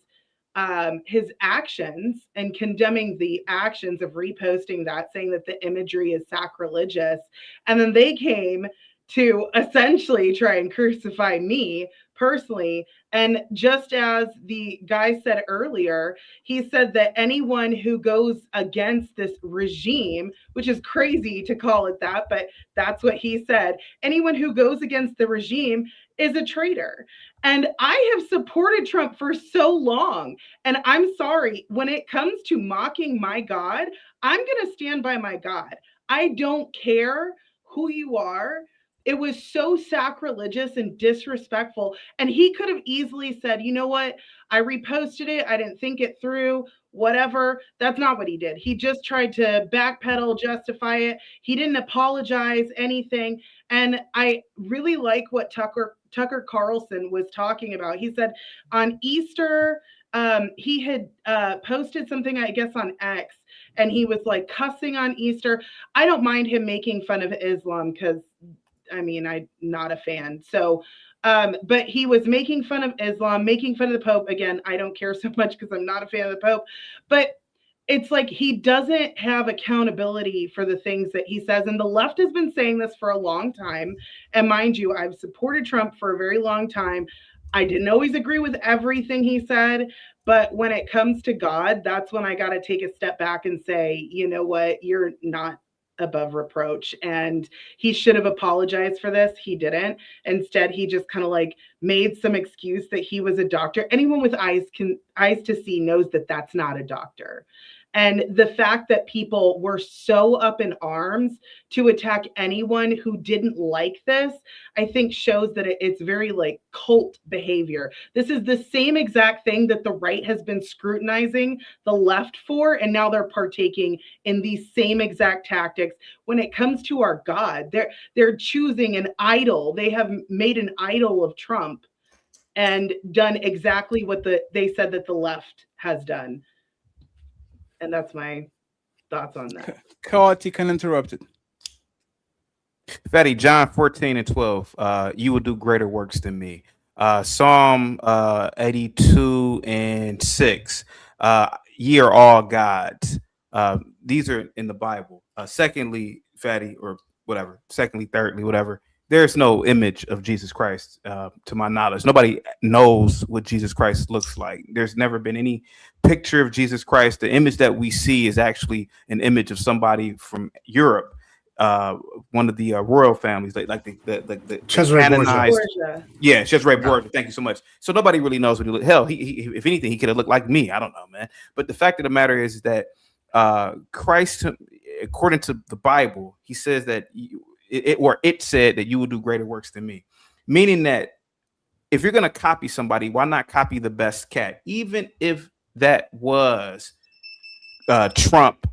actions and condemning the actions of reposting that, saying that the imagery is sacrilegious. And then they came to essentially try and crucify me personally. And just as the guy said earlier, he said that anyone who goes against this regime, which is crazy to call it that, but that's what he said, anyone who goes against the regime is a traitor. And I have supported Trump for so long. And I'm sorry, when it comes to mocking my God, I'm going to stand by my God. I don't care who you are. It was so sacrilegious and disrespectful. And he could have easily said, you know what? I reposted it. I didn't think it through, whatever. That's not what he did. He just tried to backpedal, justify it. He didn't apologize, anything. And I really like what Tucker Carlson was talking about. He said on Easter, he had posted something, I guess, on X, and he was like cussing on Easter. I don't mind him making fun of Islam because, I mean, I'm not a fan. So, but he was making fun of Islam, making fun of the Pope. Again, I don't care so much because I'm not a fan of the Pope. But it's like he doesn't have accountability for the things that he says. And the left has been saying this for a long time. And mind you, I've supported Trump for a very long time. I didn't always agree with everything he said. But when it comes to God, that's when I got to take a step back and say, you know what, you're not above reproach. And he should have apologized for this. He didn't. Instead, he just kind of like made some excuse that he was a doctor. Anyone with eyes to see knows that that's not a doctor. And the fact that people were so up in arms to attack anyone who didn't like this, I think shows that it's very like cult behavior. This is the same exact thing that the right has been scrutinizing the left for, and now they're partaking in these same exact tactics. When it comes to our God, they're choosing an idol. They have made an idol of Trump and done exactly what they said that the left has done. And that's my thoughts on that. Chaotic and interrupted. Fatty, John 14:12. You will do greater works than me. Psalm 82:6. Ye are all gods. These are in the Bible. Secondly, Fatty, or whatever. Secondly, thirdly, whatever. There's no image of Jesus Christ, to my knowledge. Nobody knows what Jesus Christ looks like. There's never been any picture of Jesus Christ. The image that we see is actually an image of somebody from Europe, one of the royal families, like the canonized. Yeah, Cesare Borgia. Thank you so much. So nobody really knows what he looked. Hell, he if anything, he could have looked like me. I don't know, man. But the fact of the matter is that Christ, according to the Bible, he says that it said that you will do greater works than me, meaning that if you're going to copy somebody, why not copy the best cat? Even if that was Trump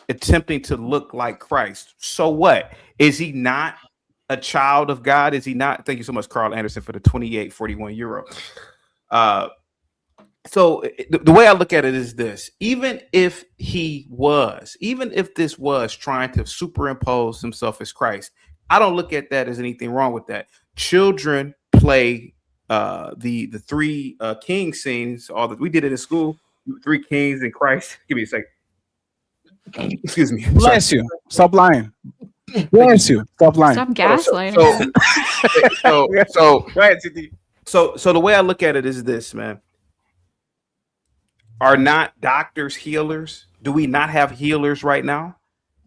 attempting to look like Christ. So what? Is he not a child of God? Is he not? Thank you so much, Carl Anderson, for the 28.41 euro. So the way I look at it is this: even if this was trying to superimpose himself as Christ, I don't look at that as anything wrong with that. Children play the three king scenes. We did it in school. Three kings in Christ. Give me a second. Excuse me. Bless you. Stop lying. Bless you. Stop lying. Stop gaslighting. So the way I look at it is this, man. Are not doctors healers? Do we not have healers right now?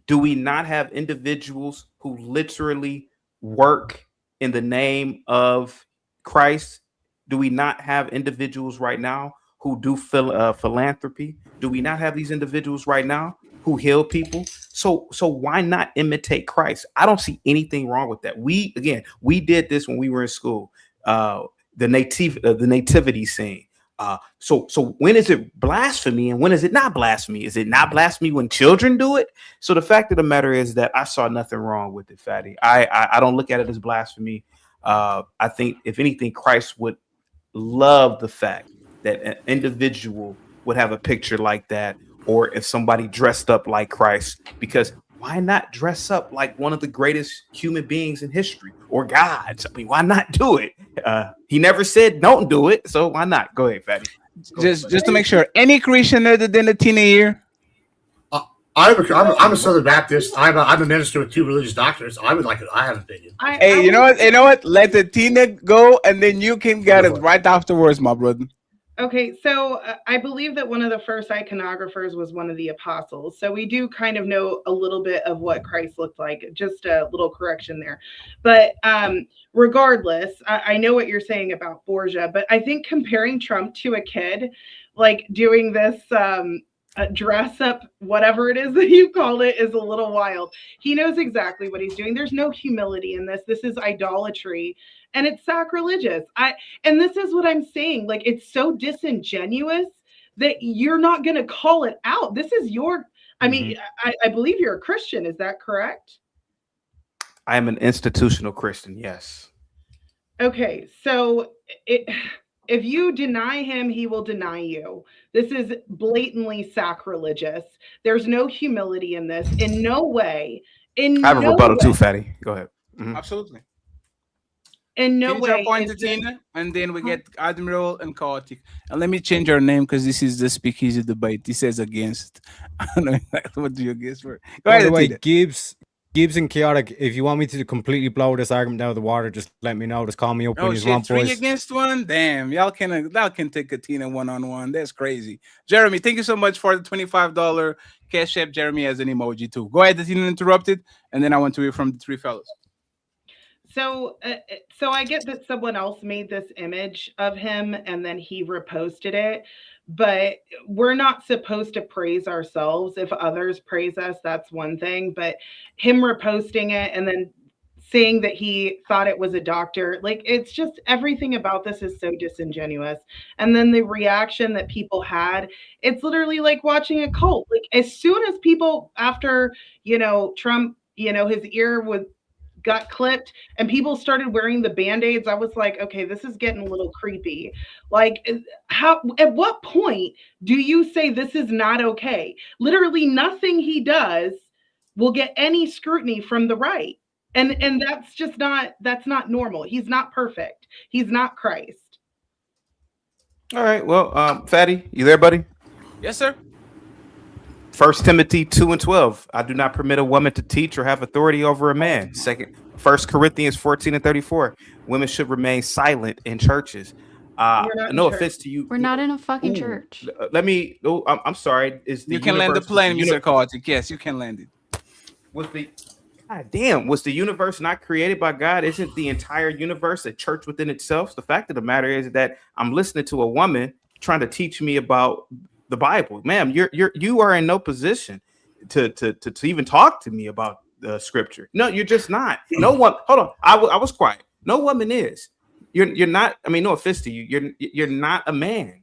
Do we not have individuals who literally work in the name of Christ? Do we not have individuals right now who do philanthropy? Do we not have these individuals right now who heal people? So why not imitate Christ? I don't see anything wrong with that. We did this when we were in school. The nativity scene. So when is it blasphemy and when is it not blasphemy? Is it not blasphemy when children do it? So the fact of the matter is that I saw nothing wrong with it, Fatty. I don't look at it as blasphemy. I think if anything, Christ would love the fact that an individual would have a picture like that, or if somebody dressed up like Christ, because why not dress up like one of the greatest human beings in history or gods? I mean, why not do it? He never said don't do it, so why not? Go ahead, Fatty. Just to make sure, any Christian other than Latina here? I'm a Southern Baptist. I'm a minister with 2 religious doctors. I have an opinion. Hey, you know what? Let the Tina go, and then you can get it right afterwards, my brother. Okay, so I believe that one of the first iconographers was one of the apostles. So we do kind of know a little bit of what Christ looked like. Just a little correction there. But regardless, I know what you're saying about Borgia, but I think comparing Trump to a kid, like doing this dress up, whatever it is that you called it, is a little wild. He knows exactly what he's doing. There's no humility in this. This is idolatry. And it's sacrilegious. And this is what I'm saying. Like, it's so disingenuous that you're not going to call it out. This is your, I mean, I believe you're a Christian. Is that correct? I am an institutional Christian. Yes. Okay. So if you deny him, he will deny you. This is blatantly sacrilegious. There's no humility in this. In no way. I have a rebuttal too, Fatty. Go ahead. Absolutely. In no way. Point to Tina, and then we get Admiral and Chaotic. And let me change your name because this is the speakeasy debate. This says against. I don't know exactly what do you guess for. Go By ahead, the way, Tina. Gibbs and Chaotic, if you want me to completely blow this argument out of the water, just let me know. Just call me up when you want, 3 boys. against 1. Damn, y'all can take a Tina 1-on-1. That's crazy. Jeremy, thank you so much for the $25 Cash App. Jeremy has an emoji too. Go ahead, the Tina interrupted, and then I want to hear from the 3 fellas. So I get that someone else made this image of him and then he reposted it, but we're not supposed to praise ourselves. If others praise us, that's one thing, but him reposting it and then saying that he thought it was a doctor, like, it's just, everything about this is so disingenuous. And then the reaction that people had, it's literally like watching a cult. Like, as soon as people, after, Trump, his ear got clipped and people started wearing the band-aids, I was like, okay, this is getting a little creepy. Like, at what point do you say this is not okay? Literally nothing he does will get any scrutiny from the right. And that's not normal. He's not perfect. He's not Christ. All right. Well, Fatty, you there, buddy? Yes, sir. 1 Timothy 2:12. I do not permit a woman to teach or have authority over a man. 1 Corinthians 14:34. Women should remain silent in churches. No offense to you. We're not in a fucking church. Let me. Oh, I'm sorry. You can land the plane, Mr. Chaotic. Yes, you can land it. Was the universe not created by God? Isn't the entire universe a church within itself? The fact of the matter is that I'm listening to a woman trying to teach me about the Bible. Ma'am, you are in no position to even talk to me about the scripture. No, you're just not. No one. Hold on. I was quiet. No woman is. You're not. I mean, no offense to you. You're not a man.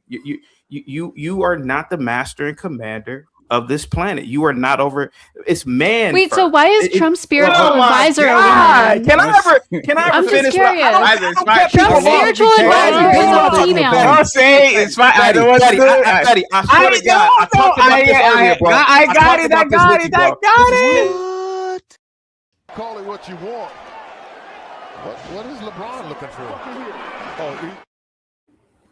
You are not the master and commander of this planet. You are not over. It's man. Wait, so why is Trump's spiritual advisor a woman? Can I ever finish? Just curious. Trump's spiritual advisor is a female. Don't say it's fine. I don't want to do it. I swear to God, I talked about this earlier, bro. I got it. Call it what you want. What is LeBron looking for?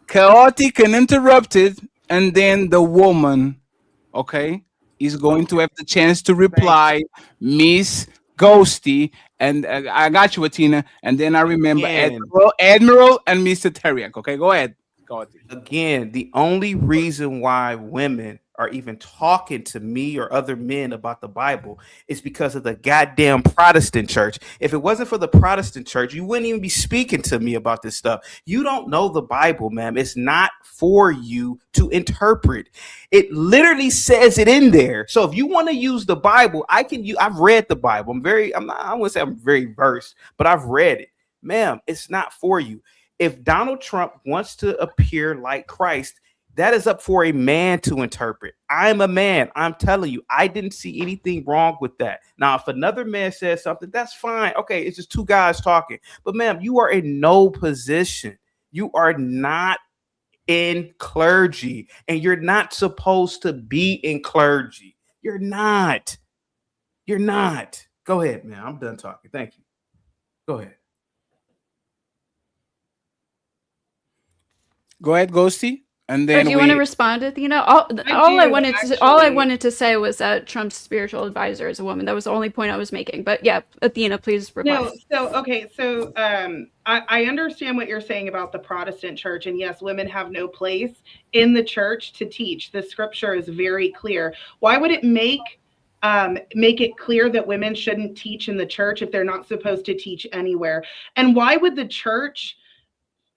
Chaotic and interrupted, and then the woman, okay, is going to have the chance to reply, Miss Ghosty, and I got you, Atina, and then I remember Admiral and Mr. Teriak. Okay, go ahead. Again, the only reason why women are even talking to me or other men about the Bible is because of the goddamn Protestant church. If it wasn't for the Protestant church, you wouldn't even be speaking to me about this stuff. You don't know the Bible, ma'am. It's not for you to interpret. It literally says it in there. So if you want to use the Bible, I've read the Bible. I wouldn't say I'm very versed, but I've read it. Ma'am, it's not for you. If Donald Trump wants to appear like Christ, that is up for a man to interpret. I'm a man. I'm telling you, I didn't see anything wrong with that. Now, if another man says something, that's fine. Okay, it's just two guys talking. But ma'am, you are in no position. You are not in clergy, and you're not supposed to be in clergy. You're not. You're not. Go ahead, man. I'm done talking. Thank you. Go ahead. Go ahead, Ghosty. And Or then do you want to respond, Athena? All I wanted to say was that Trump's spiritual advisor is a woman. That was the only point I was making. But yeah, Athena, please reply. So I understand what you're saying about the Protestant church, and yes, women have no place in the church to teach. The scripture is very clear. Why would it make it clear that women shouldn't teach in the church if they're not supposed to teach anywhere? And why would the church,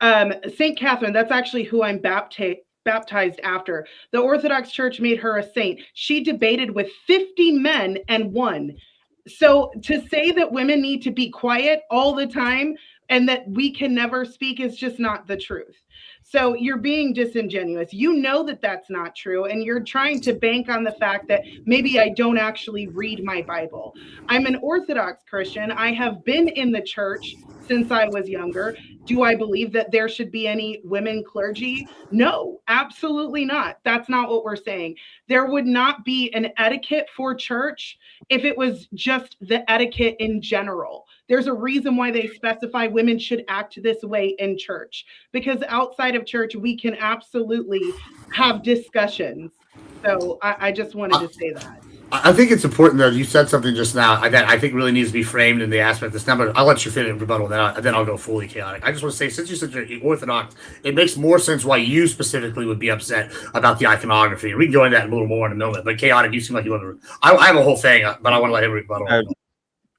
Saint Catherine, that's actually who I'm baptized after. The Orthodox Church made her a saint. She debated with 50 men and won. So to say that women need to be quiet all the time and that we can never speak is just not the truth. So you're being disingenuous. You know that that's not true, and you're trying to bank on the fact that maybe I don't actually read my Bible. I'm an Orthodox Christian. I have been in the church since I was younger. Do I believe that there should be any women clergy? No, absolutely not. That's not what we're saying. There would not be an etiquette for church if it was just the etiquette in general. There's a reason why they specify women should act this way in church, because outside of church, we can absolutely have discussions. So I just wanted to say that. I think it's important that you said something just now that I think really needs to be framed in the aspect of this number. I'll let you finish rebuttal, then I'll go fully chaotic. I just want to say, since you said you're Orthodox, it makes more sense why you specifically would be upset about the iconography. We can go into that a little more in a moment. But chaotic, you seem like you want to. I have a whole thing, but I want to let him rebuttal.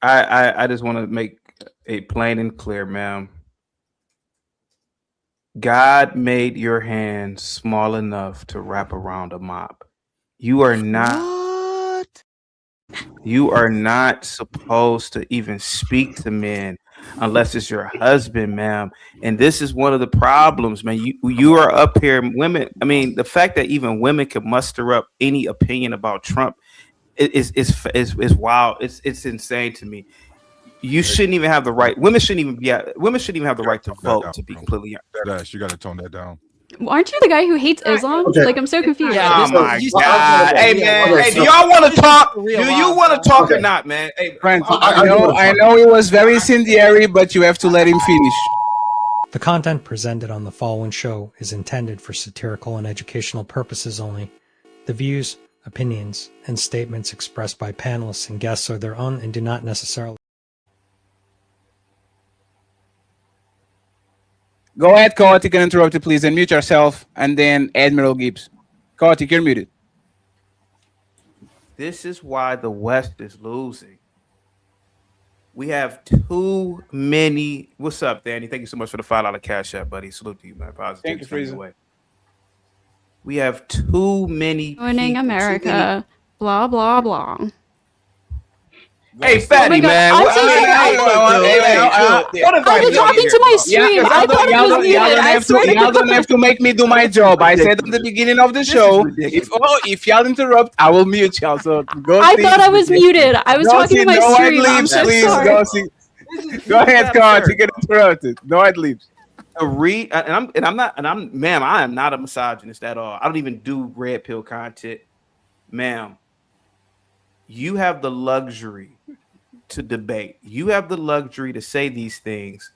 I just want to make it plain and clear, ma'am. God made your hand small enough to wrap around a mop. You are not. You are not supposed to even speak to men unless it's your husband, ma'am. And this is one of the problems, man. You are up here, women. I mean, the fact that even women can muster up any opinion about Trump is wild. It's insane to me. You shouldn't even have the right. Women shouldn't even have the right to vote. To be completely honest, you got to tone that down. Aren't you the guy who hates Islam? Okay. Like, I'm so confused. Oh my God! Hey man, hey, do y'all want to talk? Do you want to talk or not, man? Hey, Friends, I know it was very incendiary, but you have to let him finish. The content presented on the following show is intended for satirical and educational purposes only. The views, opinions, and statements expressed by panelists and guests are their own and do not necessarily. Go ahead, Kotik, and interrupt you, please, and mute yourself, and then Admiral Gibbs. Kotik, you're muted. This is why the West is losing. We have too many. What's up, Danny? Thank you so much for the $5 cash app, buddy. Salute to you, man. Positive. Thank you, Freezer. We have too many. Joining America. Blah, blah, blah. Hey, fatty, man. I've been talking to my stream. I thought it was muted. Y'all don't have to make me do my job. I said at the beginning of the show, if y'all interrupt, I will mute y'all. So I thought I was muted. I was talking to my stream. I'm so sorry. Go ahead, Carl. You get interrupted. No ad libs. I am not a misogynist at all. I don't even do red pill content, ma'am. You have the luxury to debate. You have the luxury to say these things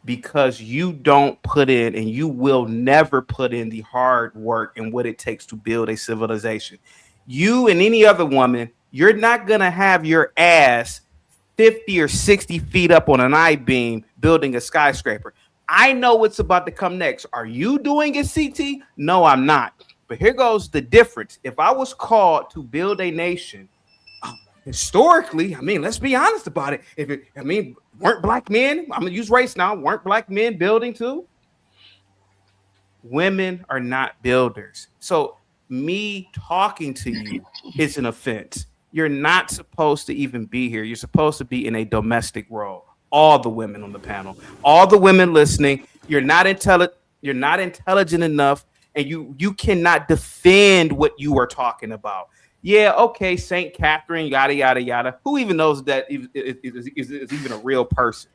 because you don't put in, and you will never put in, the hard work and what it takes to build a civilization. You and any other woman, you're not going to have your ass 50 or 60 feet up on an I-beam building a skyscraper. I know what's about to come next. Are you doing it, CT? No, I'm not. But here goes the difference. If I was called to build a nation, historically, I mean, let's be honest about it. Weren't black men, I'm gonna use race now, weren't black men building too? Women are not builders. So me talking to you is an offense. You're not supposed to even be here. You're supposed to be in a domestic role. All the women on the panel, all the women listening, you're not intelligent enough, and you cannot defend what you are talking about. Yeah, okay, Saint Catherine, yada yada yada. Who even knows that is even a real person?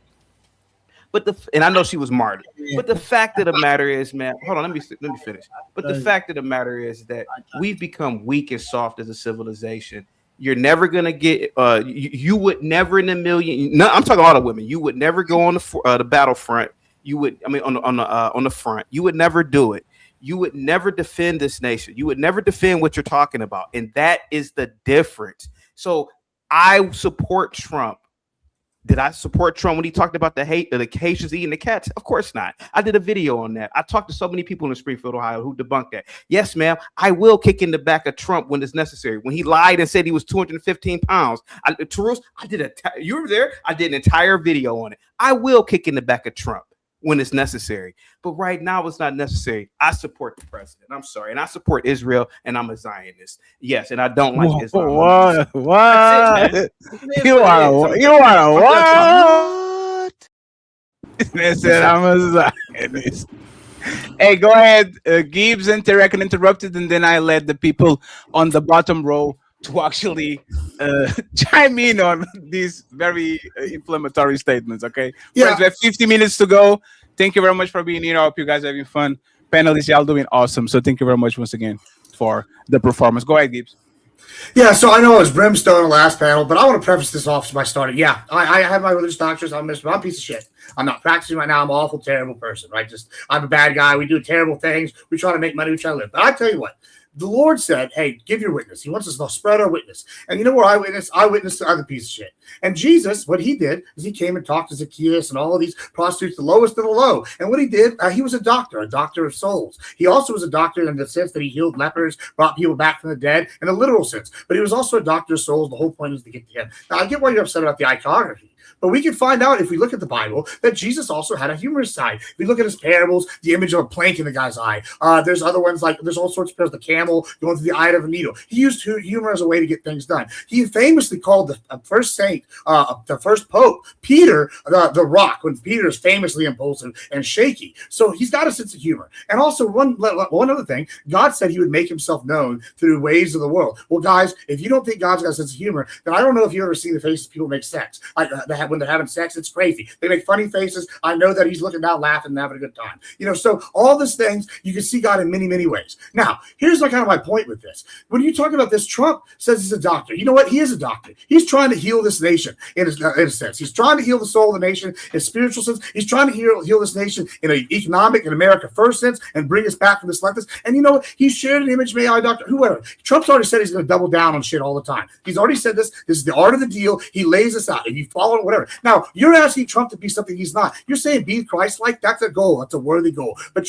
And I know she was martyred. But the fact of the matter is, man, hold on, let me finish. But the fact of the matter is that we've become weak and soft as a civilization. You're never gonna get. You would never in a million. No, I'm talking all the women. You would never go on the battlefront. You would. I mean, on the front. You would never do it. You would never defend this nation. You would never defend what you're talking about, and that is the difference. So I support Trump. Did I support Trump when he talked about the Haitians eating the cats? Of course not. I did a video on that. I talked to so many people in Springfield, Ohio, who debunked that. Yes, ma'am, I will kick in the back of Trump when it's necessary. When he lied and said he was 215 pounds, you were there. I did an entire video on it. I will kick in the back of Trump when it's necessary. But right now it's not necessary. I support the president. I'm sorry. And I support Israel, and I'm a Zionist. Yes, and I don't like Islam. What? You are what? They said I'm a Zionist. Hey, go ahead. Gibbs interrupted, and then I let the people on the bottom row to actually chime in on these very inflammatory statements, okay? Yeah. Friends, we have 50 minutes to go. Thank you very much for being here. I hope you guys are having fun. Panelists, y'all doing awesome. So thank you very much once again for the performance. Go ahead, Gibbs. Yeah, so I know it was brimstone in the last panel, but I want to preface this off by starting. Yeah, I have my religious doctrines. I'm a piece of shit. I'm not practicing right now. I'm an awful, terrible person, right? I'm a bad guy. We do terrible things. We try to make money. We try to live. But I tell you what, the Lord said, hey, give your witness. He wants us to spread our witness. And you know where I witness? I witness to other piece of shit. And Jesus, what he did is he came and talked to Zacchaeus and all of these prostitutes, the lowest of the low. And what he did, he was a doctor of souls. He also was a doctor in the sense that he healed lepers, brought people back from the dead in a literal sense. But he was also a doctor of souls. The whole point is to get to him. Now, I get why you're upset about the iconography. But we can find out if we look at the Bible that Jesus also had a humorous side. If we look at his parables, the image of a plank in the guy's eye. There's other ones like there's all sorts of parables, the camel going through the eye of a needle. He used humor as a way to get things done. He famously called the first saint, the first pope, Peter, the rock, when Peter is famously impulsive and shaky. So he's got a sense of humor. And also one other thing, God said he would make himself known through ways of the world. Well, guys, if you don't think God's got a sense of humor, then I don't know if you've ever seen the faces people make sex. When they're having sex, it's crazy. They make funny faces. I know that he's looking down, laughing, and having a good time. So all these things, you can see God in many, many ways. Now, here's kind of my point with this. When you talk about this, Trump says he's a doctor. You know what? He is a doctor. He's trying to heal this nation in a sense. He's trying to heal the soul of the nation in a spiritual sense. He's trying to heal this nation in an economic and America first sense and bring us back from this leftist. And you know what? He shared an image, may I, doctor, whoever. Trump's already said he's going to double down on shit all the time. He's already said this. This is the art of the deal. He lays this out. If you follow it, whatever. Now, you're asking Trump to be something he's not. You're saying be Christ-like. That's a goal. That's a worthy goal. But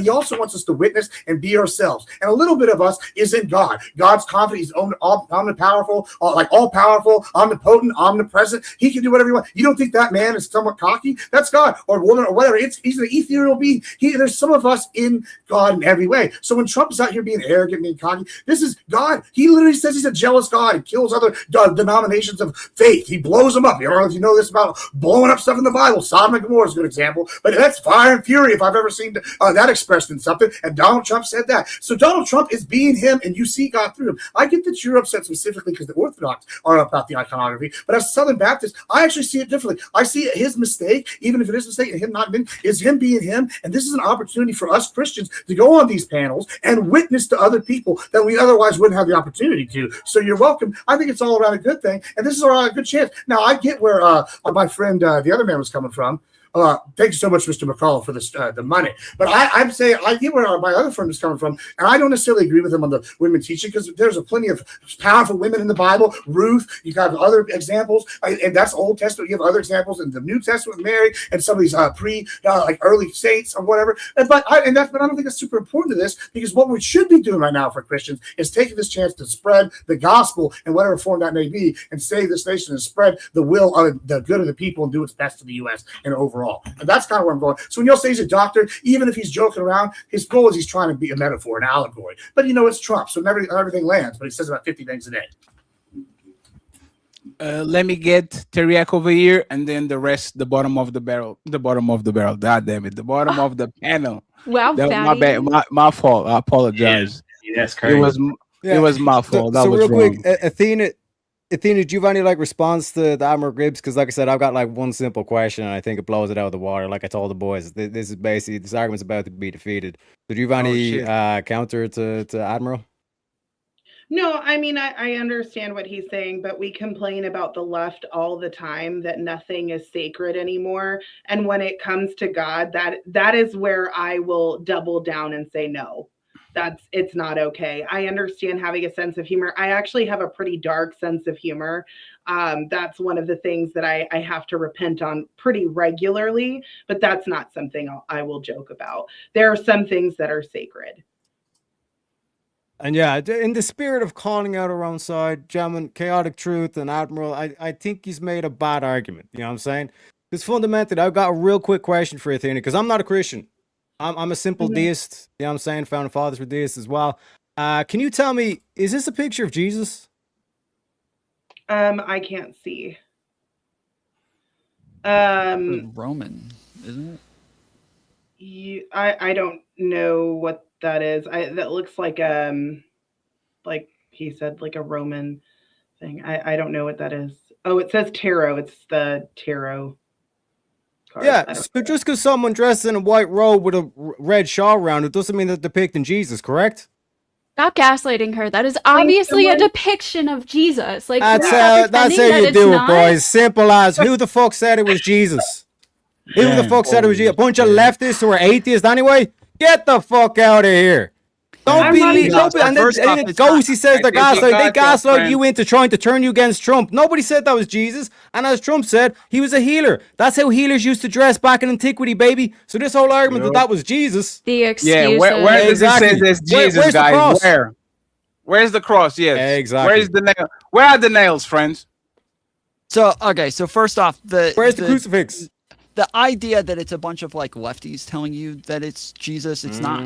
he also wants us to witness and be ourselves. And a little bit of us is in God. God's confident. He's omnipowerful, all-powerful, omnipotent, omnipresent. He can do whatever he wants. You don't think that man is somewhat cocky? That's God or woman or whatever. He's an ethereal being. There's some of us in God in every way. So when Trump's out here being arrogant, being cocky, this is God. He literally says he's a jealous God. He kills other denominations of faith. He blows them up. I don't know if you know this about blowing up stuff in the Bible. Sodom and Gomorrah is a good example, but that's fire and fury if I've ever seen that expressed in something. And Donald Trump said that. So Donald Trump is being him, and you see God through him. I get that you're upset specifically because the Orthodox are about the iconography, but as a Southern Baptist, I actually see it differently. I see his mistake, even if it is a mistake, and him not being, is him being him. And this is an opportunity for us Christians to go on these panels and witness to other people that we otherwise wouldn't have the opportunity to. So you're welcome. I think it's all around a good thing, and this is a good chance. Now I get where my friend, the other man, was coming from. Thank you so much, Mr. McCall, for this the money. But I'm saying I get where my other friend is coming from, and I don't necessarily agree with him on the women teaching because there's plenty of powerful women in the Bible. Ruth, you have other examples, and that's Old Testament. You have other examples in the New Testament, Mary, and some of these like early saints or whatever. But I don't think it's super important to this because what we should be doing right now for Christians is taking this chance to spread the gospel in whatever form that may be, and save this nation and spread the will of the good of the people and do its best for the U.S. and overall. And that's kind of where I'm going. So when you'll say he's a doctor, even if he's joking around, his goal is he's trying to be a metaphor, an allegory. But it's Trump, so never everything lands. But he says about 50 things a day. Let me get Teriak over here, and then the rest, the bottom of the barrel. The bottom of the barrel. God damn it, the bottom of the panel. Wow, that was my bad. My fault. I apologize. Yeah, that's crazy. It was my fault. That was real wrong. quick, Athena, do you have any response to the Admiral Gibbs? Because like I said, I've got one simple question, and I think it blows it out of the water. Like I told the boys, this is basically this argument's about to be defeated. So do you have any counter to Admiral? No, I mean, I understand what he's saying, but we complain about the left all the time that nothing is sacred anymore. And when it comes to God, that is where I will double down and say no. It's not okay. I understand having a sense of humor. I actually have a pretty dark sense of humor. That's one of the things that I have to repent on pretty regularly, but that's not something I will joke about. There are some things that are sacred. And yeah, in the spirit of calling out our own side, gentlemen, Chaotic Truth and Admiral, I think he's made a bad argument. You know what I'm saying? Because fundamentally, I've got a real quick question for you, Athena, because I'm not a Christian. I'm a simple deist. You know what I'm saying? Founding fathers were deists as well. Can you tell me, is this a picture of Jesus? I can't see. Roman, isn't it? I don't know what that is. That looks like he said, like a Roman thing. I don't know what that is. Oh, it says tarot. It's the tarot card. Yeah, so just because someone dressed in a white robe with a red shawl around it doesn't mean they're depicting Jesus, correct? Stop gaslighting her. That is obviously a depiction of Jesus. Like that's how you do it, boys. Simple as who the fuck said it was Jesus? Who the fuck said it was Jesus? A bunch of leftists who are atheists anyway? Get the fuck out of here. Don't believe. And then Ghosty says they're gaslighting. They gaslight you into trying to turn you against Trump. Nobody said that was Jesus. And as Trump said, he was a healer. That's how healers used to dress back in antiquity, baby. So this whole argument that was Jesus. The excuse. Yeah, where does it say there's Jesus, where's guys? The cross? Where's the cross? Yes. Exactly. Where's the nail? Where are the nails, friends? So first off, where's the crucifix? The idea that it's a bunch of lefties telling you that it's Jesus, it's not.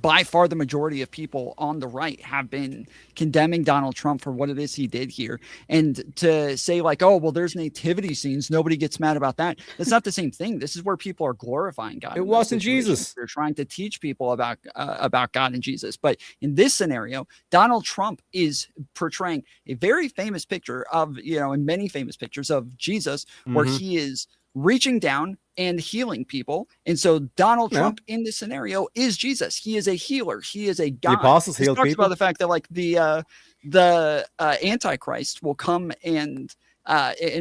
By far the majority of people on the right have been condemning Donald Trump for what it is he did here. And to say there's nativity scenes, nobody gets mad about that. That's not the same thing. This is where people are glorifying God. It wasn't Jesus. They're trying to teach people about God and Jesus. But in this scenario, Donald Trump is portraying a very famous picture of, and many famous pictures of Jesus where he is reaching down and healing people. And so Donald Trump in this scenario is Jesus. He is a healer. He is a God. The apostles healed people. Talks about the fact that the Antichrist will come and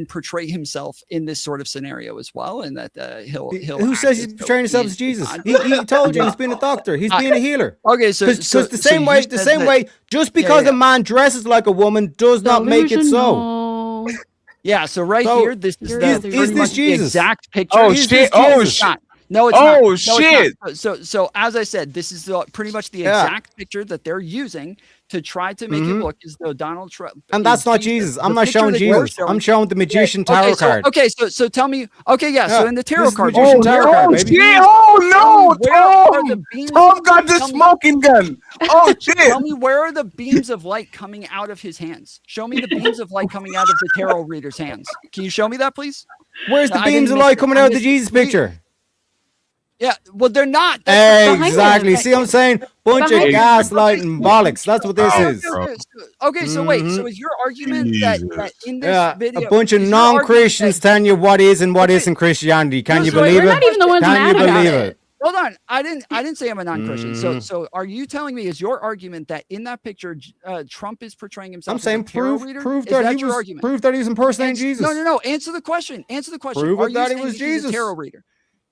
portray himself in this sort of scenario as well, and that he'll who says he's portraying himself as Jesus? He told you he's being a doctor. He's being a healer. Okay, so the same way, just because a man dresses like a woman does not make it so. Yeah, so here, this is the exact picture. Oh shit! Oh shit! No, it's not. No, shit! It's not. So as I said, this is pretty much the exact picture that they're using to try to make it look as though Donald Trump. And that's not Jesus. I'm not showing Jesus. I'm showing the magician tarot card. Okay, so tell me. Okay, so in the tarot card. Magician tarot card, baby. Shit! Oh no! Tom got the smoking gun. Oh shit! Tell me, where are the beams of light coming out of his hands? Show me the beams of light coming out of the tarot reader's hands. Can you show me that, please? Where's the beams of light coming out of the Jesus picture? Yeah, well, they're not. Exactly. See what I'm saying? Bunch of gaslighting bollocks. That's what this is. Okay, so wait. So is your argument that in this video... a bunch of non-Christians telling you what is and what isn't Christianity. Can you believe it? We're not even the ones mad about it. Hold on. I didn't say I'm a non-Christian. So are you telling me, is your argument that in that picture Trump is portraying himself I'm saying as a tarot reader? prove Is that he your was argument? prove that he was impersonating Jesus. No. Answer the question. Prove Are it you that he saying was he's Jesus. a tarot reader?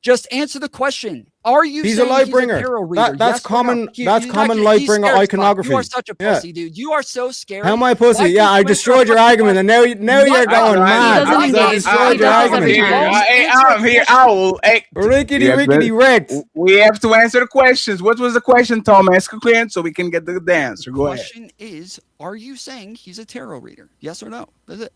Just answer the question. Are you He's a saying light he's bringer. a tarot reader? That's Yes or no? common. He's That's not common gonna- light he's bringer scared as fuck. iconography. You are such a Yeah. pussy, dude. You are so scary. How am I pussy? Why Yeah, can't I you answer a destroyed your fucking argument, and now you're going mad. I'm here. Hey, I'm here. Owl. Hey, Rickety, rickety, Rex. We have to answer the questions. What was the question, Tom? Ask a clear so we can get the answer. Go ahead. The question is, are you saying he's a tarot reader? Yes or no? That's it.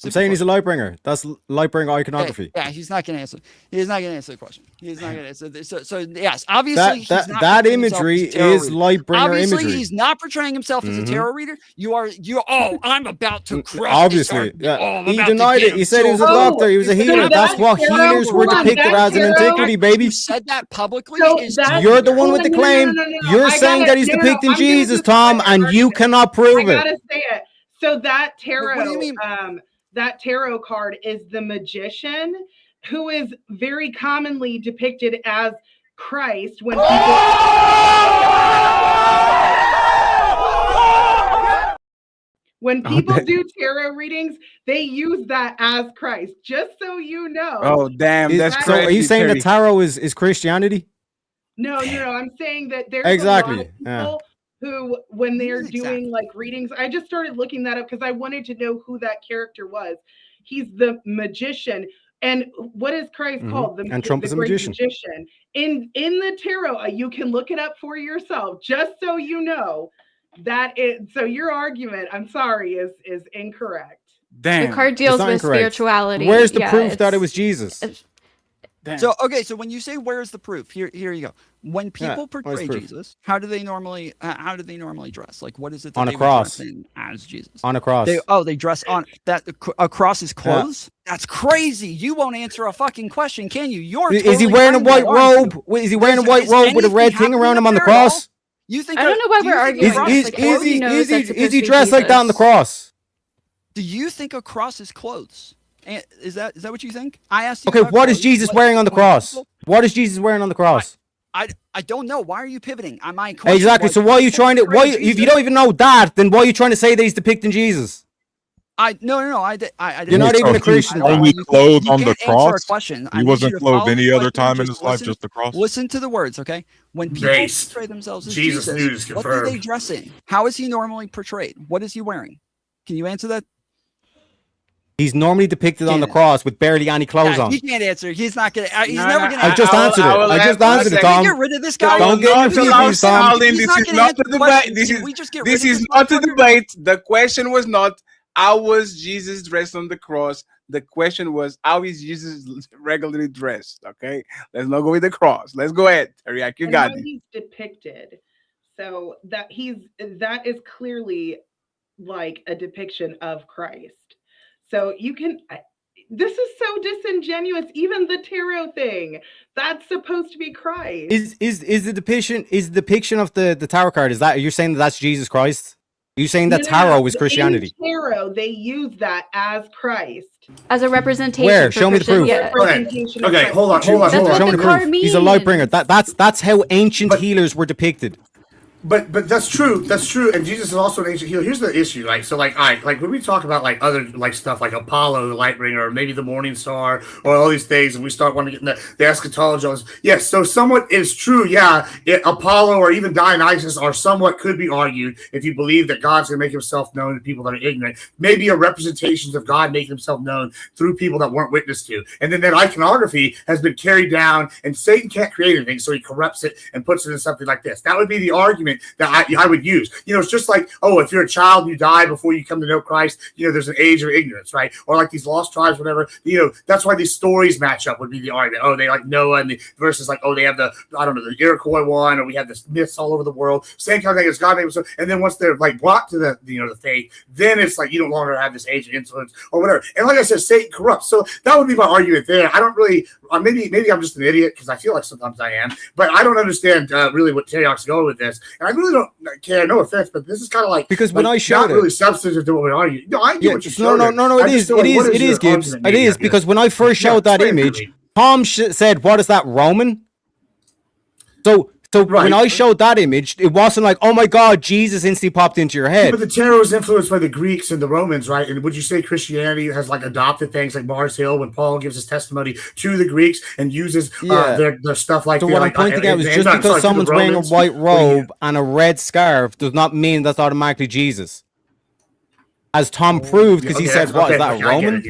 I'm saying he's a light bringer. That's light bringer iconography. Yeah, he's not going to answer. He's not going to answer the question. He's not going to answer this. So yes, obviously that imagery is light bringer obviously, imagery. he's not portraying himself as a tarot reader. I'm about to crush. Obviously, he denied it. He said he was a doctor. He was a healer. That's what healers were depicted as in antiquity, baby. You said that publicly. You're the one with the claim. You're saying that he's depicting Jesus, Tom, and you cannot prove it. I gotta say it. So that tarot, What do you mean? that tarot card is the magician, who is very commonly depicted as Christ when people do tarot readings, they use that as Christ. Just so you know. Oh damn, that's crazy. So are you saying that tarot is Christianity? No. I'm saying that there's exactly. a lot of people who, when they're doing like readings, I just started looking that up because I wanted to know who that character was. He's the magician. And what is Christ called? And Trump is a magician. In the tarot, you can look it up for yourself, just so you know. That is, so your argument, I'm sorry, is incorrect. Damn. The card deals with spirituality. Where's the proof that it was Jesus? So so when you say where's the proof, here you go. When people portray Jesus, how do they normally dress? Like what is it that on a they cross dress in as Jesus? On a cross. They dress on that across his clothes. Yeah. That's crazy. You won't answer a fucking question, can you? Is he wearing a white robe? Is he wearing a white robe with a red thing around him on the cross? You think I don't know why we're arguing. Is he dressed like that on the cross? Do you think a cross is clothes? Is that what you think? I asked you. Okay, what is Jesus wearing on the cross? What is Jesus wearing on the cross? I don't know. Why are you pivoting? Exactly. So why are you trying to? If you don't even know that, then why are you trying to say that he's depicting Jesus? No. I You're not even a Christian. Only clothed on the cross. He wasn't clothed any other time in his life, just the cross. Listen to the words, okay? When people portray themselves as Jesus, what do they dress in? How is he normally portrayed? What is he wearing? Can you answer that? He's normally depicted on the cross with barely any clothes on. He can't answer. He's not gonna. He's never gonna. I just answered it. I just answered it, Tom. Get rid of this guy. Don't get confused, Tom. This is not the debate. This is not the debate. The question was not how was Jesus dressed on the cross. The question was how is Jesus regularly dressed. Okay, let's not go with the cross. Let's go ahead, Teriak. You got it. He's depicted, so that is clearly like a depiction of Christ. So you can. This is so disingenuous. Even the tarot thing, that's supposed to be Christ. Is the depiction of the tarot card? Is that you're saying that's Jesus Christ? Are you saying that tarot is Christianity? In tarot, they use that as Christ. As a representation. Where? Show me the proof. Yeah. Okay, hold on. That's what the card means. He's a light bringer. That's how ancient healers were depicted. But that's true. That's true. And Jesus is also an ancient healer. Here's the issue, right? So like when we talk about like other like stuff like Apollo, the light bringer, or maybe the morning star, or all these things, and we start wanting to get into the eschatology. Yes, so somewhat is true. Yeah, Apollo or even Dionysus are somewhat could be argued if you believe that God's going to make himself known to people that are ignorant. Maybe a representation of God making himself known through people that weren't witness to. And then that iconography has been carried down, and Satan can't create anything, so he corrupts it and puts it in something like this. That would be the argument that I would use. It's just like, if you're a child and you die before you come to know Christ, there's an age of ignorance, right? Or like these lost tribes, whatever, that's why these stories match up would be the argument. They like Noah and the versus like, they have the Iroquois one, or we have this myths all over the world. Same kind of thing as God made them. And then once they're like brought to the, the faith, then it's like, you no longer have this age of influence or whatever. And like I said, Satan corrupts. So that would be my argument there. I don't really, maybe I'm just an idiot because I feel like sometimes I am, but I don't understand really what Teriak's going with this. And I really don't care, no offense, but this is kind of like because when I showed not really substantive to what we argue. No, I get what you showed. No, it is, Gibbs. It is because when I first showed that image, Tom said, "What is that, Roman?" So when I showed that image, it wasn't like, oh my God, Jesus instantly popped into your head. But the tarot was influenced by the Greeks and the Romans, right? And would you say Christianity has like adopted things like Mars Hill when Paul gives his testimony to the Greeks and uses their stuff like so that? what I'm pointing out is just because someone's wearing a white robe and a red scarf does not mean that's automatically Jesus. As Tom proved, because he said, "What is that, a Roman?"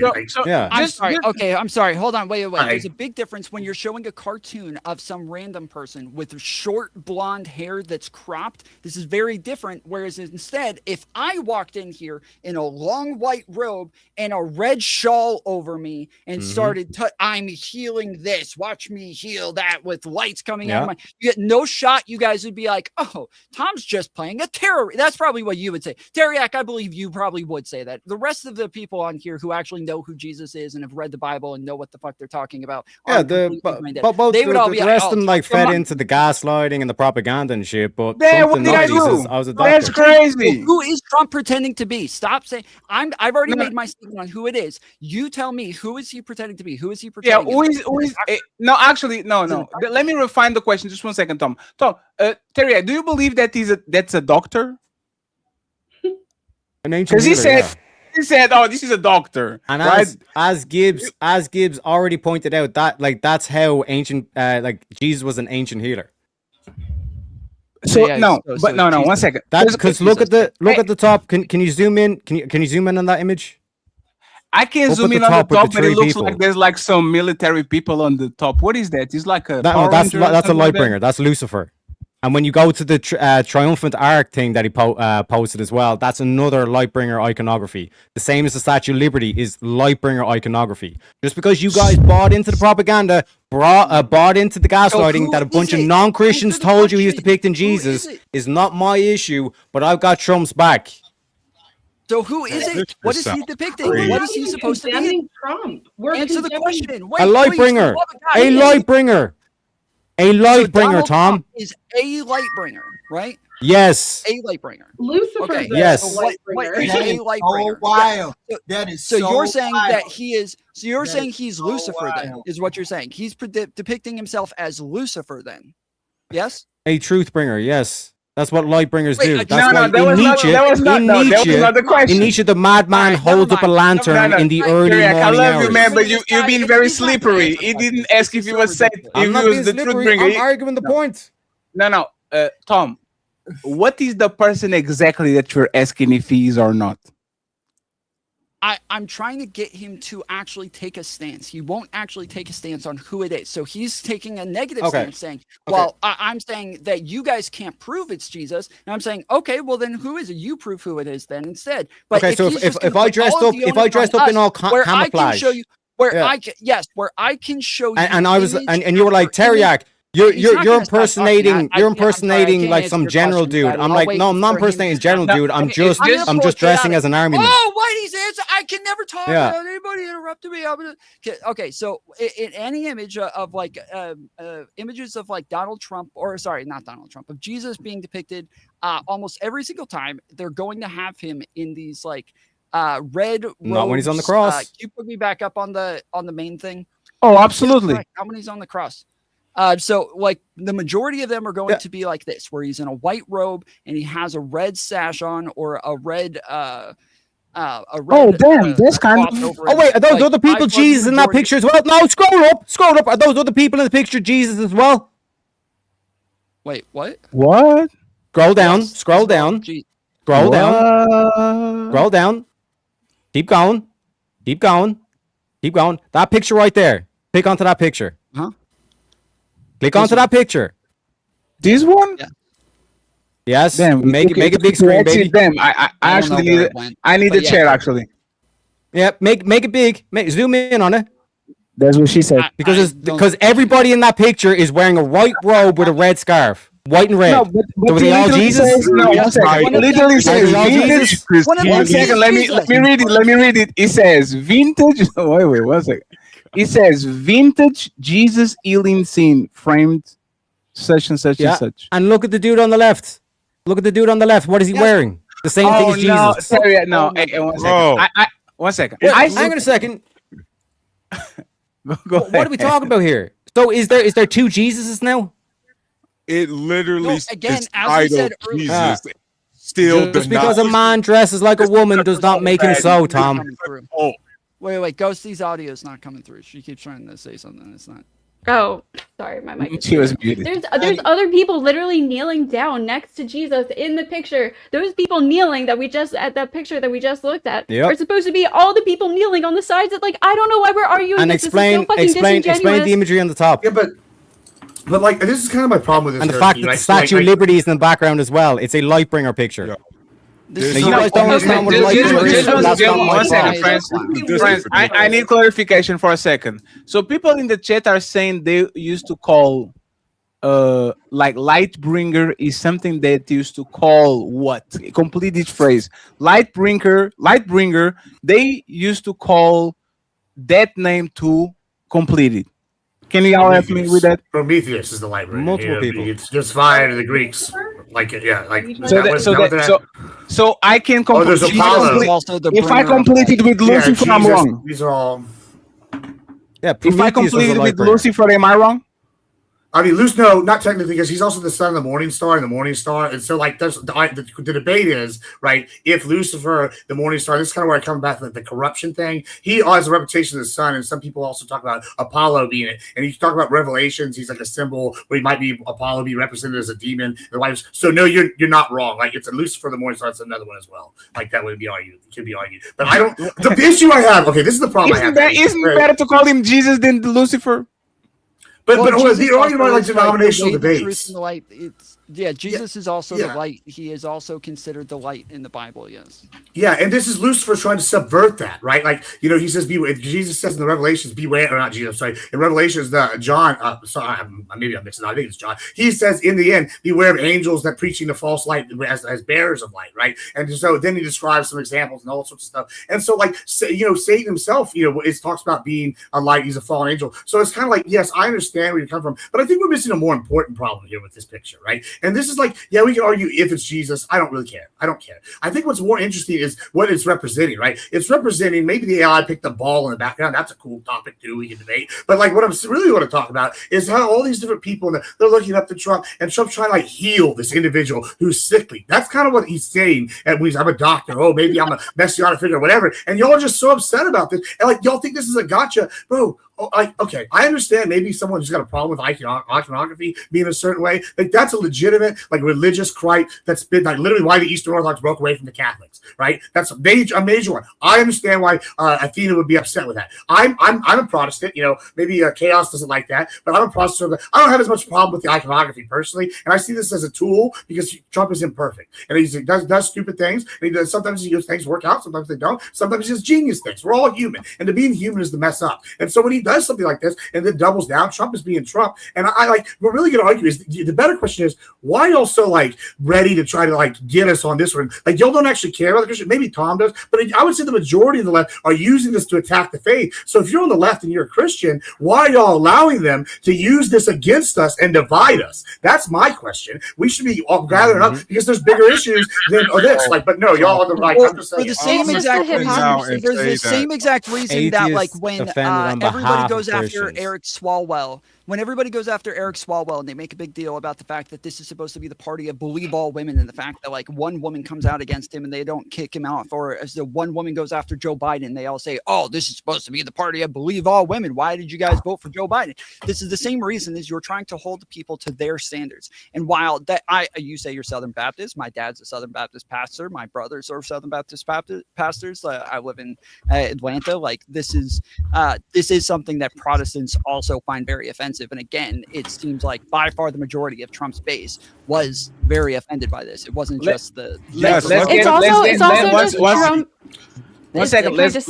Yeah. I'm sorry. Hold on. Wait. There's a big difference when you're showing a cartoon of some random person with short blonde hair that's cropped. This is very different. Whereas instead, if I walked in here in a long white robe and a red shawl over me and started, I'm healing this. Watch me heal that with lights coming out of my. You get no shot. You guys would be like, "Oh, Tom's just playing a terror." That's probably what you would say. Teriak, I believe you probably would say that. The rest of the people on here who actually know who Jesus is and have read the Bible and know what the fuck they're talking about, but the rest of them like fed into the gaslighting and the propaganda and shit. But what did I do? I was a That's doctor. crazy. Who is Trump pretending to be? Stop saying I've already made my statement on who it is. You tell me, who is he pretending to be? Who is he pretending? Yeah, who is no, actually, no. Let me refine the question just 1 second, Tom. Terry, do you believe that that's a doctor? An ancient Because he said, "Oh, this is a doctor." And right? as Gibbs already pointed out, that that's how ancient Jesus was an ancient healer. So no, 1 second. That's because look at the top. Can you zoom in? Can you zoom in on that image? I can zoom in on the top, but it looks like there's like some military people on the top. What is that? It's like a that's a light bringer. That's Lucifer. And when you go to the triumphant arc thing that he posted as well, that's another Lightbringer iconography. The same as the Statue of Liberty is Lightbringer iconography. Just because you guys bought into the propaganda, bought into the gaslighting that a bunch of non-Christians told you he was depicting Jesus is not my issue, but I've got Trump's back. So who is it? What is he depicting? What is he supposed to be? Trump. Answer the question. A Lightbringer. A Lightbringer. A Lightbringer, Tom. Is a Lightbringer, right? Yes. A Lightbringer. Lucifer. Okay. Yes. What is a Lightbringer? Wild. That is so you're saying wild. that he is. So you're saying he's Lucifer then, is what you're saying. He's depicting himself as Lucifer then. Yes. A truth bringer. Yes. That's what Lightbringers do. That's that was not the question. In Nietzsche, the madman holds up a lantern in the early morning I love hours. you, man, but you've been very slippery. He didn't ask if he was safe. I'm not being slippery. I'm arguing the point. No. Tom, what is the person exactly that you're asking if he is or not? I'm trying to get him to actually take a stance. He won't actually take a stance on who it is. So he's taking a negative stance saying, well, I'm saying that you guys can't prove it's Jesus. And I'm saying, okay, well then who is it? You prove who it is then instead. But okay, so if I dressed up in all camouflage. I can show you where I can show you. And I was and you were like, Teriak, you're impersonating like some general dude. I'm like, no, I'm not impersonating general dude. I'm just dressing as an army man. Oh, Whitey's answer. I can never talk about anybody interrupted me. Okay, so in any image of like images of like Donald Trump, or sorry, not Donald Trump, of Jesus being depicted, almost every single time they're going to have him in these like red robes. Not when he's on the cross. Can you put me back up on the main thing? Oh, absolutely. How many he's on the cross? So like the majority of them are going to be like this, where he's in a white robe and he has a red sash on or a red that's kind of. Oh wait, are those other people Jesus in that picture as well? No, scroll up. Are those other people in the picture Jesus as well? Wait, what? What? Scroll down. Scroll down. Keep going. That picture right there. Click onto that picture. Huh? Click onto that picture. This one? Yeah. Yes. Make it big screen, baby. I actually need the chair actually. Yeah, make it big. Zoom in on it. That's what she said. Because everybody in that picture is wearing a white robe with a red scarf. White and red. No, but so they all Jesus? One second. It literally says vintage. 1 second. Let me read it. It says vintage. Wait, 1 second. It says vintage Jesus healing scene framed such and such and such. And look at the dude on the left. What is he wearing? The same thing as Jesus. No, sorry, no. Hey, 1 second. 1 second. Hang on a second. Go what are we talking about here? So is there two Jesuses now? It literally again, is as we said titled earlier, Jesus. Still just because a man dresses like a woman does not make him so, Tom. Wait, Ghosty's audio is not coming through. She keeps trying to say something. It's not. Oh, sorry, my mic is She was muted. muted. There's other people literally kneeling down next to Jesus in the picture. Those people kneeling that we just at that picture that we just looked at are supposed to be all the people kneeling on the sides. That I don't know why we're arguing. And this. explain the imagery on the top. Yeah, but like this is kind of my problem with this. And the fact that the Statue of Liberty is in the background as well. It's a Lightbringer picture. Now, you guys don't understand what a Lightbringer is. That's not my One second, problem. friends. I need clarification for a second. So people in the chat are saying they used to call like Lightbringer is something that used to call what? Complete each phrase. Lightbringer, they used to call that name to complete it. Can you all help me with that? Prometheus is the light bringer. Multiple people. It's just fire to the Greeks. So I can complete. there's Apollo. If I complete it with Lucifer, I'm wrong. These are all. Yeah, if I complete it with Lucifer, am I wrong? I mean, no, not technically, because he's also the son of the morning star and the morning star. And so, like, the debate is, right, if Lucifer, the morning star, this is kind of where I come back to the corruption thing. He has a reputation as the sun, and some people also talk about Apollo being it. And you talk about Revelations, he's like a symbol where he might be Apollo be represented as a demon. So, no, you're not wrong. Like, it's a Lucifer, the morning star, it's another one as well. Like, that would be argued. It could be argued. But I don't, the issue I have, okay, this is the problem I have. Isn't it better to call him Jesus than Lucifer? But the argument like denominational debates. Jesus is also the light. He is also considered the light in the Bible. Yes. Yeah, and this is Lucifer trying to subvert that, right? Like, he says, "Beware." Jesus says in the Revelations, "Beware," or not Jesus. Sorry, in Revelations, John. Sorry, maybe I'm mixing. I think it's John. He says in the end, "Beware of angels that preaching the false light as bearers of light," right? And so then he describes some examples and all sorts of stuff. And so, like, Satan himself, it talks about being a light. He's a fallen angel. So it's kind of like, yes, I understand where you come from, but I think we're missing a more important problem here with this picture, right? And this is like, yeah, we can argue if it's Jesus. I don't really care. I don't care. I think what's more interesting is what it's representing, right? It's representing, maybe the AI picked the ball in the background. That's a cool topic too. We can debate. But like what I'm really want to talk about is how all these different people, they're looking up to Trump, and Trump's trying to like heal this individual who's sickly. That's kind of what he's saying. And when I'm a doctor, maybe I'm a messianic figure or whatever. And y'all are just so upset about this. And like, y'all think this is a gotcha, bro. Okay, I understand maybe someone who's got a problem with iconography being a certain way. Like that's a legitimate, like religious gripe that's been like literally why the Eastern Orthodox broke away from the Catholics, right? That's a major one. I understand why Athena would be upset with that. I'm a Protestant, maybe Chaos doesn't like that, but I'm a Protestant. I don't have as much problem with the iconography personally, and I see this as a tool because Trump is imperfect and he does stupid things. And sometimes things work out, sometimes they don't. Sometimes he does genius things. We're all human, and to being human is to mess up. And so when he does something like this and then doubles down, Trump is being Trump. And I like, we're really going to argue is the better question is why y'all so like ready to try to like get us on this one? Like y'all don't actually care about the Christian. Maybe Tom does, but I would say the majority of the left are using this to attack the faith. So if you're on the left and you're a Christian, why are y'all allowing them to use this against us and divide us? That's my question. We should be all gathering up because there's bigger issues than this. Like, but no, y'all are the right. I'm just saying. For the same exact reason, there's the same exact reason that like when everybody goes after Eric Swalwell, and they make a big deal about the fact that this is supposed to be the party of believe all women, and the fact that like one woman comes out against him and they don't kick him out, or as the one woman goes after Joe Biden, they all say, "Oh, this is supposed to be the party of believe all women. Why did you guys vote for Joe Biden?" This is the same reason as you're trying to hold the people to their standards. And while that you say you're Southern Baptist, my dad's a Southern Baptist pastor, my brothers are Southern Baptist pastors. I live in Atlanta. Like this is something that Protestants also find very offensive. And again, it seems like by far the majority of Trump's base was very offended by this. It wasn't just the. One second. Let's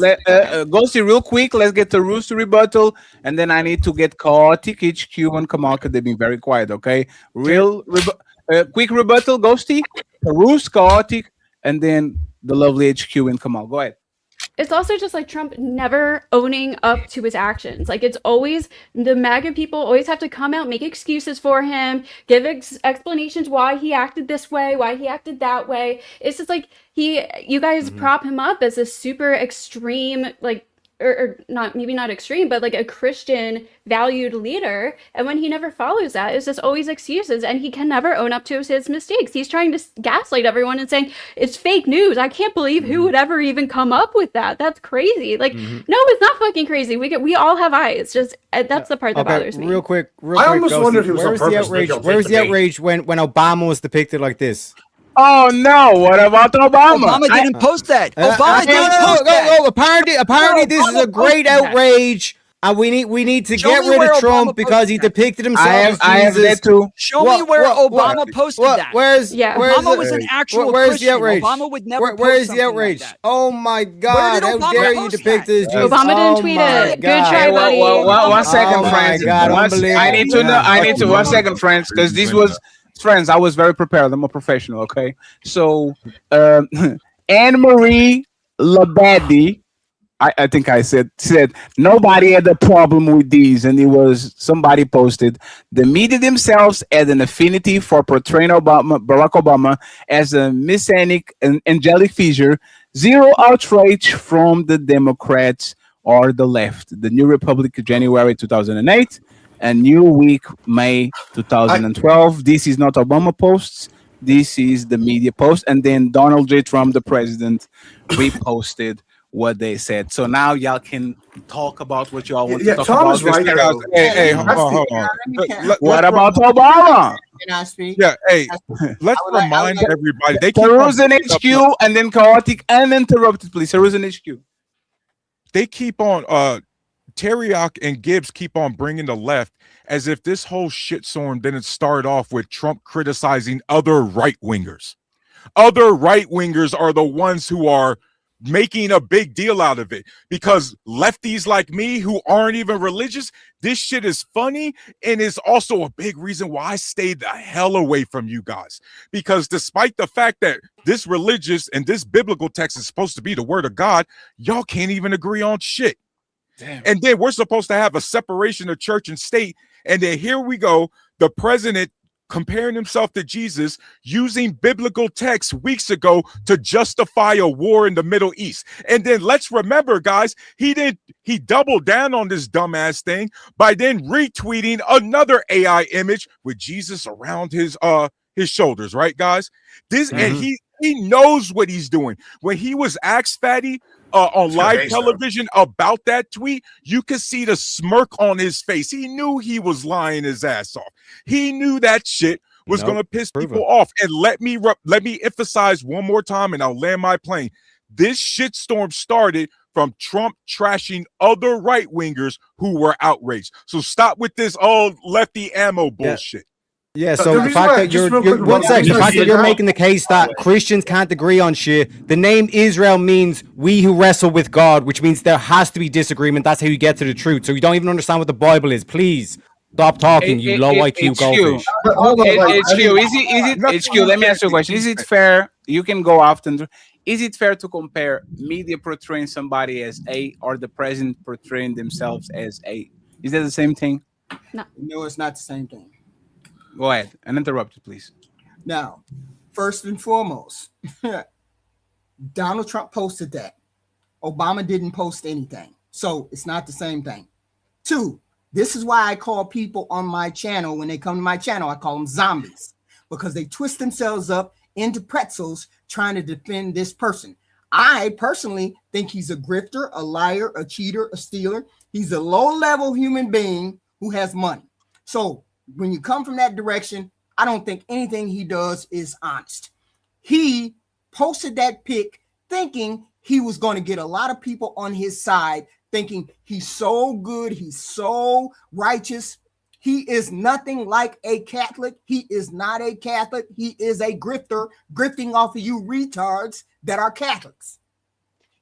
go see real quick. Let's get the Rooster rebuttal, and then I need to get Chaotic HQ and Kamal because they've been very quiet. Okay, quick rebuttal. Ghosty, Roost, Chaotic, and then the lovely HQ and Kamal. Go ahead. It's also just like Trump never owning up to his actions. Like it's always the MAGA people always have to come out, make excuses for him, give explanations why he acted this way, why he acted that way. It's just like you guys prop him up as a super extreme, like or not, maybe not extreme, but like a Christian valued leader. And when he never follows that, it's just always excuses, and he can never own up to his mistakes. He's trying to gaslight everyone and saying it's fake news. I can't believe who would ever even come up with that. That's crazy. Like, no, it's not fucking crazy. We all have eyes. Just that's the part that bothers me. Real quick. I almost wonder if it was on purpose. Where's the outrage when Obama was depicted like this? Oh no! What about Obama? Obama didn't post that. Obama didn't post that. Apparently, this is a great outrage, and we need to get rid of Trump because he depicted himself as Jesus. I have that too. Show me where Obama posted that. Obama was an actual Christian. The outrage? Obama would never. Where's the outrage? Like oh my God! How dare you depict this Jesus? Obama didn't tweet it. Good try, buddy. One second, friends. I need to know. I need to 1 second, friends, because this was. Friends, I was very prepared. I'm a professional, okay? So, Anne-Marie Labadie, I think I said nobody had a problem with these, and it was somebody posted the media themselves had an affinity for portraying Barack Obama as a messianic and angelic figure. Zero outrage from the Democrats or the left. The New Republic, January 2008. A New Week, May 2012. This is not Obama posts. This is the media post. And then Donald J. Trump, the president, reposted what they said. So now y'all can talk about what y'all want to talk Tom about. Is right. Hey, hold on. What about Obama? Can I speak? Yeah, hey, let's remind everybody. They keep Jerusalem HQ and then chaotic uninterrupted, please. Jerusalem HQ. They keep on Terriak and Gibbs keep on bringing the left as if this whole shitstorm didn't start off with Trump criticizing other right-wingers. Other right-wingers are the ones who are making a big deal out of it, because lefties like me who aren't even religious, this shit is funny, and is also a big reason why I stayed the hell away from you guys. Because despite the fact that this religious and this biblical text is supposed to be the word of God, y'all can't even agree on shit. Damn. And then we're supposed to have a separation of church and state. And then here we go, the president comparing himself to Jesus, using biblical texts weeks ago to justify a war in the Middle East. And then let's remember, guys, he doubled down on this dumbass thing by then retweeting another AI image with Jesus around his shoulders, right, guys? And he knows what he's doing. When he was asked, Fatty, on live television about that tweet, you could see the smirk on his face. He knew he was lying his ass off. He knew that shit was going to piss people off. And let me emphasize one more time, and I'll land my plane. This shitstorm started from Trump trashing other right-wingers who were outraged. So stop with this lefty ammo bullshit. Yeah, so the fact that you're making the case that Christians can't agree on shit, the name Israel means we who wrestle with God, which means there has to be disagreement. That's how you get to the truth. So you don't even understand what the Bible is. Please stop talking, you low IQ goldfish. HQ, let me ask you a question. Is it fair? You can go after. Is it fair to compare media portraying somebody as A or the president portraying themselves as A? Is that the same thing? No, it's not the same thing. Go ahead and interrupt it, please. Now, first and foremost, Donald Trump posted that. Obama didn't post anything. So it's not the same thing. 2, this is why I call people on my channel, when they come to my channel, I call them zombies, because they twist themselves up into pretzels trying to defend this person. I personally think he's a grifter, a liar, a cheater, a stealer. He's a low-level human being who has money. So when you come from that direction, I don't think anything he does is honest. He posted that pic thinking he was going to get a lot of people on his side, thinking he's so good, he's so righteous. He is nothing like a Catholic. He is not a Catholic. He is a grifter, grifting off of you retards that are Catholics.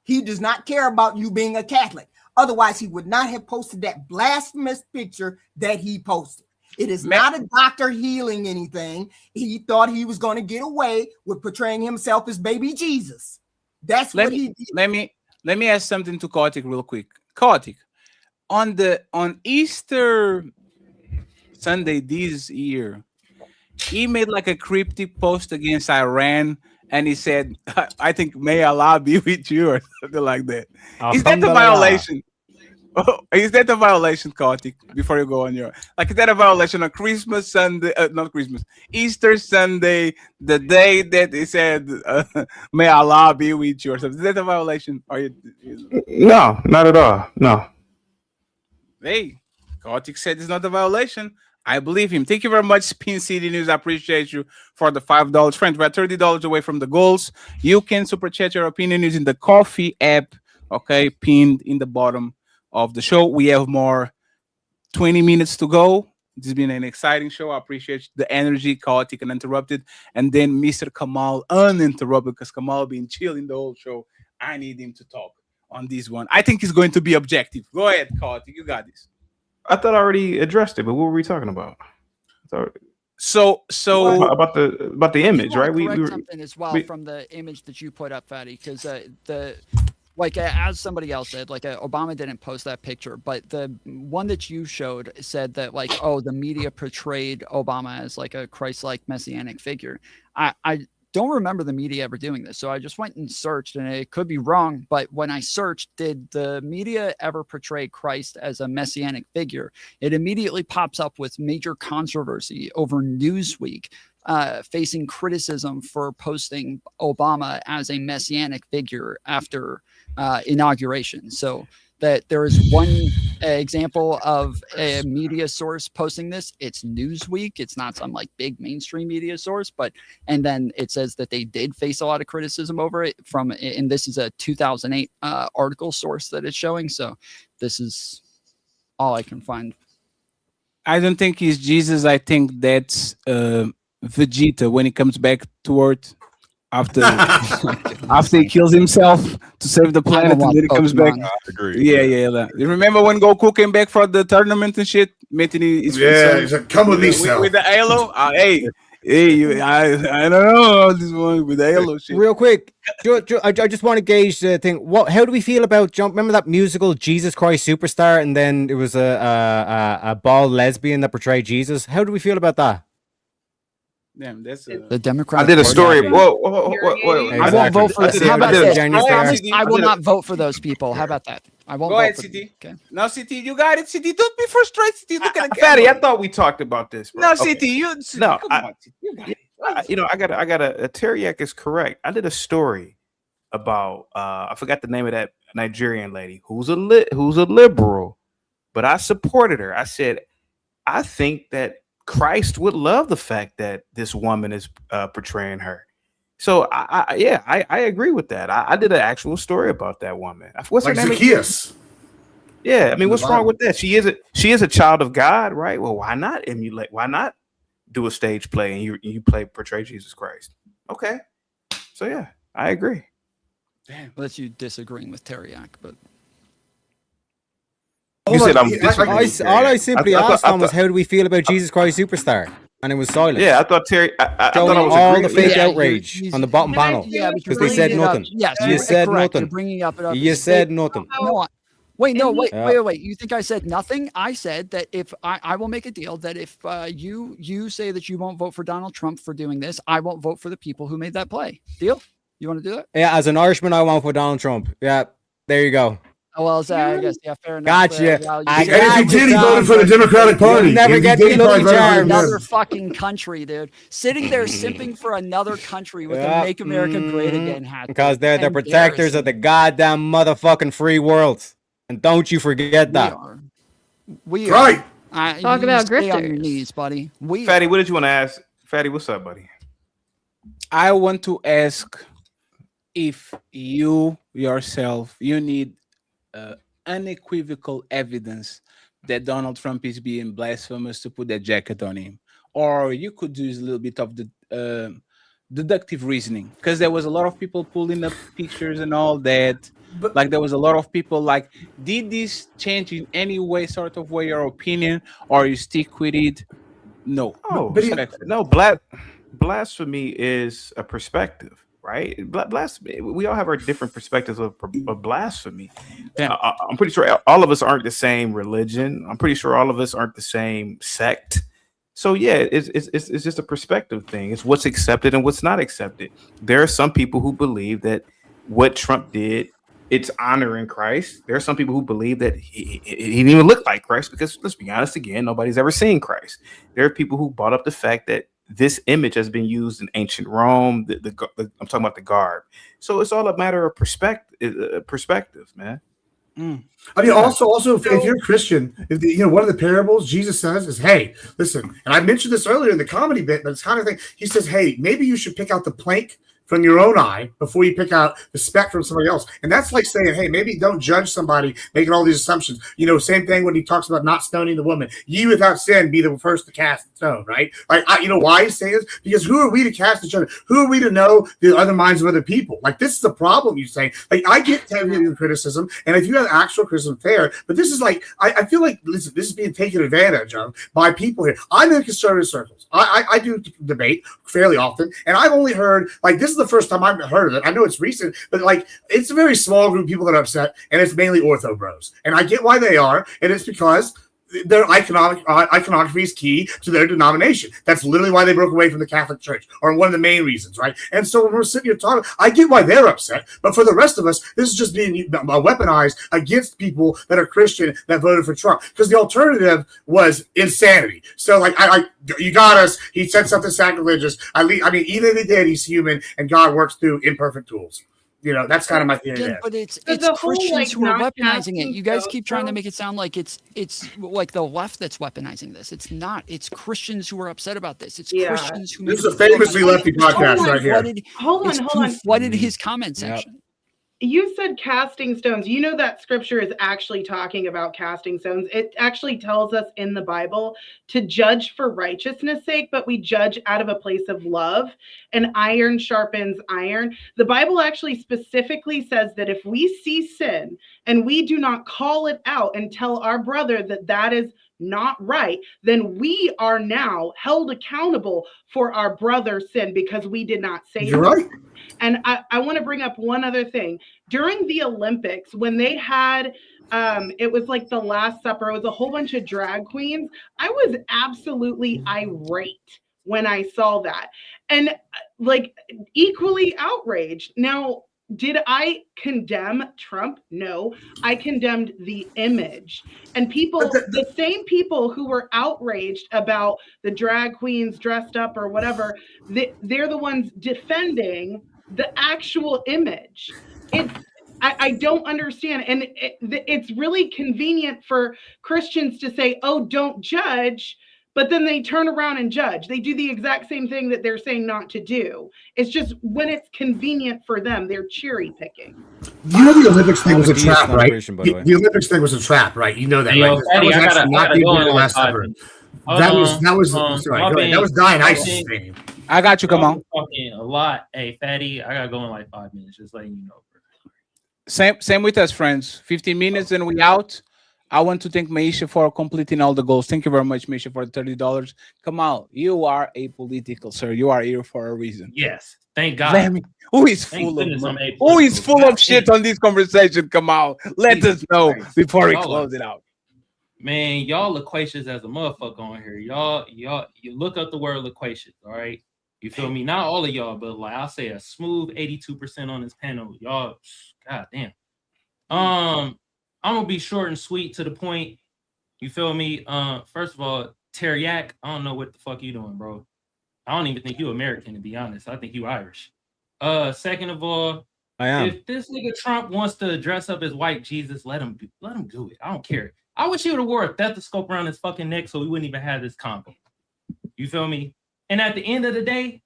He does not care about you being a Catholic. Otherwise, he would not have posted that blasphemous picture that he posted. It is not a doctor healing anything. He thought he was going to get away with portraying himself as baby Jesus. That's what he did. Let me ask something to Kotick real quick. Kotick, on Easter Sunday this year, he made like a cryptic post against Iran, and he said, "I think may Allah be with you," or something like that. Is that a violation? Oh, is that a violation, Kartik? Before you go on your is that a violation on Christmas Sunday? Not Christmas, Easter Sunday, the day that he said, "May Allah be with you," or something. Is that a violation? Are you? No, not at all. No. Hey, Kartik said it's not a violation. I believe him. Thank you very much, Spin City News. I appreciate you for the $5. Friends, we're $30 away from the goals. You can super chat your opinion using the coffee app, okay, pinned in the bottom of the show. We have more 20 minutes to go. This has been an exciting show. I appreciate the energy, chaotic and uninterrupted. And then Mr. Kamal uninterrupted, because Kamal been chilling the whole show. I need him to talk on this one. I think he's going to be objective. Go ahead, chaotic. You got this. I thought I already addressed it, but what were we talking about? So about the image, right? We something as well from the image that you put up, Fatty, because as somebody else said, Obama didn't post that picture, but the one that you showed said that the media portrayed Obama as a Christ-like messianic figure. I don't remember the media ever doing this, so I just went and searched, and it could be wrong, but when I searched, did the media ever portray Christ as a messianic figure? It immediately pops up with major controversy over Newsweek, facing criticism for posting Obama as a messianic figure after inauguration. So that there is one example of a media source posting this. It's Newsweek. It's not some big mainstream media source, and then it says that they did face a lot of criticism over it and this is a 2008 article source that it's showing. So this is all I can find. I don't think he's Jesus. I think that's Vegeta when he comes back to Earth after he kills himself to save the planet, and then he comes back. Yeah. You remember when Goku came back for the tournament and shit? He's like, come with me, Cell. With the halo. I don't know this one with the halo shit. Real quick, I just want to gauge the thing. How do we feel about remember that musical Jesus Christ Superstar, and then it was a bald lesbian that portrayed Jesus? How do we feel about that? Damn, that's the Democrat. I did a story. Whoa. I won't vote for this. How about this? I will not vote for those people. How about that? I won't. Go vote ahead, for CT. Okay. No, CT, you got it. CT, don't be frustrated. CT, look at the Fatty, I thought we talked about this, bro. No, Okay. CT, you got a Teriak is correct. I did a story about I forgot the name of that Nigerian lady who's a liberal, but I supported her. I said I think that Christ would love the fact that this woman is portraying her. So I agree with that. I did an actual story about that woman. What's her name? Zacchaeus. Yeah, I mean, what's wrong with that? She is a child of God, right? Well, why not emulate? Why not do a stage play and you portray Jesus Christ? Okay, so yeah, I agree. Damn, that's you disagreeing with Teriak, but. You said I'm all I simply asked him was how do we feel about Jesus Christ Superstar, and it was silent. Yeah, I thought Terry. I thought I was all the fake outrage on the bottom panel because they said nothing. Yes, you said nothing. You're bringing up it. You said nothing. No, wait. You think I said nothing? I said that if I will make a deal that if you say that you won't vote for Donald Trump for doing this, I won't vote for the people who made that play. Deal? You want to do that? Yeah, as an Irishman, I won't for Donald Trump. Yeah, there you go. Oh, well, I guess, yeah, fair enough. Gotcha. If he did, he voted for the Democratic Party. You'll never get me Lucky Charms. Another fucking country, dude. Sitting there simping for another country with a Make America Great Again hat. Because they're the protectors of the goddamn motherfucking free world. And don't you forget that. We are. Right. Talk about stay on your grifters. knees, buddy. Fatty, what did you want to ask? Fatty, what's up, buddy? I want to ask if you yourself, you need unequivocal evidence that Donald Trump is being blasphemous to put that jacket on him, or you could use a little bit of the deductive reasoning, because there was a lot of people pulling up pictures and all that. But there was a lot of people did this change in any way, sort of way, your opinion, or you stick with it? No. Blasphemy is a perspective. Right, blasphemy. We all have our different perspectives of blasphemy. I'm pretty sure all of us aren't the same religion. I'm pretty sure all of us aren't the same sect. So yeah, it's just a perspective thing. It's what's accepted and what's not accepted. There are some people who believe that what Trump did it's honoring Christ. There are some people who believe that he didn't even look like Christ because, let's be honest again, nobody's ever seen Christ. There are people who brought up the fact that this image has been used in ancient Rome. I'm talking about the garb. So it's all a matter of perspective, man. I mean, also, if you're a Christian, one of the parables Jesus says is, "Hey, listen," and I mentioned this earlier in the comedy bit, but it's kind of thing. He says, "Hey, maybe you should pick out the plank from your own eye before you pick out the speck from somebody else." And that's like saying, hey, maybe don't judge somebody making all these assumptions. Same thing when he talks about not stoning the woman. Ye without sin be the first to cast the stone, right? Like, why he's saying this? Because who are we to cast the stone? Who are we to know the other minds of other people? Like, this is the problem you say. Like, I get heavy criticism, and if you have actual criticism, fair, but this is like, I feel like, listen, this is being taken advantage of by people here. I'm in conservative circles. I do debate fairly often, and I've only heard, like, this is the first time I've heard of it. I know it's recent, but like, it's a very small group of people that are upset, and it's mainly ortho bros. And I get why they are, and it's because their iconography is key to their denomination. That's literally why they broke away from the Catholic Church, or one of the main reasons, right? And so when we're sitting here talking, I get why they're upset, but for the rest of us, this is just being weaponized against people that are Christian that voted for Trump, because the alternative was insanity. So like, you got us. He said something sacrilegious. I mean, even if he did, he's human, and God works through imperfect tools. That's kind of my theory there. But it's Christians who are weaponizing it. You guys keep trying to make it sound like it's like the left that's weaponizing this. It's not. It's Christians who are upset about this. It's Christians who. This is a famously lefty podcast right here. Hold on. Flooded his comment section. You said casting stones. You know that scripture is actually talking about casting stones. It actually tells us in the Bible to judge for righteousness' sake, but we judge out of a place of love, and iron sharpens iron. The Bible actually specifically says that if we see sin and we do not call it out and tell our brother that that is not right, then we are now held accountable for our brother's sin because we did not say You're right. And I want to bring up one other thing. During the Olympics, when they had, it was like the Last Supper, it was a whole bunch of drag queens. I was absolutely irate when I saw that, and like equally outraged. Now, did I condemn Trump? No, I condemned the image. And people, the same people who were outraged about the drag queens dressed up or whatever, they're the ones defending the actual image. I don't understand. And it's really convenient for Christians to say, oh, don't judge, but then they turn around and judge. They do the exact same thing that they're saying not to do. It's just when it's convenient for them, they're cherry picking. You know the Olympics thing was a trap, right? The Olympics thing was a trap, right? You know that, right? That was actually not being the last ever. That was Dionysus' name. I got you, Kamal. Talking a lot. Hey, Fatty, I gotta go in like 5 minutes, just letting you know. Same with us, friends. 15 minutes and we out. I want to thank Maisha for completing all the goals. Thank you very much, Maisha, for the $30. Kamal, you are a political, sir. You are here for a reason. Yes. Thank God. Who is full of shit on this conversation, Kamal? Let us know before we close it out. Man, y'all loquacious as a motherfucker on here. Y'all, you look up the word loquacious, all right? You feel me? Not all of y'all, but like I'll say a smooth 82% on this panel. Y'all, god damn. I'm gonna be short and sweet to the point. You feel me? First of all, Teriak, I don't know what the fuck you doing, bro. I don't even think you American, to be honest. I think you Irish. Second of all, I am. If this nigga Trump wants to dress up as white Jesus, let him do it. I don't care. I wish he would have wore a stethoscope around his fucking neck so we wouldn't even have this combo. You feel me? And at the end of the day,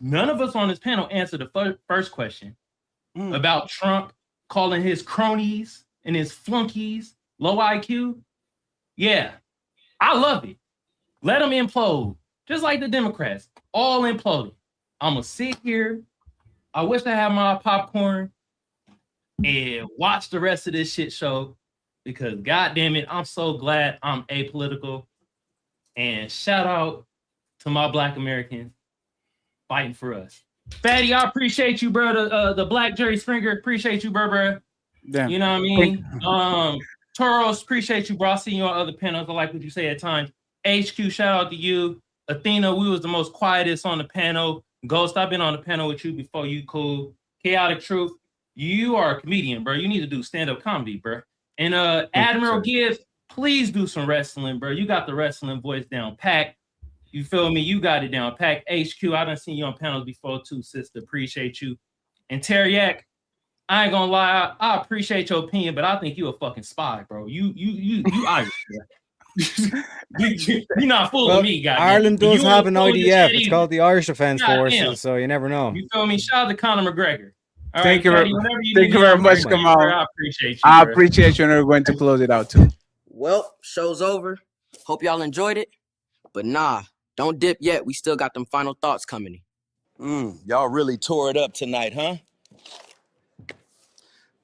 none of us on this panel answered the first question about Trump calling his cronies and his flunkies low IQ. Yeah, I love it. Let them implode. Just like the Democrats, all imploding. I'm going to sit here. I wish I had my popcorn and watch the rest of this shit show because, goddamn it, I'm so glad I'm apolitical. And shout out to my Black Americans fighting for us. Fatty, I appreciate you, bro. The Black Jerry Springer, appreciate you, bro. Damn. You know what I mean? Toros, appreciate you, bro. I see you on other panels. I like what you say at times. HQ, shout out to you. Athena, we was the most quietest on the panel. Ghost, I've been on the panel with you before. You cool. Chaotic Truth, You are a comedian, bro. You need to do stand-up comedy, bro. And Admiral Gibbs, please do some wrestling, bro. You got the wrestling voice down packed. You feel me? You got it down packed. HQ, I done seen you on panels before too, sister. Appreciate you. And Teriak, I ain't gonna lie, I appreciate your opinion, but I think you a fucking spy, bro. You Irish, bro. You're not fooling me, goddamn. Ireland does You have ain't an fooling this IDF. shit It's either. called the Irish Defence Goddamn. Forces, so you never know. You feel me? Shout out to Conor McGregor. All Thank right, you, Caddy, whenever you thank need you me very on much, here, Kamal. bro, I appreciate you. I bro. appreciate you, and we're going to close it out too. Well, show's over. Hope y'all enjoyed it. But nah, don't dip yet. We still got them final thoughts coming. Y'all really tore it up tonight, huh?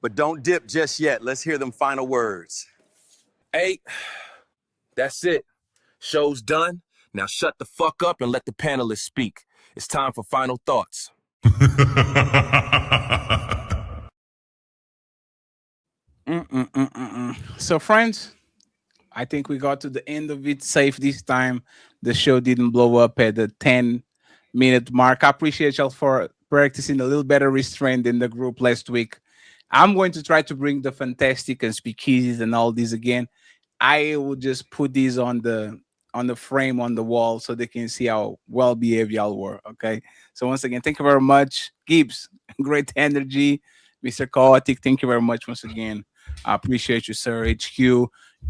But don't dip just yet. Let's hear them final words. Hey, that's it. Show's done. Now shut the fuck up and let the panelists speak. It's time for final thoughts. So, friends, I think we got to the end of it safe this time. The show didn't blow up at the 10-minute mark. I appreciate y'all for practicing a little better restraint in the group last week. I'm going to try to bring the fantastic and speakeasies and all these again. I will just put these on the frame on the wall so they can see how well behaved y'all were. Okay. So once again, thank you very much. Gibbs, great energy. Mr. Chaotic, thank you very much once again. I appreciate you, sir. HQ,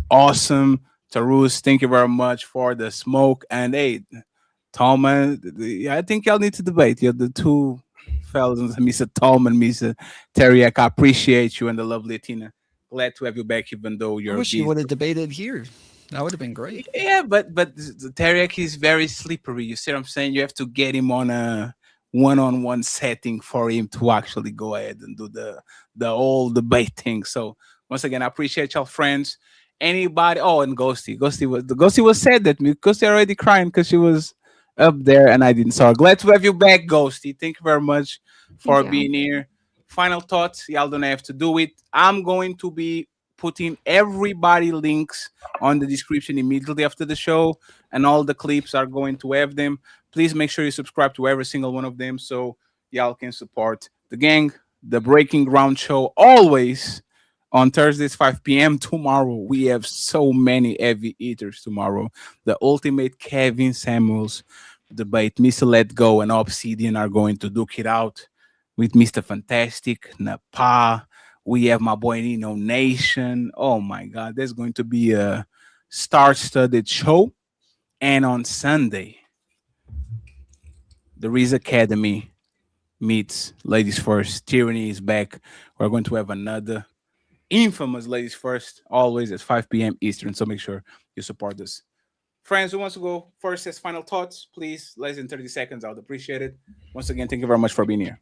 awesome. Tarus, thank you very much for the smoke. And hey, Tallman, I think y'all need to debate. You're the two fellas, Mr. Tallman, Mr. Teriak. I appreciate you and the lovely Tina. Glad to have you back, even though you're I wish busy. you would have debated here. That would have been great. Yeah, but the Teriak is very slippery. You see what I'm saying? You have to get him on a one-on-one setting for him to actually go ahead and do the whole debate thing. So once again, I appreciate y'all, friends. Anybody? Oh, and Ghosty was sad that me. Ghosty already crying because she was up there and I didn't. So glad to have you back, Ghosty. Thank you very much for being here. Final thoughts. Y'all don't have to do it. I'm going to be putting everybody links on the description immediately after the show, and all the clips are going to have them. Please make sure you subscribe to every single one of them so y'all can support the gang. The Breaking Ground show always on Thursdays 5 p.m. Tomorrow we have so many heavy eaters tomorrow. The ultimate Kevin Samuels debate. Mr. Let Go and Obsidian are going to duke it out with Mr. Fantastic, Napa. We have my boy Nino Nation. Oh my God, there's going to be a star-studded show. And on Sunday, the Riz Academy meets Ladies First. Tyranny is back. We're going to have another infamous Ladies First, always at 5 p.m. Eastern. So make sure you support us. Friends, who wants to go first as final thoughts? Please, less than 30 seconds. I would appreciate it. Once again, thank you very much for being here.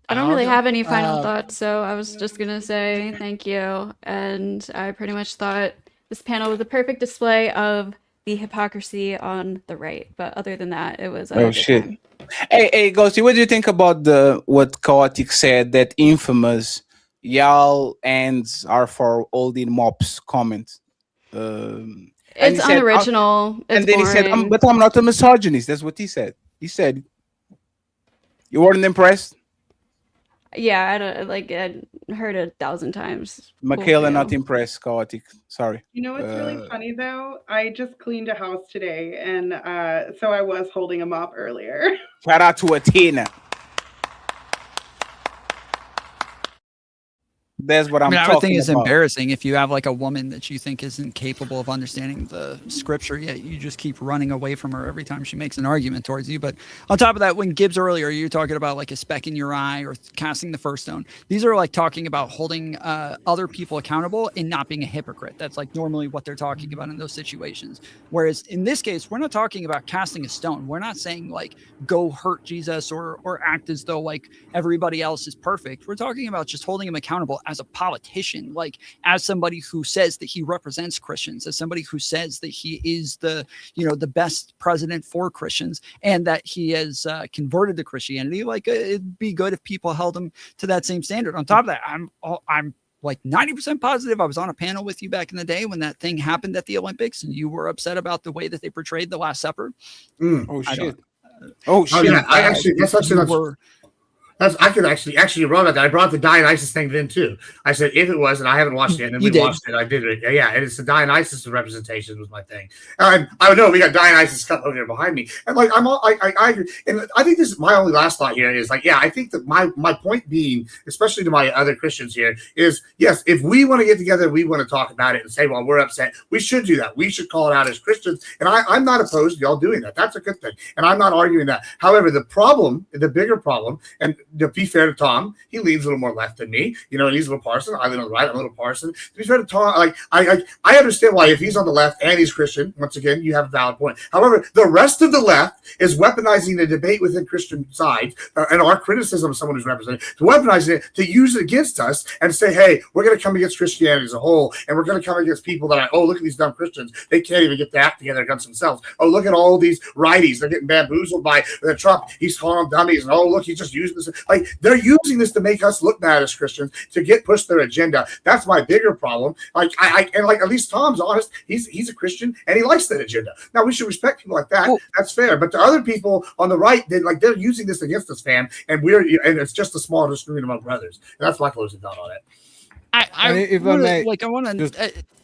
I don't really have any final thoughts, so I was just gonna say thank you. And I pretty much thought this panel was a perfect display of the hypocrisy on the right. But other than that, it was Oh shit. Time. Hey, Ghosty, what do you think about what Chaotic said, that infamous y'all ends are for old in mops comment? It's unoriginal. And then he said, but I'm not a misogynist. That's what he said. He said, you weren't impressed? Yeah, I heard it 1,000 times. Michaela, not impressed. Chaotic. Sorry. You know what's really funny though? I just cleaned a house today, and so I was holding a mop earlier. Shout out to Athena. That's what I'm talking about. I would think it's embarrassing if you have like a woman that you think isn't capable of understanding the scripture, yet you just keep running away from her every time she makes an argument towards you. But on top of that, when Gibbs earlier, you're talking about like a speck in your eye or casting the first stone. These are like talking about holding other people accountable and not being a hypocrite. That's like normally what they're talking about in those situations. Whereas in this case, we're not talking about casting a stone. We're not saying like go hurt Jesus or act as though like everybody else is perfect. We're talking about just holding him accountable as a politician, like as somebody who says that he represents Christians, as somebody who says that he is the best president for Christians and that he has converted to Christianity. Like it'd be good if people held him to that same standard. On top of that, I'm like 90% positive I was on a panel with you back in the day when that thing happened at the Olympics and you were upset about the way that they portrayed the Last Supper. Oh shit. Oh shit! Yeah, that's actually I could actually wrote that. I brought the Dionysus thing then too. I said if it was, and I haven't watched it, and then we watched it. I did it. Yeah, and it's the Dionysus representation was my thing. I know we got Dionysus cut over there behind me, and like I agree. And I think this is my only last thought here is like, yeah, I think that my point being, especially to my other Christians here, is yes, if we want to get together, we want to talk about it and say, well, we're upset. We should do that. We should call it out as Christians, and I'm not opposed to y'all doing that. That's a good thing, and I'm not arguing that. However, the bigger problem, and to be fair to Tom, he leans a little more left than me. You know, and he's a little partisan. I lean on the right. I'm a little partisan. To be fair to Tom, like I understand why if he's on the left and he's Christian, once again, you have a valid point. However, the rest of the left is weaponizing the debate within Christian sides and our criticism of someone who's represented to weaponize it to use it against us and say, hey, we're going to come against Christianity as a whole, and we're going to come against people that look at these dumb Christians. They can't even get the act together against themselves. Oh, look at all these righties. They're getting bamboozled by Trump. He's calling them dummies, and oh, look, he's just using this. Like, they're using this to make us look bad as Christians to push their agenda. That's my bigger problem. Like at least Tom's honest. He's a Christian and he likes that agenda. Now we should respect people like that. Well, that's fair. But the other people on the right, they're using this against us, fam. And it's just a small disagreement among brothers. And that's my closing thought on it.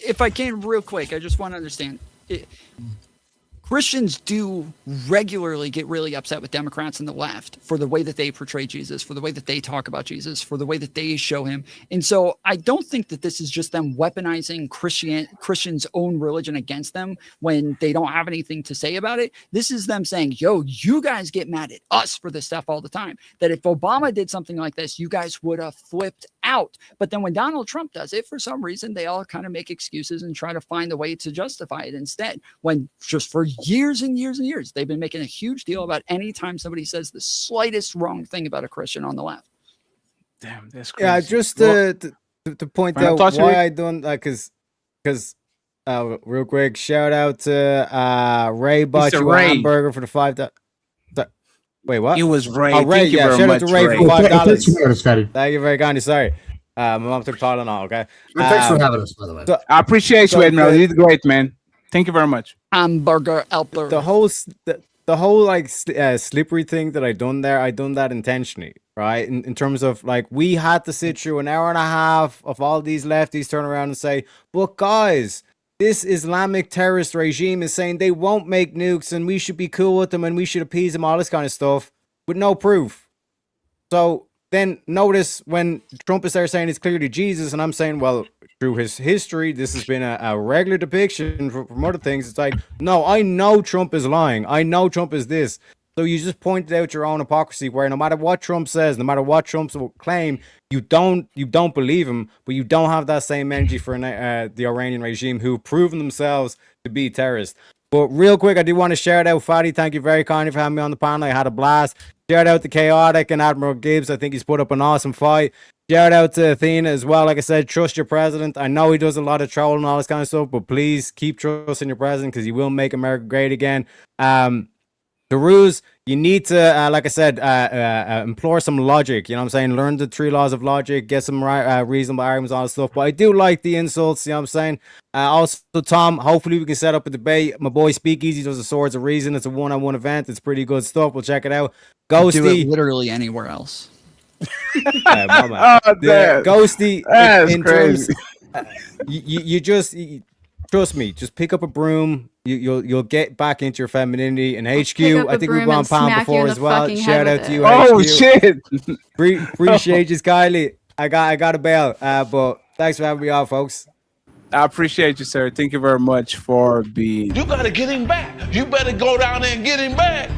If I can, real quick, I just want to understand. Christians do regularly get really upset with Democrats and the left for the way that they portray Jesus, for the way that they talk about Jesus, for the way that they show him. And so I don't think that this is just them weaponizing Christians' own religion against them when they don't have anything to say about it. This is them saying, yo, you guys get mad at us for this stuff all the time. That if Obama did something like this, you guys would have flipped out. But then when Donald Trump does it, for some reason, they all kind of make excuses and try to find a way to justify it instead. When just for years and years and years, they've been making a huge deal about any time somebody says the slightest wrong thing about a Christian on the left. Damn, that's crazy. Yeah, just to point out why I don't like, because real quick, shout out to Ray bought you a hamburger for the $5. Wait, what? It was Ray. Oh, Ray, yeah, shout out to Ray for $5. Thank you very kindly. Sorry. My mom took Tylenol, okay? Thanks for having us, by the way. I appreciate you, Edmund. You did great, man. Thank you very much. Hamburger Elper. The whole like slippery thing that I done that intentionally, right? In terms of like, we had to sit through an hour and a half of all these lefties turn around and say, but guys, this Islamic terrorist regime is saying they won't make nukes and we should be cool with them and we should appease them, all this kind of stuff, with no proof. So then notice when Trump is there saying it's clearly Jesus, and I'm saying, well, through his history, this has been a regular depiction from other things. It's like, no, I know Trump is lying. I know Trump is this. So you just pointed out your own hypocrisy, where no matter what Trump says, no matter what Trump will claim, you don't believe him, but you don't have that same energy for the Iranian regime, who have proven themselves to be terrorists. But real quick, I do want to shout out Fatty. Thank you very kindly for having me on the panel. I had a blast. Shout out to Chaotic and Admiral Gibbs. I think he's put up an awesome fight. Shout out to Athena as well. Like I said, trust your president. I know he does a lot of trolling and all this kind of stuff, but please keep trusting your president, because he will make America great again. The rules, you need to, like I said, implore some logic. You know what I'm saying? Learn the 3 laws of logic, get some reasonable arguments, all this stuff. But I do like the insults, you know what I'm saying? Also, Tom, hopefully we can set up a debate. My boy Speakeasy does the Swords of Reason. It's a one-on-one event. It's pretty good stuff. We'll check it out. Ghosty. Do it literally anywhere else. Ghosty. That's crazy. You just... Trust me, just pick up a broom. You'll get back into your femininity. And HQ, I think we've gone pound before as well. Shout out to you, oh, HQ. Shit. Appreciate you, Kylie. I got a bail. But thanks for having me on, folks. I appreciate you, sir. Thank you very much for being. You gotta get him back. You better go down there and get him back.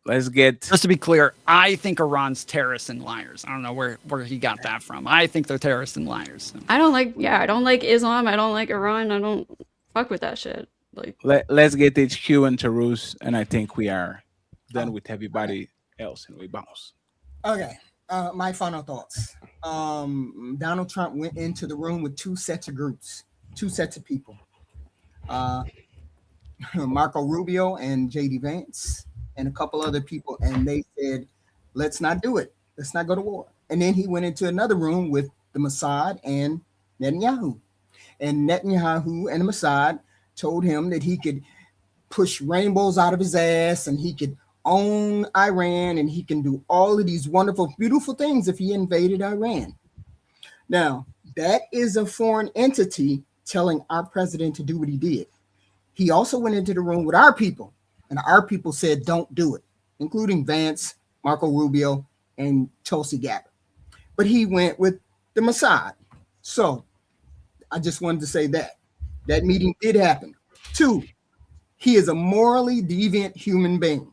Let's get. Just to be clear, I think Iran's terrorists and liars. I don't know where he got that from. I think they're terrorists and liars. So. I don't like Islam. I don't like Iran. I don't fuck with that shit. Like, let's get HQ and Tarus, and I think we are done with everybody else, and we bounce. Okay. My final thoughts. Donald Trump went into the room with 2 sets of groups, 2 sets of people. Marco Rubio and JD Vance and a couple other people, and they said, let's not do it. Let's not go to war. And then he went into another room with the Mossad and Netanyahu. And Netanyahu and the Mossad told him that he could push rainbows out of his ass, and he could own Iran, and he can do all of these wonderful, beautiful things if he invaded Iran. Now, that is a foreign entity telling our president to do what he did. He also went into the room with our people, and our people said, don't do it, including Vance, Marco Rubio, and Tulsi Gabbard. But he went with the Mossad. So I just wanted to say that. That meeting did happen. 2, he is a morally deviant human being.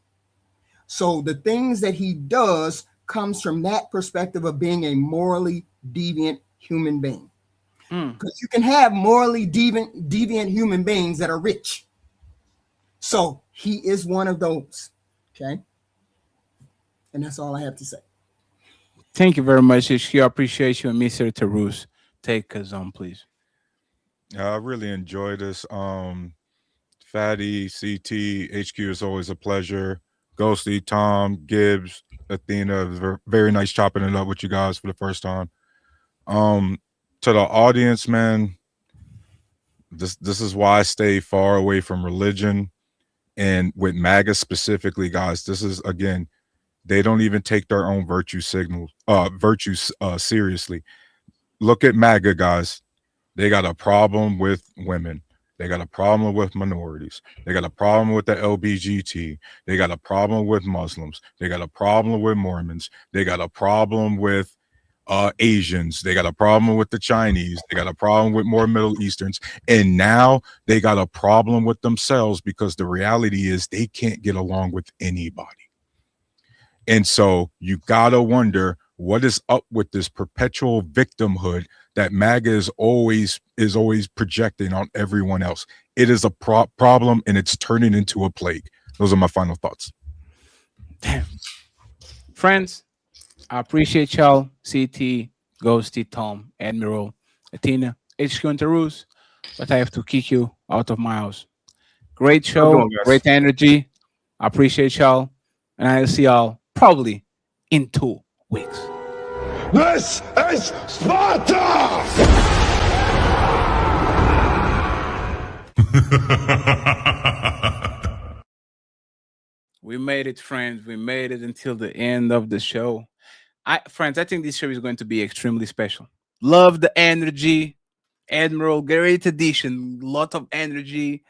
So the things that he does comes from that perspective of being a morally deviant human being. Because you can have morally deviant human beings that are rich. So he is one of those. Okay. And that's all I have to say. Thank you very much, HQ. I appreciate you. And Mr. Tarus, take us on, please. I really enjoy this. Fatty, CT, HQ is always a pleasure. Ghosty, Tom, Gibbs, Athena, very nice chopping it up with you guys for the first time. To the audience, man, this is why I stay far away from religion, and with MAGA specifically, guys. This is, again, they don't even take their own virtues seriously. Look at MAGA, guys. They got a problem with women. They got a problem with minorities. They got a problem with the LGBT. They got a problem with Muslims. They got a problem with Mormons. They got a problem with Asians. They got a problem with the Chinese. They got a problem with more Middle Easterns. And now they got a problem with themselves, because the reality is they can't get along with anybody. And so you gotta wonder what is up with this perpetual victimhood that MAGA is always projecting on everyone else. It is a problem, and it's turning into a plague. Those are my final thoughts. Damn. Friends, I appreciate y'all. CT, Ghosty, Tom, Admiral, Athena, HQ, and Tarus, but I have to kick you out of my house. Great show, great energy. I appreciate y'all, and I'll see y'all probably in 2 weeks. This is Sparta! We made it, friends. We made it until the end of the show. Friends, I think this show is going to be extremely special. Love the energy. Admiral, great edition. Lot of energy.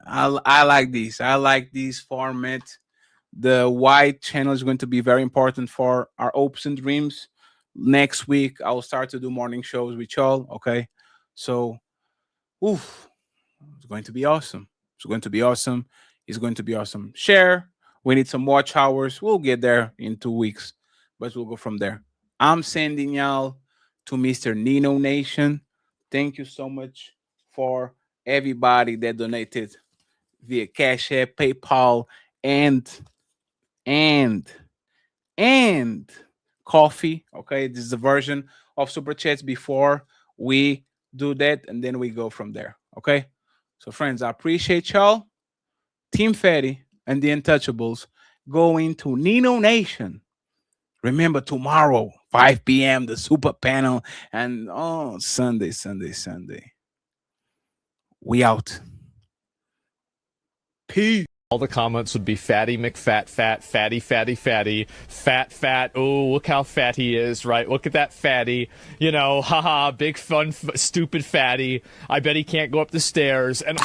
I like this. I like this format. The white channel is going to be very important for our hopes and dreams. Next week, I'll start to do morning shows with y'all. Okay. So, it's going to be awesome. It's going to be awesome. It's going to be awesome. Share. We need some watch hours. We'll get there in 2 weeks, but we'll go from there. I'm sending y'all to Mr. Nino Nation. Thank you so much for everybody that donated via Cash App, PayPal, and coffee. Okay, this is the version of Super Chats before we do that, and then we go from there. Okay, so friends, I appreciate y'all. Team Fatty and the Untouchables going to Nino Nation. Remember, tomorrow, 5 p.m., the super panel, and Sunday. We out. Peace. All the comments would be fatty McFat, fat, fatty, fatty, fatty, fat. Oh, look how fat he is, right? Look at that fatty. You know, haha, big fun, stupid fatty. I bet he can't go up the stairs. And